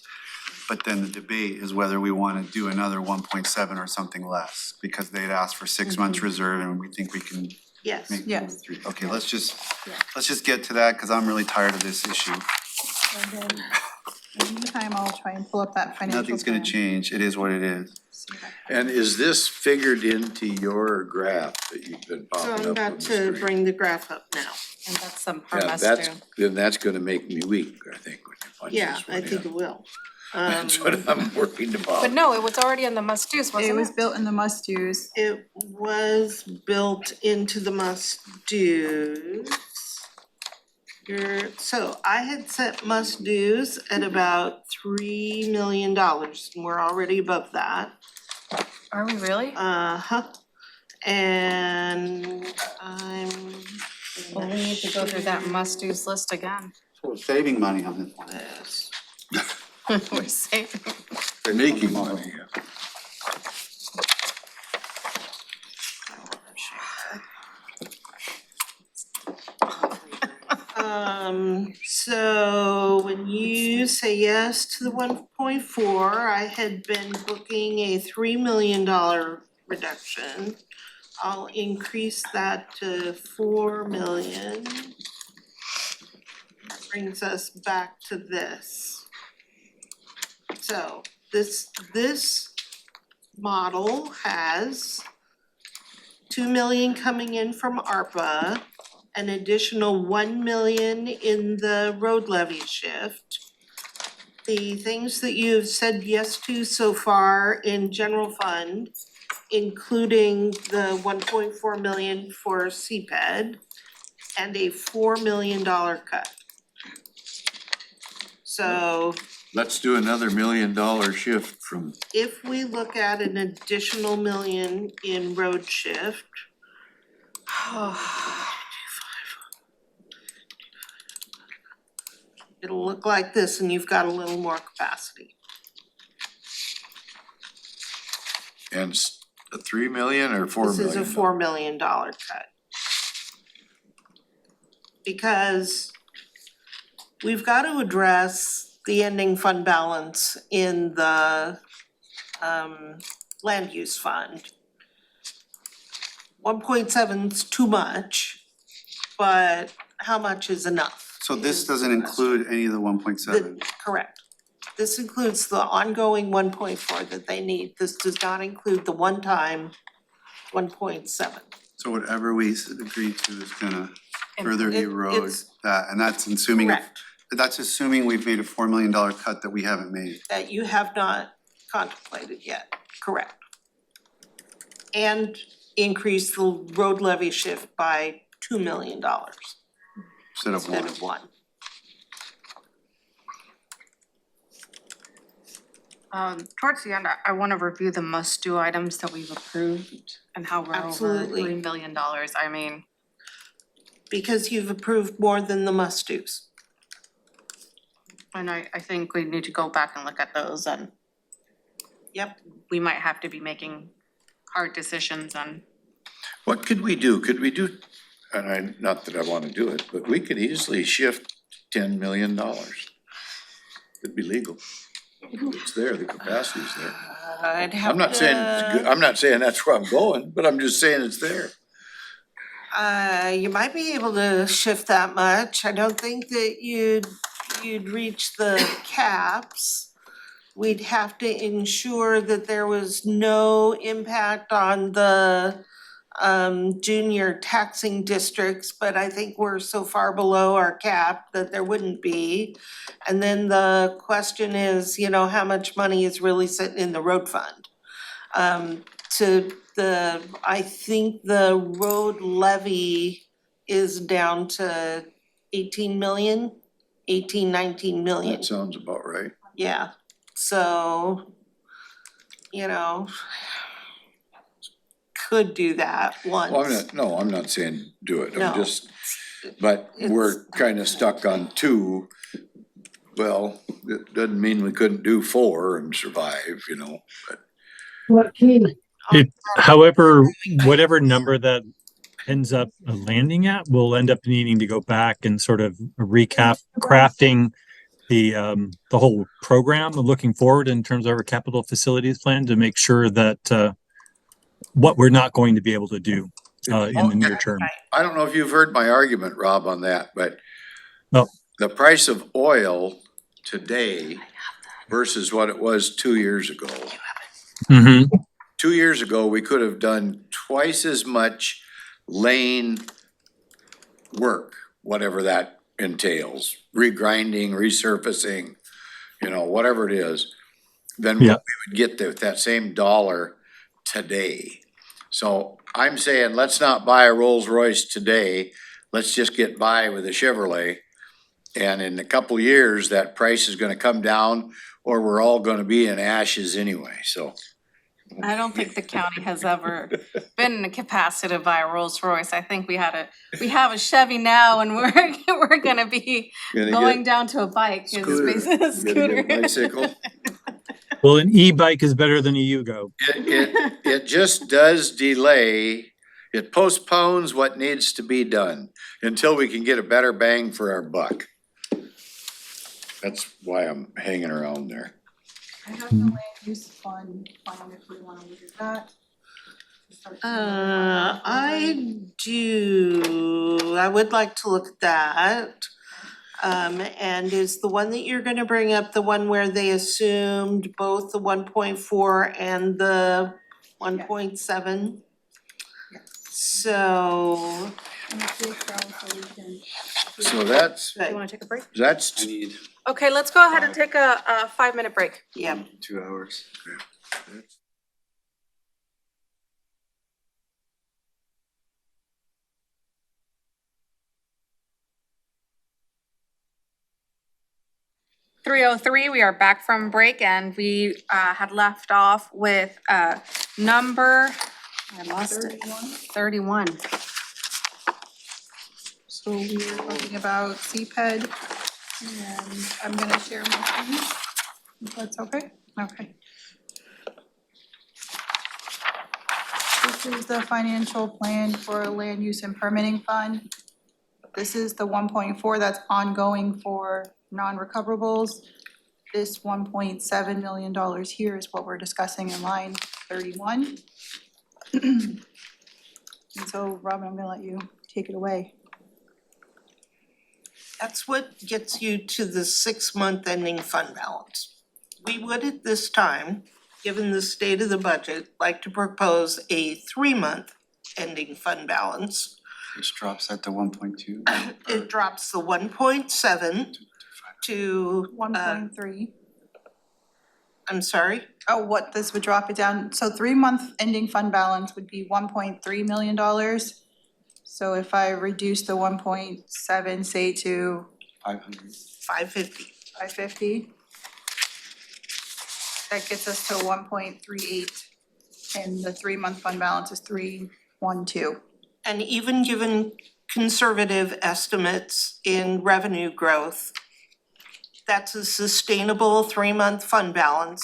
But then the debate is whether we wanna do another 1.7 or something less, because they'd asked for 6 months reserve and we think we can Yes. make Yes. 3. Okay, let's just Yeah. get to that, cause I'm really tired of this issue. And then, in the meantime, I'll try and pull up that financial Nothing's gonna plan. change, it is what it is. See if I can- And is this figured into your graph that you've been So popping I'm up on about the to screen? bring the graph up now. And that's some per Yeah, must that's, do. then that's gonna make me weak, I think, when you punch Yeah, this I one think it in. will. That's what I'm worried about. But no, it was already in the must-dos, wasn't It it? was built in the must-dos. It was built into the must-dos. So I had set must dues at about $3 million, and we're already above that. Are we really? Uh-huh. And I'm. Well, we need to go through that must-dos list again. So we're saving money on this one. This. We're saving. They're making money. So when you say yes to the 1.4, I had been booking a $3 million reduction. I'll increase that to 4 million. Brings us back to this. So this model has 2 million coming in from ARPA, an additional 1 million in the road levy shift. The things that you've said yes to so far in general fund, including the 1.4 million for CPED and a $4 million cut. So Let's do another $1 million shift from, if we look at an additional million in road shift, it'll look like this and you've got a little more capacity. and a 3 million or 4 million? This is a $4 million cut. Because we've got to address the ending fund balance in the land use fund. 1.7's too much, but how much is enough? So this doesn't include any of the 1.7. Correct. This includes the ongoing 1.4 that they need. This does not include the one-time 1.7. So whatever we agreed to is gonna further It- erode it's- that, and that's assuming, Correct, that's assuming we've made a $4 million cut that we haven't made. that you have not contemplated yet, correct. And increase the road levy shift by $2 million Instead of instead one. of one. Towards the end, I wanna review the must-do items that we've approved and how we're over Absolutely. $3 million. I mean, Because you've approved more than the must-dos. and I think we need to go back and look at those, and Yep, we might have to be making hard decisions on. What could we do? Could we do, and I, not that I wanna do it, but we could easily shift $10 million. It'd be legal. It's there, the capacity's there. I'd have I'm not saying, it's good- I'm not saying that's where I'm going, but I'm just saying it's there. You might be able to shift that much. I don't think that you'd reach the caps. We'd have to ensure that there was no impact on the junior taxing districts, but I think we're so far below our cap that there wouldn't be. And then the question is, you know, how much money is really sitting in the road fund? I think the road levy is down to 19 million. That sounds about right. Yeah, so, you know, could do that once. Well, I'm not saying do it, No. I'm just, but we're It's- kinda stuck on 2. Well, it doesn't mean we couldn't do 4 and survive, you know, but. However, whatever number that ends up landing at, we'll end up needing to go back and sort of recap crafting the whole program, looking forward in terms of our capital facilities plan to make sure that what we're not going to be able to do in the near term. I don't know if you've heard my argument, Rob, on that, but No. the price of oil today versus what it was 2 years ago. Mm-hmm. 2 years ago, we could have done twice as much lane work, whatever that entails, regrinding, resurfacing, you know, whatever it is, than Yeah. what we would get with that same dollar today. So I'm saying, let's not buy a Rolls Royce today, let's just get by with a Chevrolet. And in a couple years, that price is gonna come down, or we're all gonna be in ashes anyway, so. I don't think the county has ever been in a capacity to buy a Rolls Royce. I think we have a Chevy now and we're gonna be Gonna going get down to a bike. is Scooter. basically a Gonna scooter. get a bicycle. Well, an e-bike is better than a Yugo. It just does delay, it postpones what needs to be done until we can get a better bang for our buck. That's why I'm hanging around there. I have the land use fund plan if we wanna look at that. I do, I would like to look at that. And is the one that you're gonna bring up the one where they assumed both the 1.4 and the 1.7? Yes. So, And it's the Excel solution. So that's, You wanna take a break? I that's, need Okay, let's go ahead and take a 5-minute break. yeah. 2 hours. We are back from break and we had left off with number, I lost it, 31. So we were talking about CPED, and I'm gonna share my screen, if that's okay? Okay. This is the financial plan for land use and permitting fund. This is the 1.4 that's ongoing for non-recoverables. This $1.7 million here is what we're discussing in line 31. And so, Robin, I'm gonna let you take it away. That's what gets you to the 6-month ending fund balance. We would at this time, given the state of the budget, like to propose a 3-month ending fund balance. Which drops at the 1.2. It drops the 1.7 to, 1.3. I'm sorry, Oh, what this would drop it down, so 3-month ending fund balance would be $1.3 million. So if I reduce the 1.7, say to 500. 550. 550, that gets us to 1.38, and the 3-month fund balance is 312. And even given conservative estimates in revenue growth, that's a sustainable 3-month fund balance,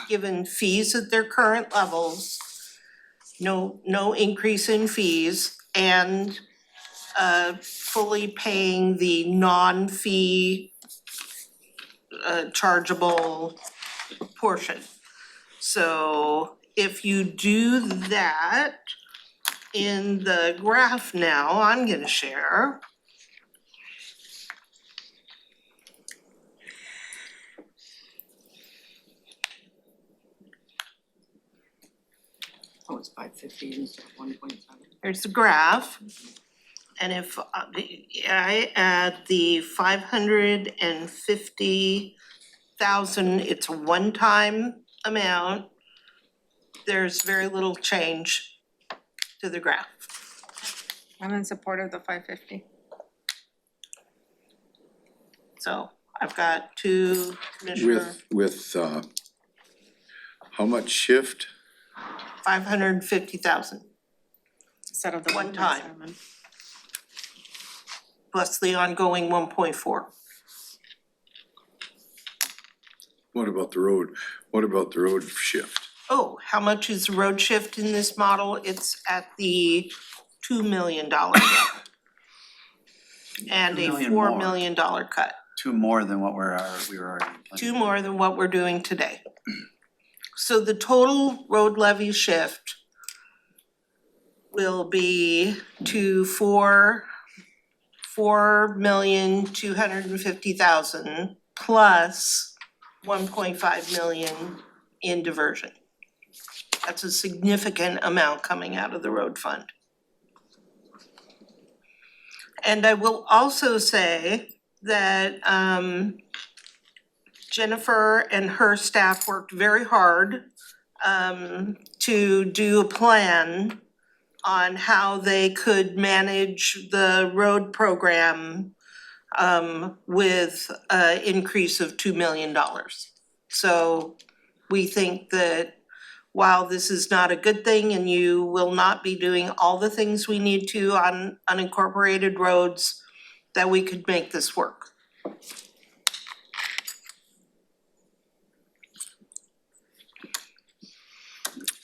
given fees at their current levels, no increase in fees, and fully paying the non-fee chargeable portion. So if you do that in the graph now, I'm gonna share. Oh, it's 550 instead of 1.7. Here's the graph. And if I add the 550,000, it's a one-time amount, there's very little change to the graph. I'm in support of the 550. So I've got two commissioner, with, how much shift? 550,000 Instead of the One time. 1.7. plus the ongoing 1.4. What about the road? What about the road shift? Oh, how much is the road shift in this model? It's at the $2 million level. And a $2 million $4 more. million cut. 2 more than what we were already planning. 2 more than what we're doing today. So the total road levy shift will be to 4,250,000 plus 1.5 million in diversion. That's a significant amount coming out of the road fund. And I will also say that Jennifer and her staff worked very hard to do a plan on how they could manage the road program with an increase of $2 million. So we think that while this is not a good thing and you will not be doing all the things we need to on unincorporated roads, that we could make this work.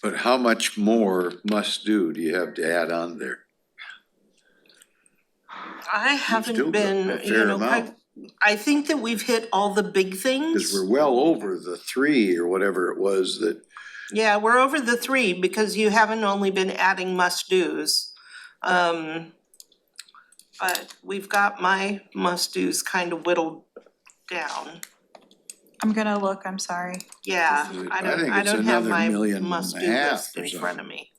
But how much more must do you have to add on there? I Still haven't been, a you fair know, amount. I think that we've hit all the big Cause things. we're well over the 3 or whatever it was that, Yeah, we're over the 3 because you haven't only been adding must-dos. But we've got my must-dos kind of whittled down. I'm gonna look, I'm sorry. Yeah, I think I it's don't have another my million and a must-do half list or in something. front of me.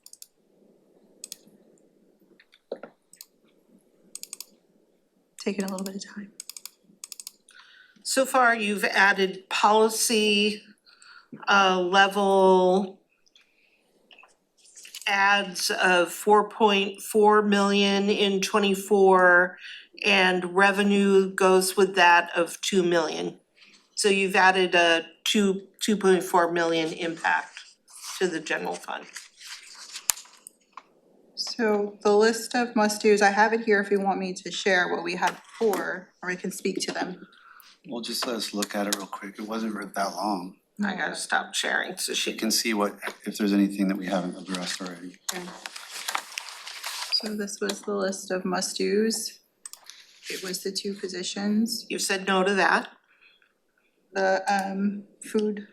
Taking a little bit of time. So far, you've added policy level adds of 4.4 million in '24, and revenue goes with that of 2 million. So you've added a 2.4 million impact to the general fund. So the list of must-dos, I have it here if you want me to share what we had before, or I can speak to them. Well, just let us look at it real quick. It wasn't that long. I gotta stop sharing so she You can. can see if there's anything that we haven't addressed already. So this was the list of must-dos. It was the 2 positions, You said no to that. the food,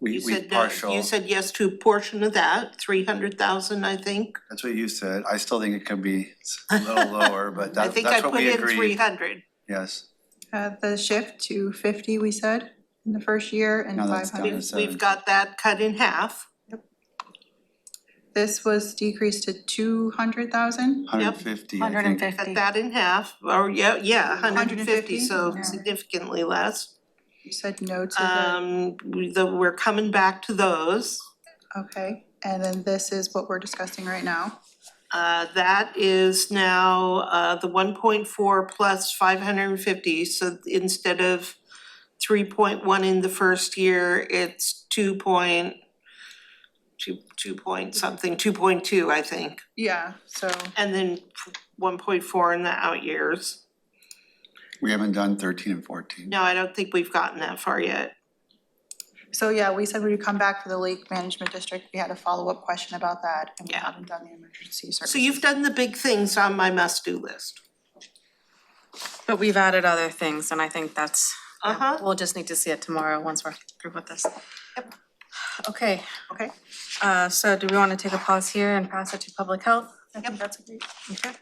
You We said no, partial, you said yes to a portion of that, 300,000, I think. that's what you said. I still think it could be a little lower, but I think I that's what put we in agreed. 300. Yes, the shift to 50, we said, in the first year, and No, that's down 500. to We've got that cut in half. This was decreased to 200,000. 150, I think. Cut that in half, or yeah, 150, so Yeah. significantly less. You said no to the, We're coming back to those. okay, and then this is what we're discussing right now. That is now the 1.4 plus 550, so instead of 3.1 in the first year, it's 2 point something, 2.2, I think. Yeah, so, And then 1.4 in the out years. We haven't done 13 and 14. No, I don't think we've gotten that far yet. so yeah, we said we would come back for the Lake Management District. We had a follow-up question about that, and we Yeah. haven't done the emergency services. So you've done the big things on my must-do list. But we've added other things and I think that's, Uh-huh. we'll just need to see it tomorrow once we're through with this. Yep. Okay, Okay, so do we wanna take a pause here and pass it to public health? I think that's great. Okay.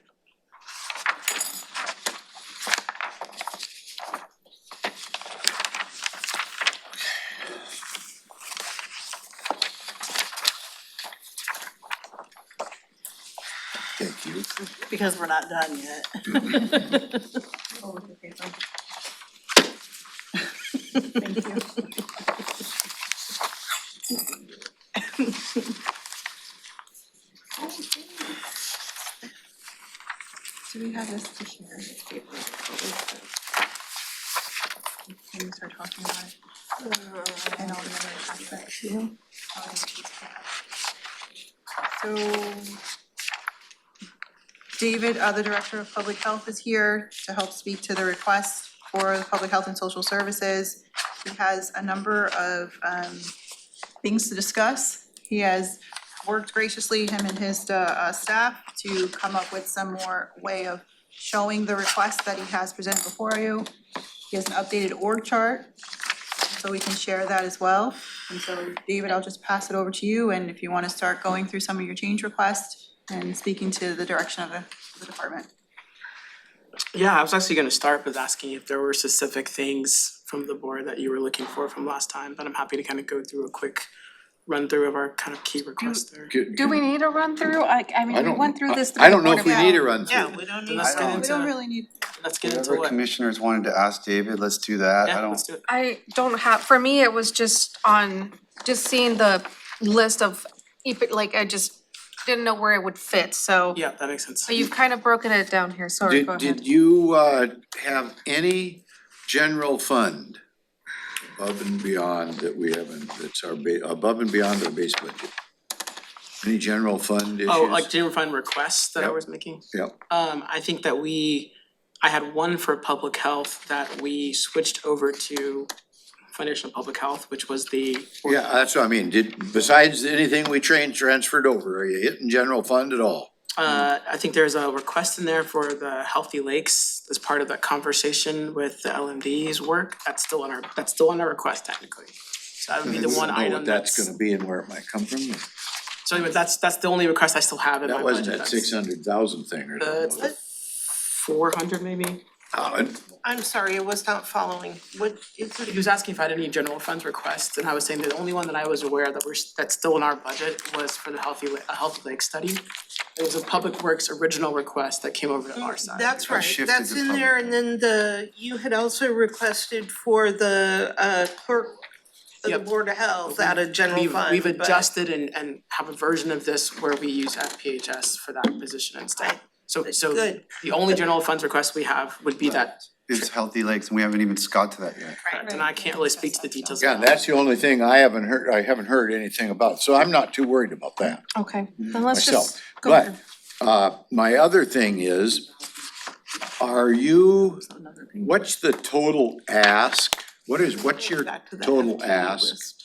thank you. Because we're not done yet. Oh, okay, thank you. Do we have this to share? Can we start talking about it? And all the other aspects. So David, the Director of Public Health, is here to help speak to the request for the Public Health and Social Services. He has a number of things to discuss. He has worked graciously, him and his staff, to come up with some more way of showing the request that he has presented before you. He has an updated org chart, so we can share that as well. And so, David, I'll just pass it over to you, and if you want to start going through some of your change requests and speaking to the direction of the department. Yeah, I was actually gonna start with asking if there were specific things from the board that you were looking for from last time, but I'm happy to kind of go through a quick run through of our kind of key requests there. Do we need a run through? I mean, we went through this. I don't know if we before. need a run Yeah, through. we don't Then need let's to. get We into, don't really need, let's get into Whatever what, commissioners wanted to ask David, let's do that. yeah, I let's don't, do it. I don't have, for me, it was just on, just seeing the list of, like, I just didn't know where it would fit, so. Yeah, that makes sense. So you've kind of broken it down here, sorry, go ahead. Did you have any general fund above and beyond that we haven't, that's our above and beyond our base budget? Any general fund issues? Oh, like general fund requests that I Yep. was making? Yep. I think that I had one for public health that we switched over to foundational public health, which was the. Yeah, that's what I mean. Besides anything we transferred over, are you hitting general fund at all? I think there's a request in there for the Healthy Lakes as part of that conversation with the LMD's work. That's still on our request technically. So that would be the one Know item what that's gonna be and where it might come from? So anyway, that's the only request I still have in my That budget. wasn't that 600,000 thing or It's something? the 400 maybe. I'm sorry, I was not following. What is He it? was asking if I had any general funds requests, and I was saying the only one that I was aware that that's still in our budget was for the Healthy Lake study. It was a Public Works original request that came over to our side. That's That right, shifted that's to in public. there, and then you had also requested for the clerk of the Yep. Board of Health out of general fund. We've but- adjusted and have a version of this where we use FPHS for that position instead. So Good. the only general funds request we have would be that, It's Healthy Lakes and we haven't even got to that yet. correct, and I can't really speak to the details Yeah, of that. that's the only thing I haven't heard anything about, so I'm not too worried about that Okay, then let's myself. just go But, ahead. my other thing is, what's the total ask? What's your Back to the total FTE ask? list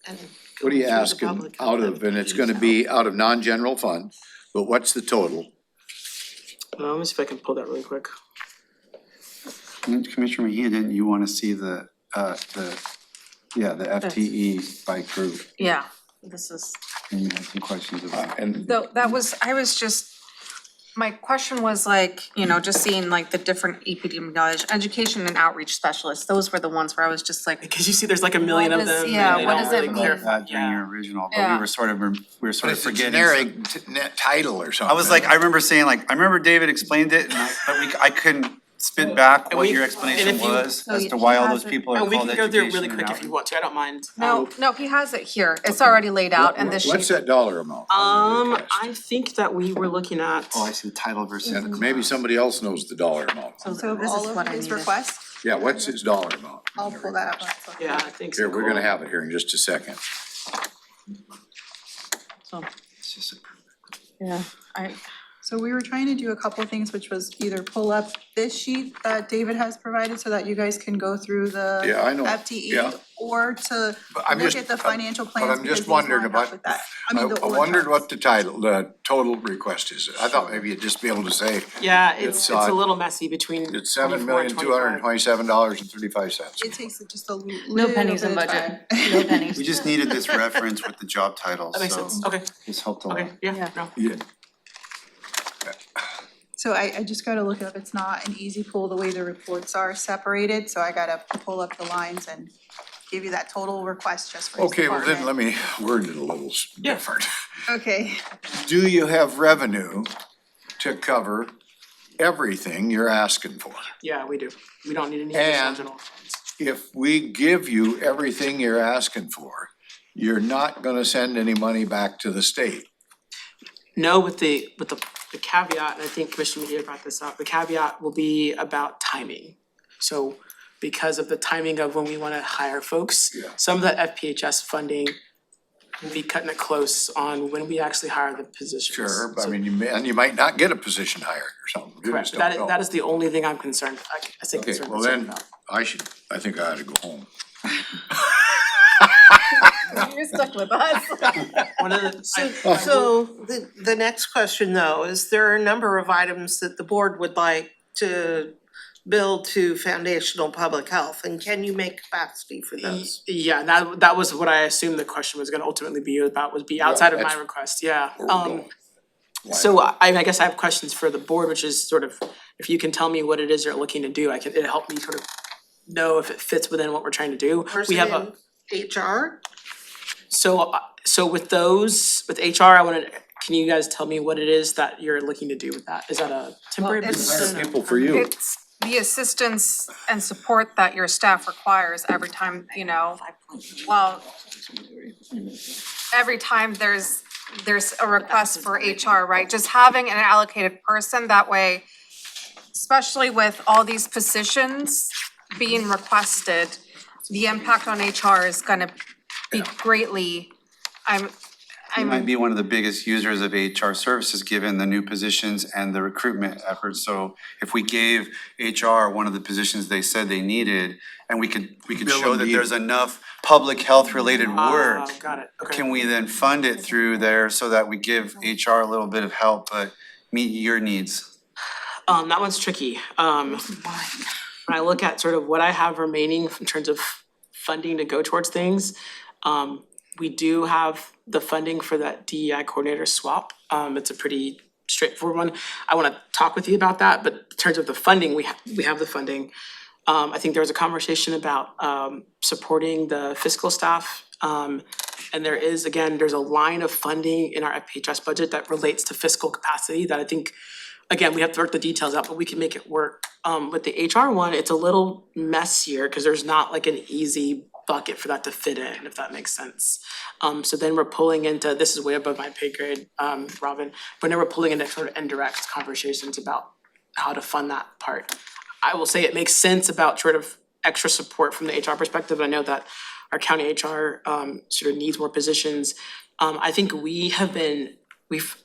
and What are go you through the asking public out health of, and it's entities gonna be out of non-general fund, but what's the total? Let me see if I can pull that really quick. Commissioner Mejia, didn't you wanna see the FTE by group? Yeah, this is, And you had some questions about. And though, my question was like, just seeing like the different epidemiology, education and outreach specialists, those were the ones where I was just like, Because you see, there's like a million What of does- them. yeah, and they what don't does it really mean? clarify. That during your original, but Yeah. we were sort of but it's a forgetting. generic net title or something. I was like, I remember saying like, I remember David explained it and I couldn't spit back And what we- your and explanation if you- was So as he to why all has those it. people are And we called can go through it education really and quick if you outreach. want to, I don't mind. no, he has it here, it's already laid out in this sheet. What's that dollar amount? I think that we were looking at. Oh, I see the title versus. And maybe somebody else knows the dollar amount. So So this is all what of I his needed. requests, Yeah, what's his dollar amount? I'll pull that up. on the- Yeah, I think so. Here, we're gonna have it here in just a second. So, It's just a- yeah, So we were trying to do a couple things, which was either pull up this sheet that David has provided so that you guys can go through the Yeah, I know. FTE, Yeah. or to But I'm look just- at the financial plans I'm because just these wondering line up about- with that. I The org wondered charts. what the total request is. I thought maybe you'd just be able to say Yeah, It's, it's a little messy between it's 24 and $7,227.35. It takes just a little no bit pennies in of budget, time. no pennies. We just needed this reference with the job titles, That makes so sense, okay, this helped a lot. okay, yeah, Yeah. no. Yeah. So I just gotta look it up, it's not an easy pull the way the reports are separated, so I gotta pull up the lines and give you that total request just for his Okay, well then department. let me word it a little different. Okay, Do you have revenue to cover everything you're asking for? Yeah, we do. We don't need any additional And- general. If we give you everything you're asking for, you're not gonna send any money back to the state. No, with the caveat, and I think Commissioner Mejia brought this up, the caveat will be about timing. So because of the timing of when we wanna hire folks, Yeah. some of the FPHS funding will be cutting it close on when we actually hire the positions. Sure, but I So- mean, you might not get a position hired or something. You Correct, just don't know. that is the only thing I'm concerned, I say Okay, concerned well then, about. I think I ought to go home. You're stuck with us. One of the, So the next question though, is there are a number of items that the board would like to build to foundational public health, and can you make capacity for those? Yeah, that was what I assumed the question was gonna ultimately be about, would be outside of my that's request, yeah. where we're going. So I guess I have questions for the board, which is sort of, if you can tell me what it is you're looking to do, it'll help me sort of know if it fits within what we're trying to do. Where's We it have a, in HR? so with those, with HR, can you guys tell me what it is that you're looking to do with that? Is that a temporary Well, it's- position? People for you. It's the assistance and support that your staff requires every time, well, every time there's there's a request for HR, right? Just having an allocated person, that way, especially with all these positions being requested, the impact on HR is gonna be greatly, You might be one of the biggest users of HR services, given the new positions and the recruitment efforts. So if we gave HR one of the positions they said they needed, and we could Bill show and that Dee. there's enough public health related work, Got it, okay. can we then fund it through there so that we give HR a little bit of help, but meet your needs? That one's tricky. When I look at sort of what I have remaining in terms of funding to go towards things, we do have the funding for that DEI coordinator swap. It's a pretty straightforward one. I wanna talk with you about that, but in terms of the funding, we have the funding. I think there was a conversation about supporting the fiscal staff. And there is, again, there's a line of funding in our FPHS budget that relates to fiscal capacity that I think, again, we have to work the details out, but we can make it work. With the HR one, it's a little messier, cause there's not like an easy bucket for that to fit in, if that makes sense. So then we're pulling into, this is way above my pay grade, Robin, but then we're pulling into sort of indirect conversations about how to fund that part. I will say it makes sense about sort of extra support from the HR perspective. I know that our county HR sort of needs more positions. I think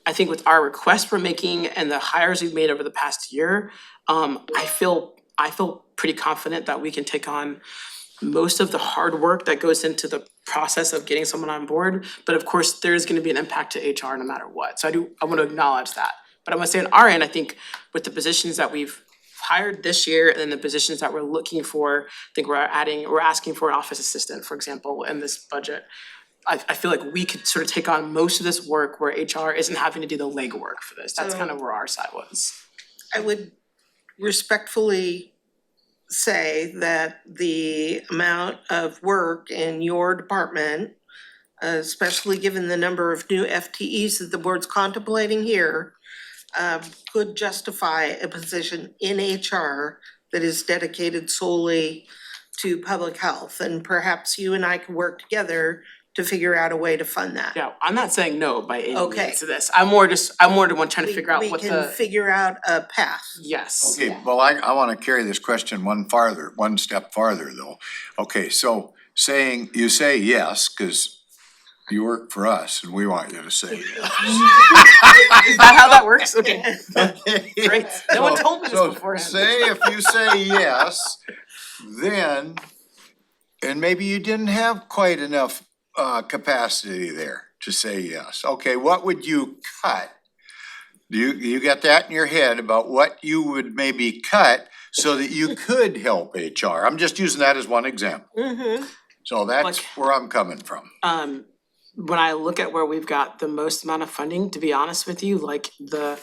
I think with our requests we're making and the hires we've made over the past year, I feel pretty confident that we can take on most of the hard work that goes into the process of getting someone on board. But of course, there's gonna be an impact to HR no matter what. So I wanna acknowledge that. But I wanna say on our end, I think with the positions that we've hired this year and then the positions that we're looking for, I think we're asking for an office assistant, for example, in this budget. I feel like we could sort of take on most of this work where HR isn't having to do the legwork for this. That's kind of where our side was. I would respectfully say that the amount of work in your department, especially given the number of new FTEs that the board's contemplating here, could justify a position in HR that is dedicated solely to public health. And perhaps you and I can work together to figure out a way to fund that. Yeah, I'm not saying no by any Okay. means to this. I'm more the one trying to figure out what We can the, figure out a path. yes. Okay, well, I wanna carry this question one step farther though. Okay, so you say yes, cause you work for us and we want you to say yes. Is that how that works? Okay, great. No one told me this So beforehand. say if you say yes, then, and maybe you didn't have quite enough capacity there to say yes. Okay, what would you cut? You got that in your head about what you would maybe cut so that you could help HR? I'm just using that as one example. Mm-hmm. So that's where I'm coming from. When I look at where we've got the most amount of funding, to be honest with you, like the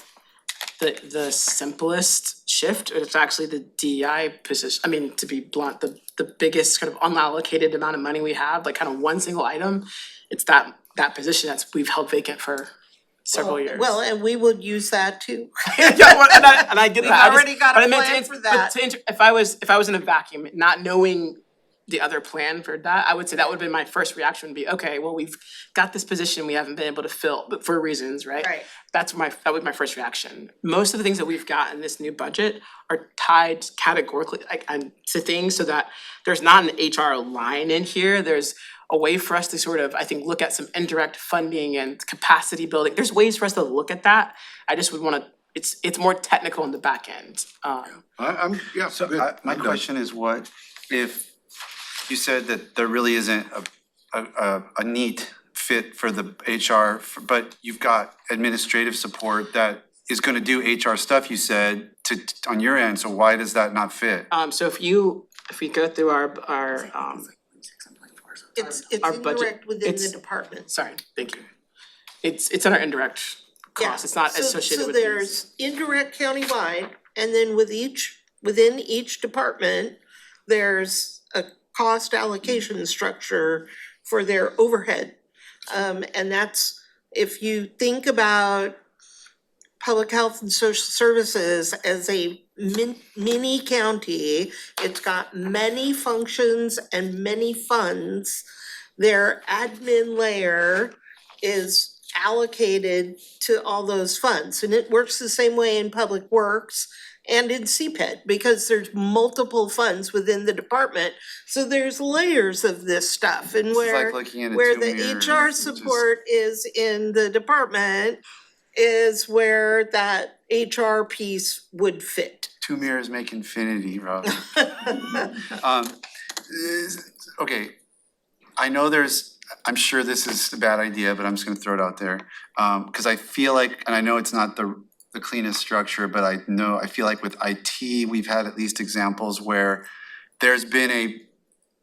simplest shift, it's actually the DEI position. I mean, to be blunt, the biggest kind of unallocated amount of money we have, like kind of one single item, it's that position we've held vacant for several years. Well, and we would use that too. Yeah, well, and I get We've that. already got a but I meant plan to- for but that. if I was in a vacuum, not knowing the other plan for that, I would say that would have been my first reaction would be, okay, well, we've got this position we haven't been able to fill, but for reasons, right? Right. That was my first reaction. Most of the things that we've got in this new budget are tied categorically to things so that there's not an HR line in here. There's a way for us to sort of, I think, look at some indirect funding and capacity building. There's ways for us to look at that. I just would wanna, it's more technical in the back end. Yeah, So good. my I'm done. question is, what if you said that there really isn't a neat fit for the HR, but you've got administrative support that is gonna do HR stuff, you said, on your end, so why does that not fit? So if we go through our It's Our budget- indirect within the it's- department. sorry, thank you. It's in our indirect cost, it's not associated with So these. there's indirect countywide, and then within each department, there's a cost allocation structure for their overhead. And that's, if you think about public health and social services as a mini county, it's got many functions and many funds. Their admin layer is allocated to all those funds. And it works the same way in Public Works and in CPED, because there's multiple funds within the department. So there's layers of this stuff, and This is where like looking at a where two the mirrors, HR it just- support is in the department is where that HR piece would fit. Two mirrors make infinity, Rob. Okay, I know I'm sure this is a bad idea, but I'm just gonna throw it out there. Cause I feel like, and I know it's not the cleanest structure, but I feel like with IT, we've had at least examples where there's been a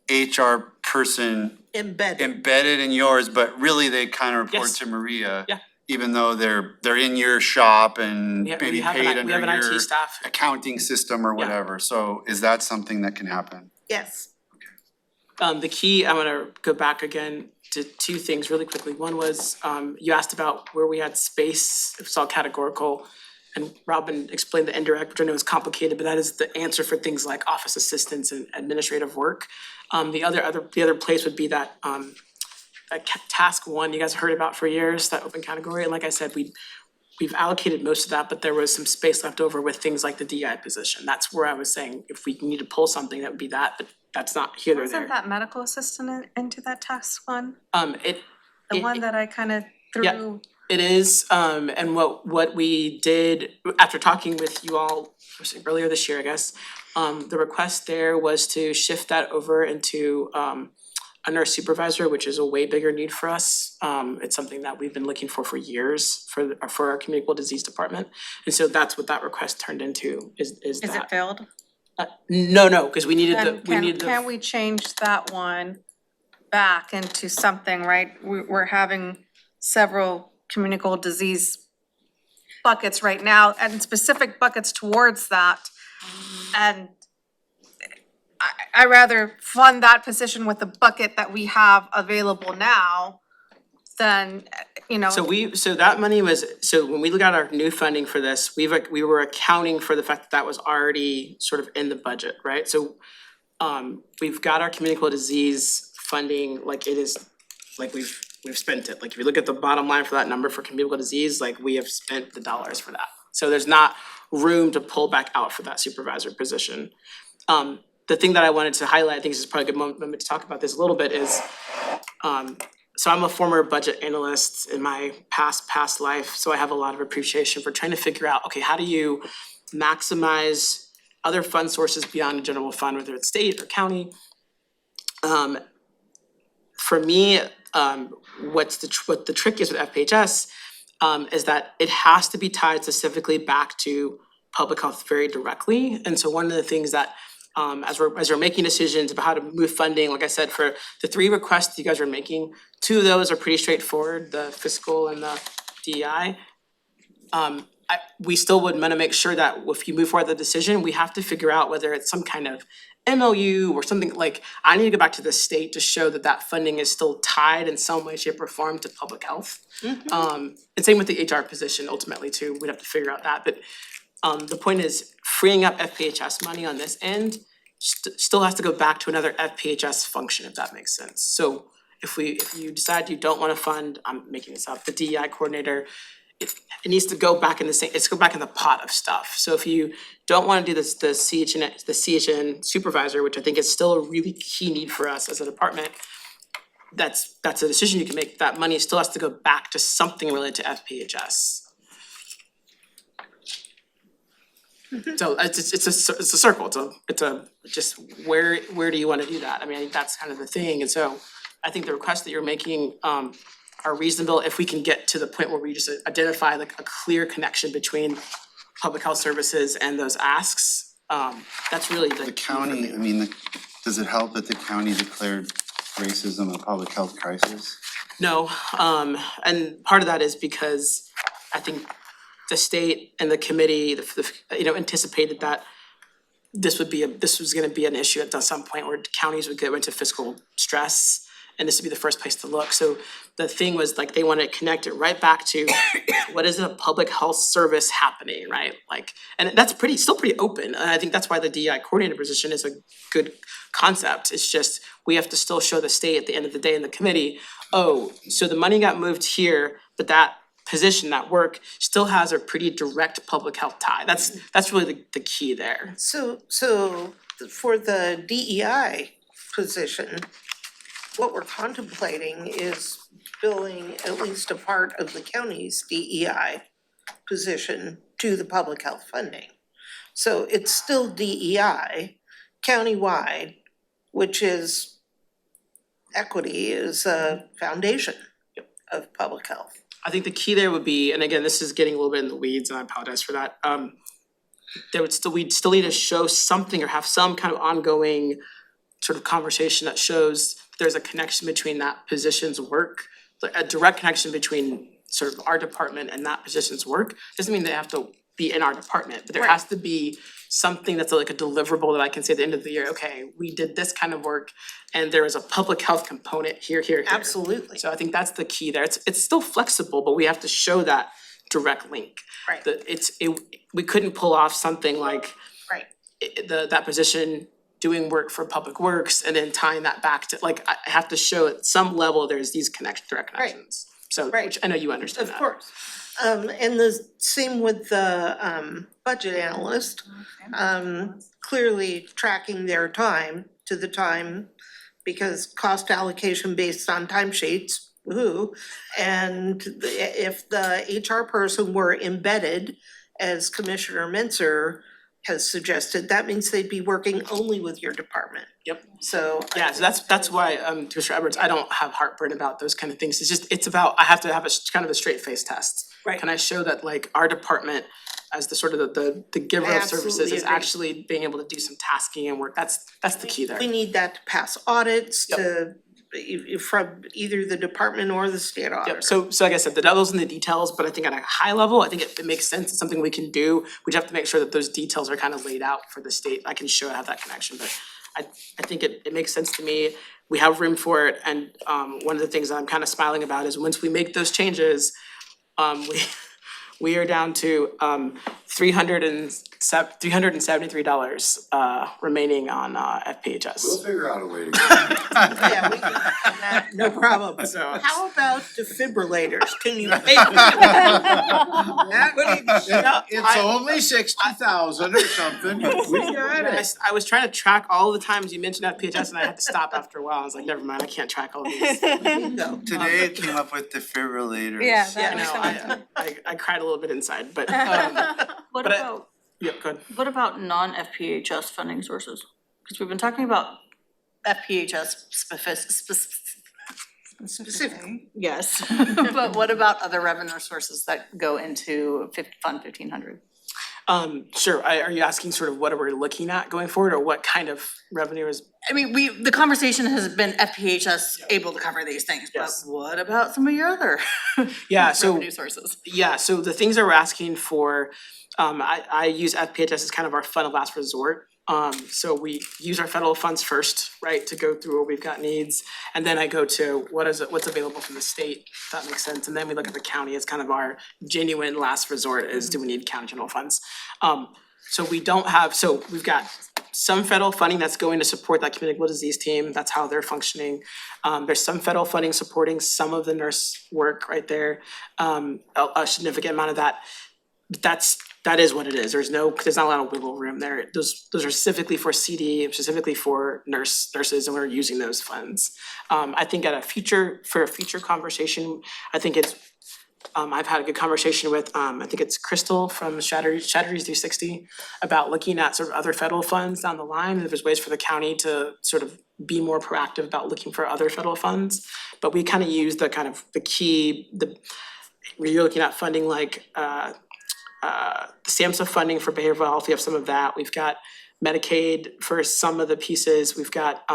HR person embedded in yours, but really they kind of report Yes. to Maria. Yeah. Even though they're in your shop and Yeah, maybe we have paid an, we have under an your IT staff. accounting system or Yeah. whatever. So is that something that can happen? Yes. The key, I'm gonna go back again to two things really quickly. One was, you asked about where we had space, if it's all categorical. And Robin explained the indirect, which I know is complicated, but that is the answer for things like office assistants and administrative work. The other place would be that, task one you guys heard about for years, that open category. And like I said, we've allocated most of that, but there was some space left over with things like the DI position. That's where I was saying, if we need to pull something, that would be that, but that's not here or Wasn't there. that medical assistant into that task one? The The one that I kind of threw? It is, and what we did, after talking with you all earlier this year, I guess, the request there was to shift that over into a nurse supervisor, which is a way bigger need for us. It's something that we've been looking for years for our communicable disease department. And so that's what that request turned into, is Is it that. filled? No, because we needed Then the. can we change that one back into something, right? We're having several communicable disease buckets right now and specific buckets towards that. And I rather fund that position with the bucket that we have available now than, you know. So that money was, so when we look at our new funding for this, we were accounting for the fact that that was already sort of in the budget, right? So we've got our communicable disease funding, like it is, like we've spent it. Like if you look at the bottom line for that number for communicable disease, like we have spent the dollars for that. So there's not room to pull back out for that supervisor position. The thing that I wanted to highlight, I think this is probably a good moment to talk about this a little bit, is so I'm a former budget analyst in my past life, so I have a lot of appreciation for trying to figure out, okay, how do you maximize other fund sources beyond the general fund, whether it's state or county? For me, what the trick is with FPHS is that it has to be tied specifically back to public health very directly. And so one of the things that as we're making decisions about how to move funding, like I said, for the 3 requests you guys are making, 2 of those are pretty straightforward, the fiscal and the DEI. We still would wanna make sure that if you move forward the decision, we have to figure out whether it's some kind of MOU or something, like, I need to go back to the state to show that that funding is still tied in some way, shape, or form to public health. And same with the HR position ultimately too, we'd have to figure out that, but the point is freeing up FPHS money on this end still has to go back to another FPHS function, if that makes sense. So if you decide you don't wanna fund, I'm making this up, the DEI coordinator, it needs to go back in go back in the pot of stuff. So if you don't wanna do this, the CHN supervisor, which I think is still a really key need for us as a department, that's a decision you can make. That money still has to go back to something related to FPHS. So it's a circle, it's a just where do you wanna do that? I mean, I think that's kind of the thing, and so I think the requests that you're making are reasonable if we can get to the point where we just identify like a clear connection between public health services and those asks. That's really the The key for county, me. I mean, does it help that the county declared racism a public health crisis? No, and part of that is because I think the state and the committee, anticipated that this was gonna be an issue at some point where counties would go into fiscal stress, and this would be the first place to look. So the thing was, like, they wanna connect it right back to what is a public health service happening, right? Like, and that's still pretty open, and I think that's why the DEI coordinator position is a good concept. It's just, we have to still show the state at the end of the day in the committee, oh, so the money got moved here, but that position, that work, still has a pretty direct public health tie. That's really the key there. So for the DEI position, what we're contemplating is billing at least a part of the county's DEI position to the public health funding. So it's still DEI countywide, which is equity is a foundation of public health. I think the key there would be, and again, this is getting a little bit in the weeds, and I apologize for that. We'd still need to show something or have some kind of ongoing sort of conversation that shows there's a connection between that position's work, a direct connection between sort of our department and that position's work. Doesn't mean they have to be in our department, but there has to be something that's like a deliverable that I can say at the end of the year, okay, we did this kind of work and there is a public health component here. Absolutely. So I think that's the key there. It's still flexible, but we have to show that direct link. Right. We couldn't pull off something like Right. that position doing work for Public Works and then tying that back to, like, I have to show at some level there's these direct connections. So, Right. which I know you understand Of that. course. And the same with the budget analyst, clearly tracking their time to the time because cost allocation based on timesheets, woohoo. And if the HR person were embedded, as Commissioner Mensah has suggested, that means they'd be working only with your department. Yep. So. Yeah, so that's why, Commissioner Edwards, I don't have heartburn about those kind of things. It's about, I have to have a kind of a straight face test. Right. Can I show that like our department as the sort of the giver of services Absolutely is agree. actually being able to do some tasking and work, that's the key there. We need that to pass audits Yep. to, from either the department or the state auditor. Yep, so like I said, the devil's in the details, but I think at a high level, I think it makes sense, it's something we can do. We just have to make sure that those details are kind of laid out for the state, I can show I have that connection, but I think it makes sense to me. We have room for it, and one of the things that I'm kind of smiling about is once we make those changes, we are down to $373 remaining on FPHS. We'll figure out a way to go. Yeah, we can, that, no problem. So- How about defibrillators? Can you pay for that? It's only 60,000 or something. We got it. I was trying to track all the times you mentioned FPHS and I had to stop after a while. I was like, never mind, I can't track all these. No. Today it came up with defibrillators. Yeah, Yeah, that no, I cried a little bit inside, but What But I- about, yeah, go ahead. what about non-FPHS funding sources? Because we've been talking about FPHS Specific. yes, but what about other revenue sources that go into Fund 1500? Sure, are you asking sort of what are we looking at going forward or what kind of revenue is? I mean, the conversation has been FPHS able to cover these things, but Yes. what about some of your other Yeah, so. revenue sources? Yeah, so the things that we're asking for, I use FPHS as kind of our fund of last resort. So we use our federal funds first, right, to go through where we've got needs. And then I go to what's available from the state, if that makes sense. And then we look at the county as kind of our genuine last resort is do we need county general funds? So we've got some federal funding that's going to support that communicable disease team, that's how they're functioning. There's some federal funding supporting some of the nurse work right there, a significant amount of that. That is what it is, there's not a lot of wiggle room there. Those are specifically for CD, specifically for nurses, and we're using those funds. I think for a future conversation, I think it's, I've had a good conversation with, I think it's Crystal from Strategies 360 about looking at sort of other federal funds down the line, and if there's ways for the county to sort of be more proactive about looking for other federal funds. But we kind of use the where you're looking at funding like, the SAMHSA funding for behavioral health, we have some of that. We've got Medicaid for some of the pieces. We've got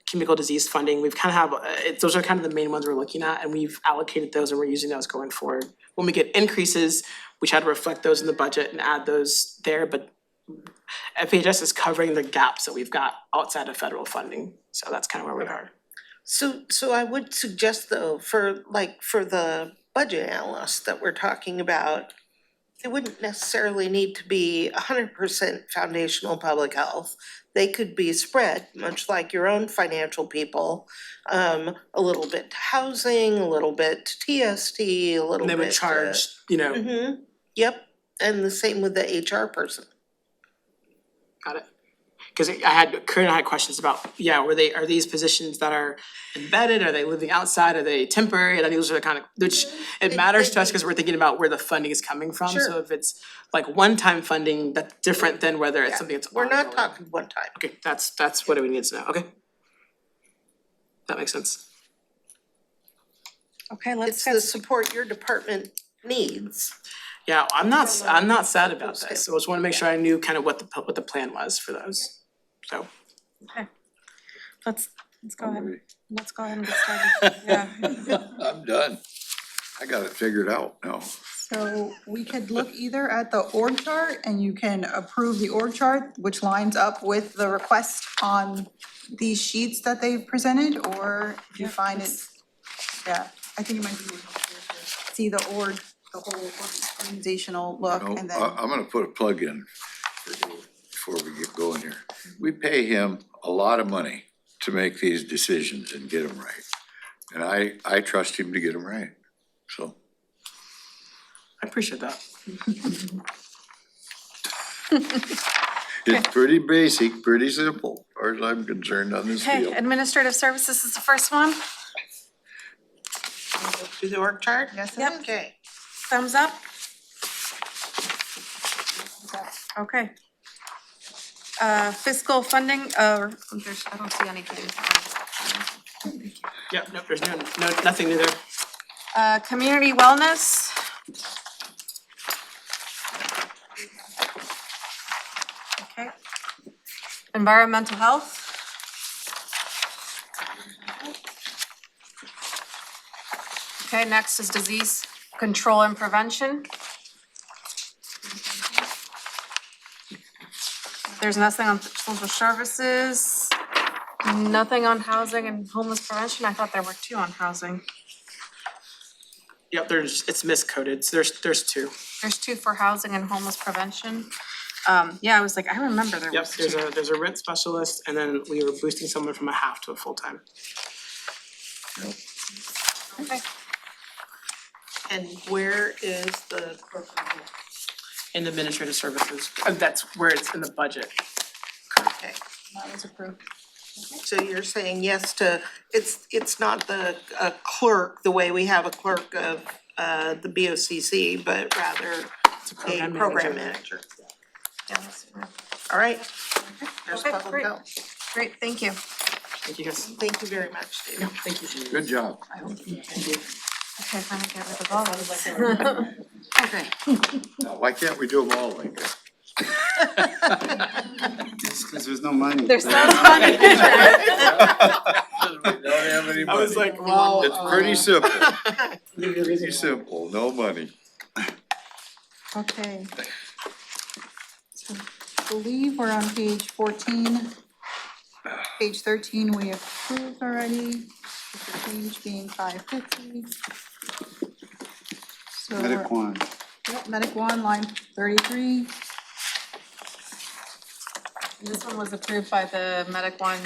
communicable disease funding. We've kind of have, those are kind of the main ones we're looking at, and we've allocated those and we're using those going forward. When we get increases, we try to reflect those in the budget and add those there, but FHS is covering the gaps that we've got outside of federal funding. So that's kind of where we are. So I would suggest though, for the budget analyst that we're talking about, they wouldn't necessarily need to be 100% foundational public health. They could be spread, much like your own financial people, a little bit to housing, a little bit to TST, a little And they bit would charge, you know, Mm-hmm, yep, and the same with the HR person. got it. Cause Karen and I had questions about, are these positions that are embedded, are they living outside, are they temporary? And I think those are the kind of, which it matters to us because we're thinking about where the funding is coming from. Sure. So if it's like one-time funding, that's different than whether it's Yeah, something that's We're not ongoing. talking one time. Okay, that's what we need to know, okay. That makes sense. Okay, let's It's get, the support your department needs. Yeah, I'm not sad about this, so I just wanna make sure I knew kind of what the plan was for those, so. let's go ahead, let's go ahead and get started. Yeah. I'm done. I got it figured out now. So we could look either at the org chart and you can approve the org chart, which lines up with the request on these sheets that they presented, or if you find it, yeah, I think it might be helpful to see the org, the whole organizational look, No, and then. I'm gonna put a plug in before we get going here. We pay him a lot of money to make these decisions and get them right. And I trust him to get them right, so. I appreciate that. It's pretty basic, pretty simple, as far as I'm concerned on this Okay, field. administrative services is the first one. Do the org chart? Yes, Yep. it is. Okay. Thumbs up. Okay. Fiscal funding, I don't see anything. Yep, nope, there's nothing new there. Community wellness. Okay. Environmental health. Okay, next is disease control and prevention. There's nothing on social services, nothing on housing and homeless prevention. I thought there were two on housing. Yep, it's miscoded, so there's two. There's two for housing and homeless prevention. Yeah, I was like, I remember there Yep, was two. there's a rent specialist, and then we were boosting someone from a half to a full-time. Okay. And where is the In administrative services, that's where it's in the budget. okay? That was approved. So you're saying yes to, it's not the clerk, the way we have a clerk of the BoCC, but rather It's a a program program manager. manager. Yeah, that's fine. All right, there's Okay, public great. health. Great, thank you. Thank you guys. Thank you very much, David. Thank you. Good job. Okay, finally get rid of all those. Okay. Now, why can't we do them all like that? It's because there's no money. There's no money. We don't have any I was money. like, wow. It's pretty simple, pretty simple, no money. Okay. So I believe we're on page 14. Page 13, we approved already, with the change being 550. So Medic we're, one. yep, Medic 1, line 33. This one was approved by the Medic One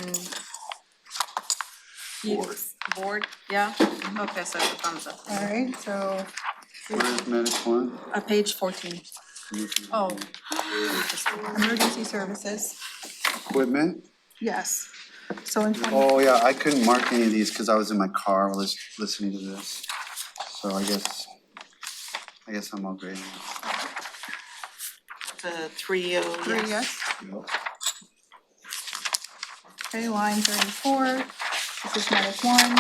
board, yeah? Okay, so it's a thumbs up. All right, so Where's medic one? Page 14. Oh. emergency services, Equipment? yes. So in 20, Oh, yeah, I couldn't mark any of these because I was in my car listening to this. So I guess I'm all great. The 3 3, yes. Okay, line 34, this is Medic 1.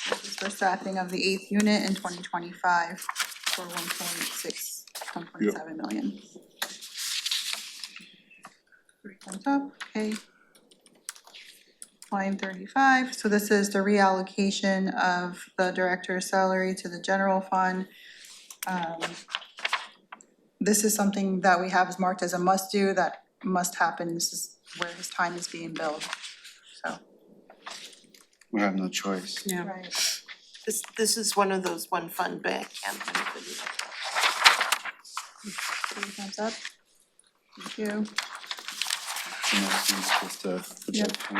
This is for staffing of the 8th unit in 2025 for 1.7 million. Thumbs up, okay. Line 35, so this is the reallocation of the director's salary to the general fund. This is something that we have as marked as a must-do, that must happen. This is where his time is being billed, so. We have no choice. Yeah. Right. This is one of those one fund bank. Thumbs up. Thank you. And that's just a projection,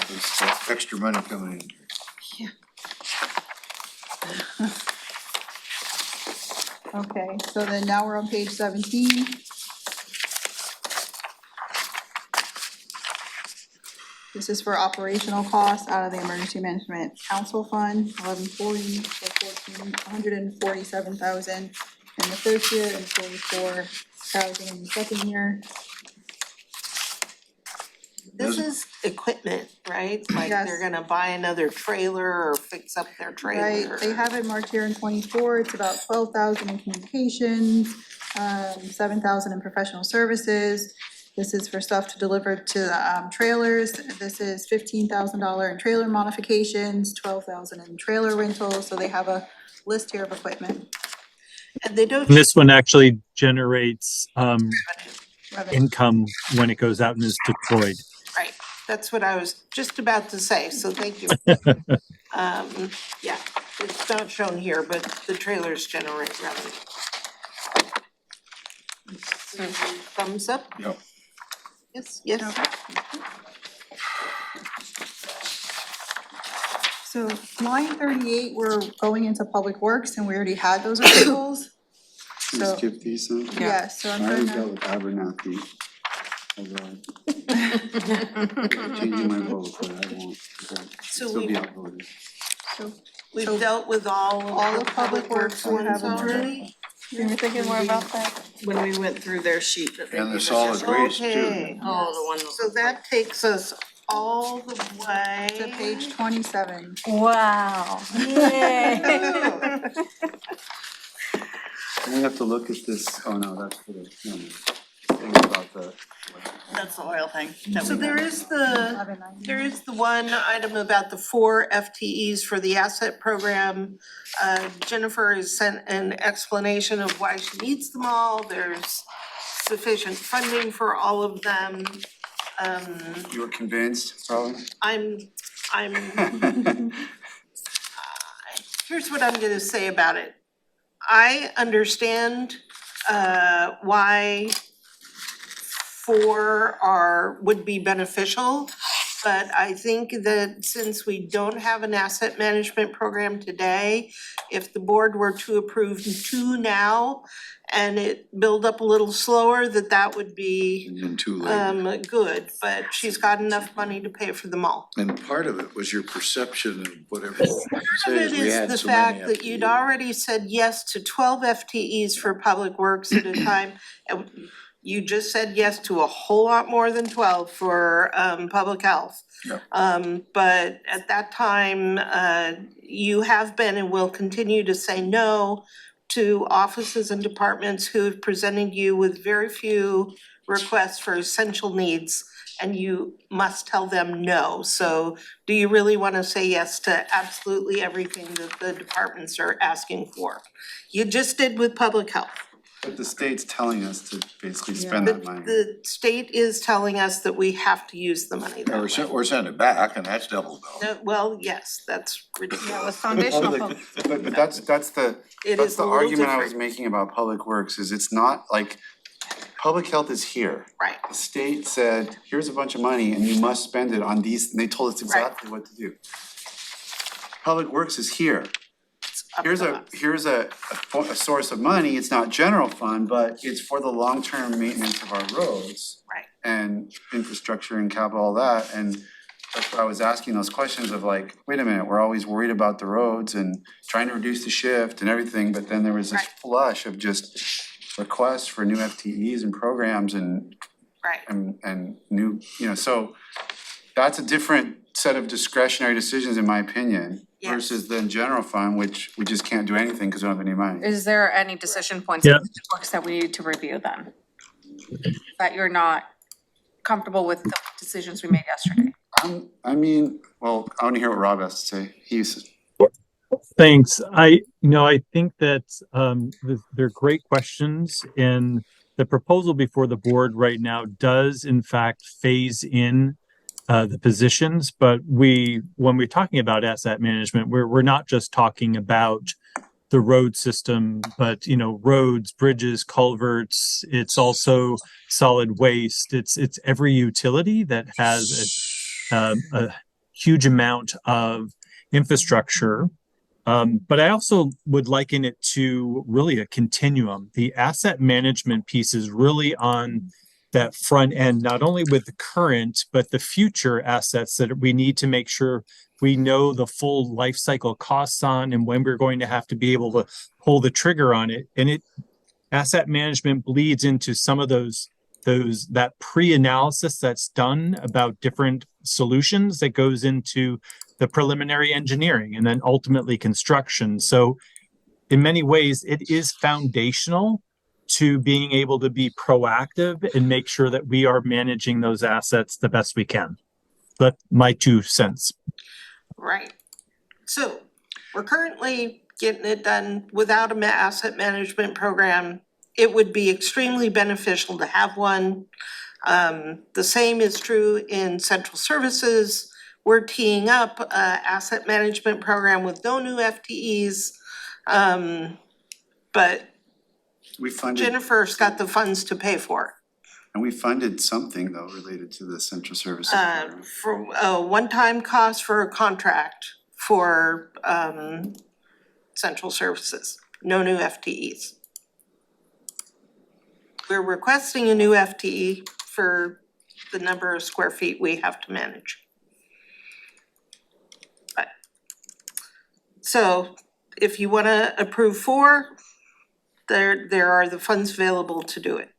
so stuff. Extra money coming in. Okay, so then now we're on page 17. This is for operational costs out of the Emergency Management Council Fund, 1140, so 147,000 in the first year and 44,000 in the second year. This is equipment, right? Like Yes. they're gonna buy another trailer or fix up their trailer. Right, they have it marked here in 24, it's about 12,000 in communications, 7,000 in professional services. This is for stuff to deliver to trailers. This is $15,000 in trailer modifications, 12,000 in trailer rentals, so they have a list here of equipment. And they don't. And this one actually generates Revenue. income when it goes out and is deployed. Right, that's what I was just about to say, so thank you. Yeah, it's not shown here, but the trailers generate revenue. Thumbs up? Yep. Yes, yes. So line 38, we're going into Public Works and we already had those approvals. Can we So, skip these then? yeah, so I'm I already gonna, dealt with Abernathy. Changing my vote, but I won't. So Still we- be outvoted. so We've dealt with all of of the Public Works we have ones them. already? You were thinking more about that? When we went through their sheet that they And the gave us solid yesterday. waste too. Okay, Oh, the one. so that takes us all the way. to page 27. Wow. We have to look at this, oh no, that's for the, no, thing about the. That's the oil thing. that So we there had. is there is the one item about the 4 FTEs for the asset program. Jennifer has sent an explanation of why she needs them all. There's sufficient funding for all of them. You were convinced, probably? I'm here's what I'm gonna say about it. I understand why 4 would be beneficial, but I think that since we don't have an asset management program today, if the board were to approve 2 now and it build up a little slower, that would be And too late. good, but she's got enough money to pay for them all. And part of it was your perception of whatever it Part says of we it had is so the many fact that you'd FTEs. already said yes to 12 FTEs for Public Works at a time. And you just said yes to a whole lot more than 12 for Public Health. Yep. But at that time, you have been and will continue to say no to offices and departments who have presented you with very few requests for essential needs, and you must tell them no. So do you really wanna say yes to absolutely everything that the departments are asking for? You just did with Public Health. But the state's telling us to basically spend that money. The state is telling us that we have to use the money that way. Or send it back, and that's double bill. No, well, yes, that's Yeah, with ridiculous. foundational. Public- But that's the, It that's is the a little argument I was different. making about Public Works, is it's not like, Public Health is here. Right. The state said, here's a bunch of money and you must spend it on these, and they told us exactly what to do. Public Works is here. Up Here's to a, us. here's a source of money, it's not general fund, but it's for the long-term maintenance of our roads. Right. And infrastructure and capital, all that, and that's why I was asking those questions of like, wait a minute, we're always worried about the roads and trying to reduce the shift and everything, but then there was this Right. flush of just requests for new FTEs and programs and Right. and new, so that's a different set of discretionary decisions, in my opinion, Yes. versus the general fund, which we just can't do anything because we don't have any money. Is there any decision points Yeah. in the books that we need to review then? That you're not comfortable with the decisions we made yesterday? I mean, well, I wanna hear what Rob has to say. He's, Thanks. I think that they're great questions, and the proposal before the board right now does in fact phase in the positions, but when we're talking about asset management, we're not just talking about the road system, but roads, bridges, culverts, it's also solid waste. It's every utility that has a huge amount of infrastructure. But I also would liken it to really a continuum. The asset management piece is really on that front end, not only with the current, but the future assets that we need to make sure we know the full life cycle costs on and when we're going to have to be able to pull the trigger on it. And asset management bleeds into some of that pre-analysis that's done about different solutions that goes into the preliminary engineering and then ultimately construction. So in many ways, it is foundational to being able to be proactive and make sure that we are managing those assets the best we can. That's my 2 cents. Right. So we're currently getting it done without an asset management program. It would be extremely beneficial to have one. The same is true in central services. We're teeing up a asset management program with no new FTEs. But We funded, Jennifer's got the funds to pay for it. and we funded something though related to the central services Uh, program. for a one-time cost for a contract for, central services, no new FTEs. We're requesting a new FTE for the number of square feet we have to manage. But, so if you wanna approve 4, there are the funds available to do it.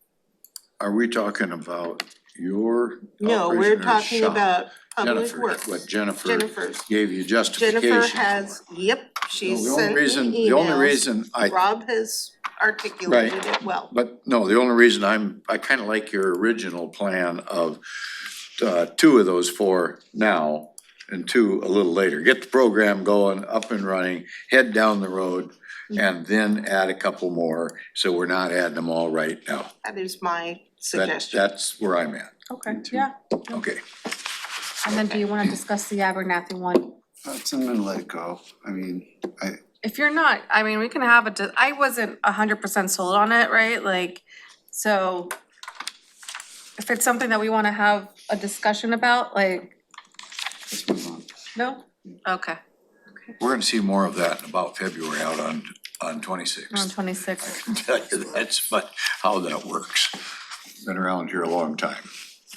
Are we talking about your No, we're operation or talking shop? about public Jennifer, works. what Jennifer Jennifer's. gave you justification Jennifer for. has, yep, she No, sent me emails. The only reason Rob has articulated it well. But no, the only reason I kinda like your original plan of 2 of those 4 now and 2 a little later. Get the program going, up and running, head down the road, and then add a couple more, so we're not adding them all right now. That is my That, suggestion. that's where I'm at. Okay, yeah. Okay, And then do you wanna discuss the Abernathy one? I'm gonna let it go. I mean, If you're not, I mean, we can have I wasn't 100% sold on it, right? Like, so if it's something that we wanna have a discussion about, like, let's move on. no? Okay, we're gonna see more of that in about February out on on 26th. 26. I can tell you that's but how that works. Been around here a long time,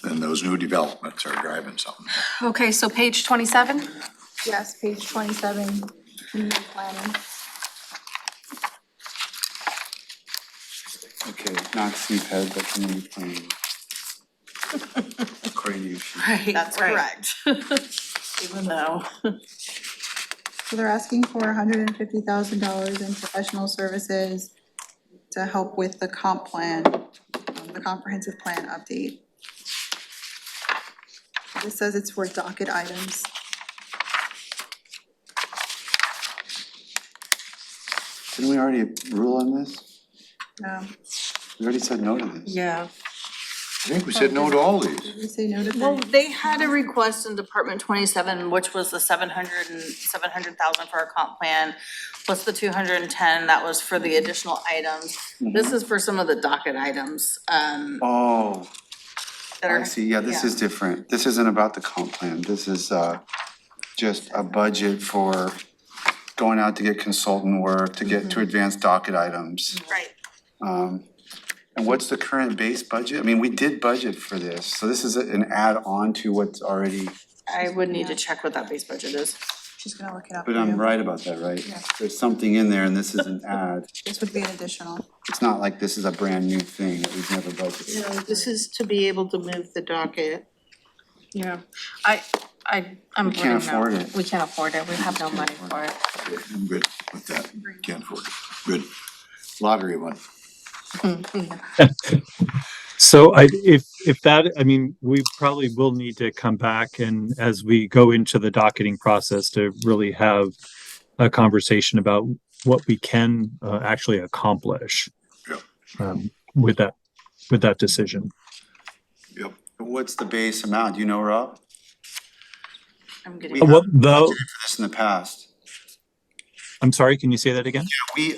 and those new developments are driving something. Okay, so page 27? Yes, page 27, community planning. Okay, not CPED, but community planning. According to you. Right, That's right. correct. Even though. So they're asking for $150,000 in professional services to help with the comp plan, the comprehensive plan update. This says it's for docket items. Didn't we already rule on this? We already said no to this. Yeah. I think we said no to all these. Did we say no to Well, that? they had a request in Department 27, which was the 700,000 for our comp plan, plus the 210, that was for the additional items. This is for some of the docket items, Oh, that are. I see. Yeah, this yeah. is different. This isn't about the comp plan. This is just a budget for going out to get consultant work, to get to advance docket items. Right. And what's the current base budget? I mean, we did budget for this, so this is an add-on to what's already, I would need to check what that base budget is. She's gonna look it up but for I'm you. right about that, right? Yeah. There's something in there and this is an add. This would be an additional. It's not like this is a brand new thing that we've never budgeted. No, this is to be able to move the docket. Yeah, I'm We can't voting no. afford it. We can't afford it, we have no money for it. I'm good with that. Can't afford it. Good. Lottery one. So if that, I mean, we probably will need to come back and as we go into the docketing process to really have a conversation about what we can actually accomplish. Yeah. With that decision. Yep. What's the base amount? Do you know, Rob? I'm We getting. have What the budgeted for this in the past. I'm sorry, can you say that again? We,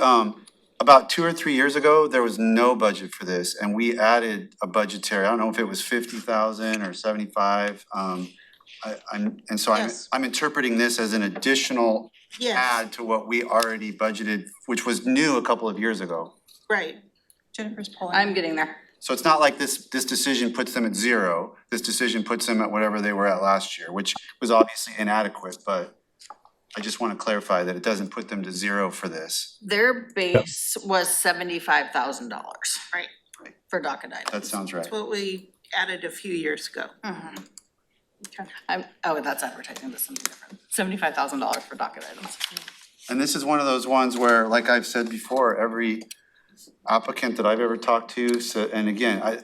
about 2 or 3 years ago, there was no budget for this, and we added a budgetary, I don't know if it was 50,000 or 75. Yes. I'm interpreting this as an additional Yes, add to what we already budgeted, which was new a couple of years ago. right. Jennifer's pulling. I'm getting there. So it's not like this decision puts them at zero. This decision puts them at whatever they were at last year, which was obviously inadequate, but I just wanna clarify that it doesn't put them to zero for this. Their base was $75,000. Right. For docket items. That sounds right. That's what we added a few years ago. Mhm. Oh, that's advertising, that's something different. $75,000 for docket items. And this is one of those ones where, like I've said before, every applicant that I've ever talked to, so, and again, I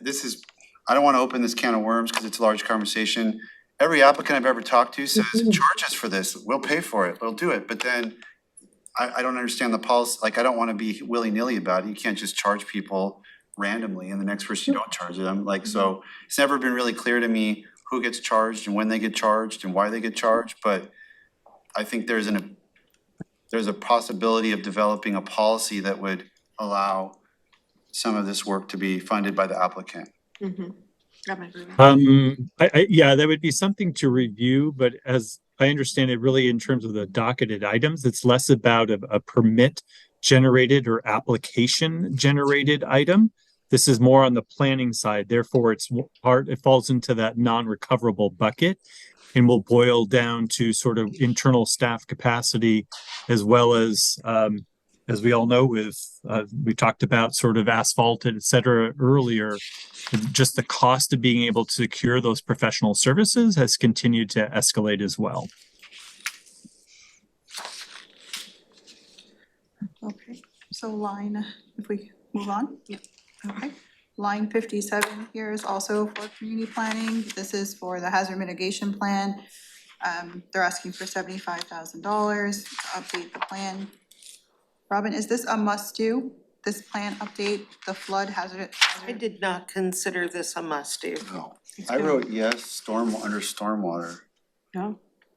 don't wanna open this can of worms, cause it's a large conversation. Every applicant I've ever talked to says, charge us for this, we'll pay for it, we'll do it, but then I don't understand the policy, like, I don't wanna be willy-nilly about it, you can't just charge people randomly, and the next person you don't charge them, like, so it's never been really clear to me who gets charged and when they get charged and why they get charged, but I think there's a possibility of developing a policy that would allow some of this work to be funded by the applicant. Yeah, that would be something to review, but as I understand it, really in terms of the docketed items, it's less about a permit generated or application generated item. This is more on the planning side, therefore it falls into that non-recoverable bucket and will boil down to sort of internal staff capacity as well as we all know we talked about sort of asphalted, et cetera, earlier, just the cost of being able to secure those professional services has continued to escalate as well. Okay, so if we move on? Yep. Okay, line 57 here is also for community planning. This is for the hazard mitigation plan. They're asking for $75,000 to update the plan. Robin, is this a must-do, this plan update, the flood hazard? I did not consider this a must-do. No. I wrote yes, under stormwater.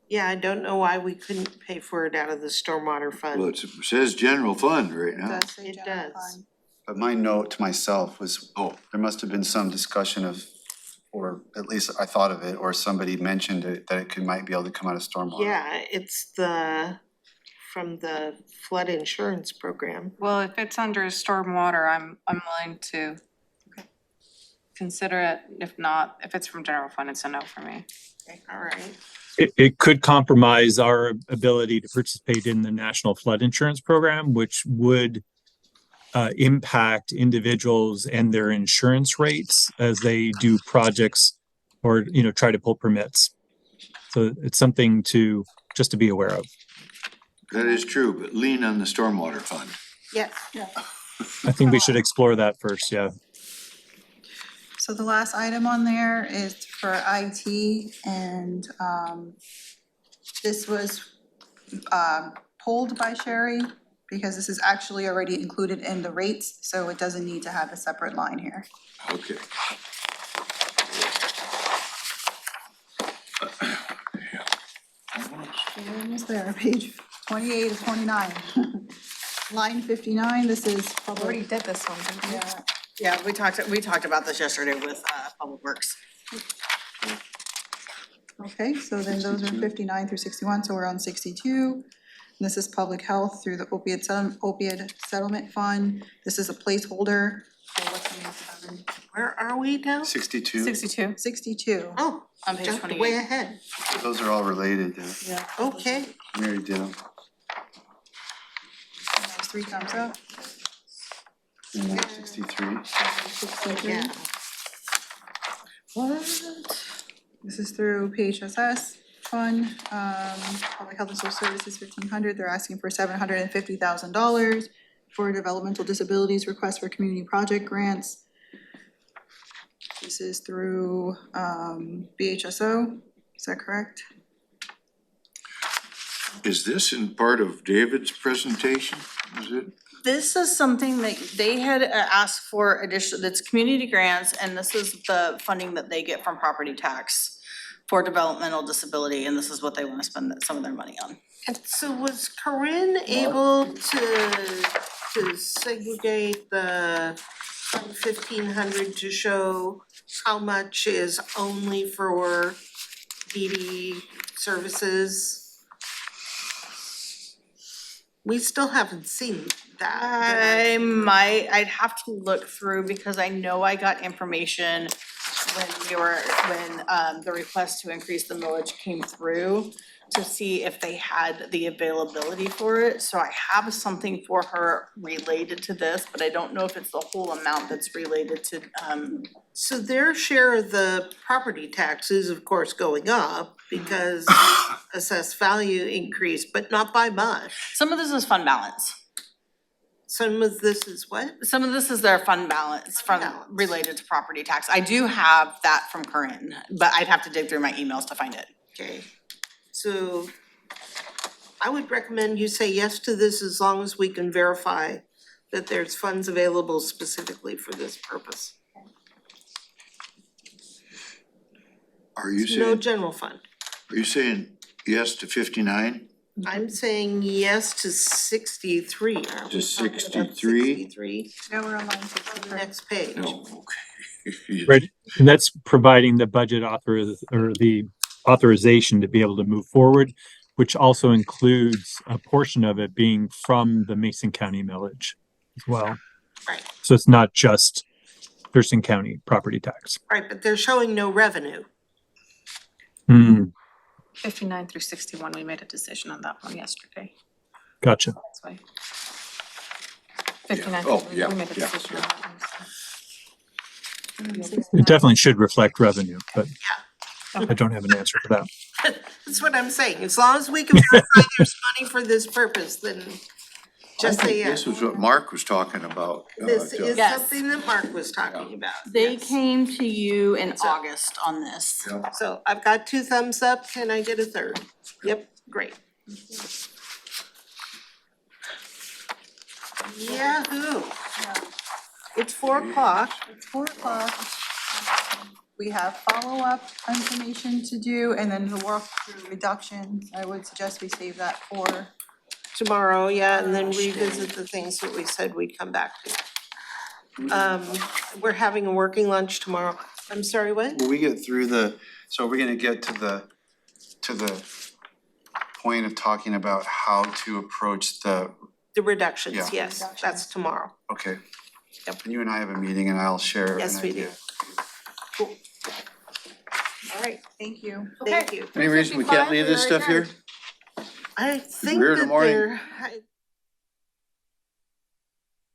Yeah, I don't know why we couldn't pay for it out of the stormwater fund. Well, it says general fund right now. Does say It general does. fund. But my note to myself was, there must have been some discussion of, or at least I thought of it, or somebody mentioned it, that it might be able to come out of stormwater. Yeah, it's from the flood insurance program. Well, if it's under stormwater, I'm willing to consider it. If not, if it's from general fund, it's a no for me. Okay, all right. It could compromise our ability to participate in the National Flood Insurance Program, which would impact individuals and their insurance rates as they do projects or, try to pull permits. So it's something just to be aware of. That is true, but lean on the stormwater fund. Yes. Yeah. I think we should explore that first, yeah. So the last item on there is for IT, and this was pulled by Sherry because this is actually already included in the rates, so it doesn't need to have a separate line here. Okay. We're almost there, page 28 to 29. Line 59, this is public. Already did this one, didn't we? Yeah, Yeah, we talked about this yesterday with Public Works. okay, so then those are 59 through 61, so we're on 62. This is public health through the opioid settlement fund. This is a placeholder. So what's the name? Where are we now? 62, 62. 62. Oh, On page jumped way 28. ahead. those are all related, Yeah. Okay. Mary did them. There's 3 thumbs up. And then 63. 63. Yeah. What? This is through PHSS fund, public health and social services 1,500, they're asking for $750,000 for developmental disabilities request for community project grants. This is through BHSO, is that correct? Is this in part of David's presentation? Is it? This is something that they had asked for that's community grants, and this is the funding that they get from property tax for developmental disability, and this is what they wanna spend some of their money on. And so was Corinne able to segregate the from 1,500 to show how much is only for DD services? We still haven't seen that. I'd have to look through because I know I got information when the request to increase the millage came through to see if they had the availability for it. So I have something for her related to this, but I don't know if it's the whole amount that's related to, So their share of the property tax is of course going up because assessed value increased, but not by much. some of this is fund balance. Some of this is what? Some of this is their fund balance from, Balance. related to property tax. I do have that from Corinne, but I'd have to dig through my emails to find it. Okay, so I would recommend you say yes to this as long as we can verify that there's funds available specifically for this purpose. Are you No saying, general fund. are you saying yes to 59? I'm saying yes to 63, aren't we? To talking about 63? 63, Now we're on line 63. next page. No, okay. Right, and that's providing the budget or the authorization to be able to move forward, which also includes a portion of it being from the Mason County millage as well. Right. So it's not just Thurston County property tax. Right, but they're showing no revenue. Hmm, 59 through 61, we made a decision on that one yesterday. gotcha. That's why. 59, Oh, yeah, we made a yeah, decision on that one. It definitely should reflect revenue, but I don't have an answer for that. That's what I'm saying, as long as we can verify there's money for this purpose, then just I say think yes. this was what Mark was talking about. This is Yes. something that Mark was talking about. They yes. came to you in So- August on this. So I've got 2 thumbs up, can I get a third? Yep, great. Yahoo! It's 4 o'clock. It's 4 o'clock. We have follow-up information to do and then the work through reductions. I would suggest we save that for, Tomorrow, yeah, and then revisit the things that we said we'd come back to. We're having a working lunch tomorrow. I'm sorry, what? Will we get through so we're gonna get to the point of talking about how to approach the, The reductions, Yeah. yes, that's tomorrow. okay. Yep. You and I have a meeting and I'll share an Yes, we idea. do. Cool. All right, thank you. thank you. Any reason we can't leave this stuff here? I think We're in the that morning. they're,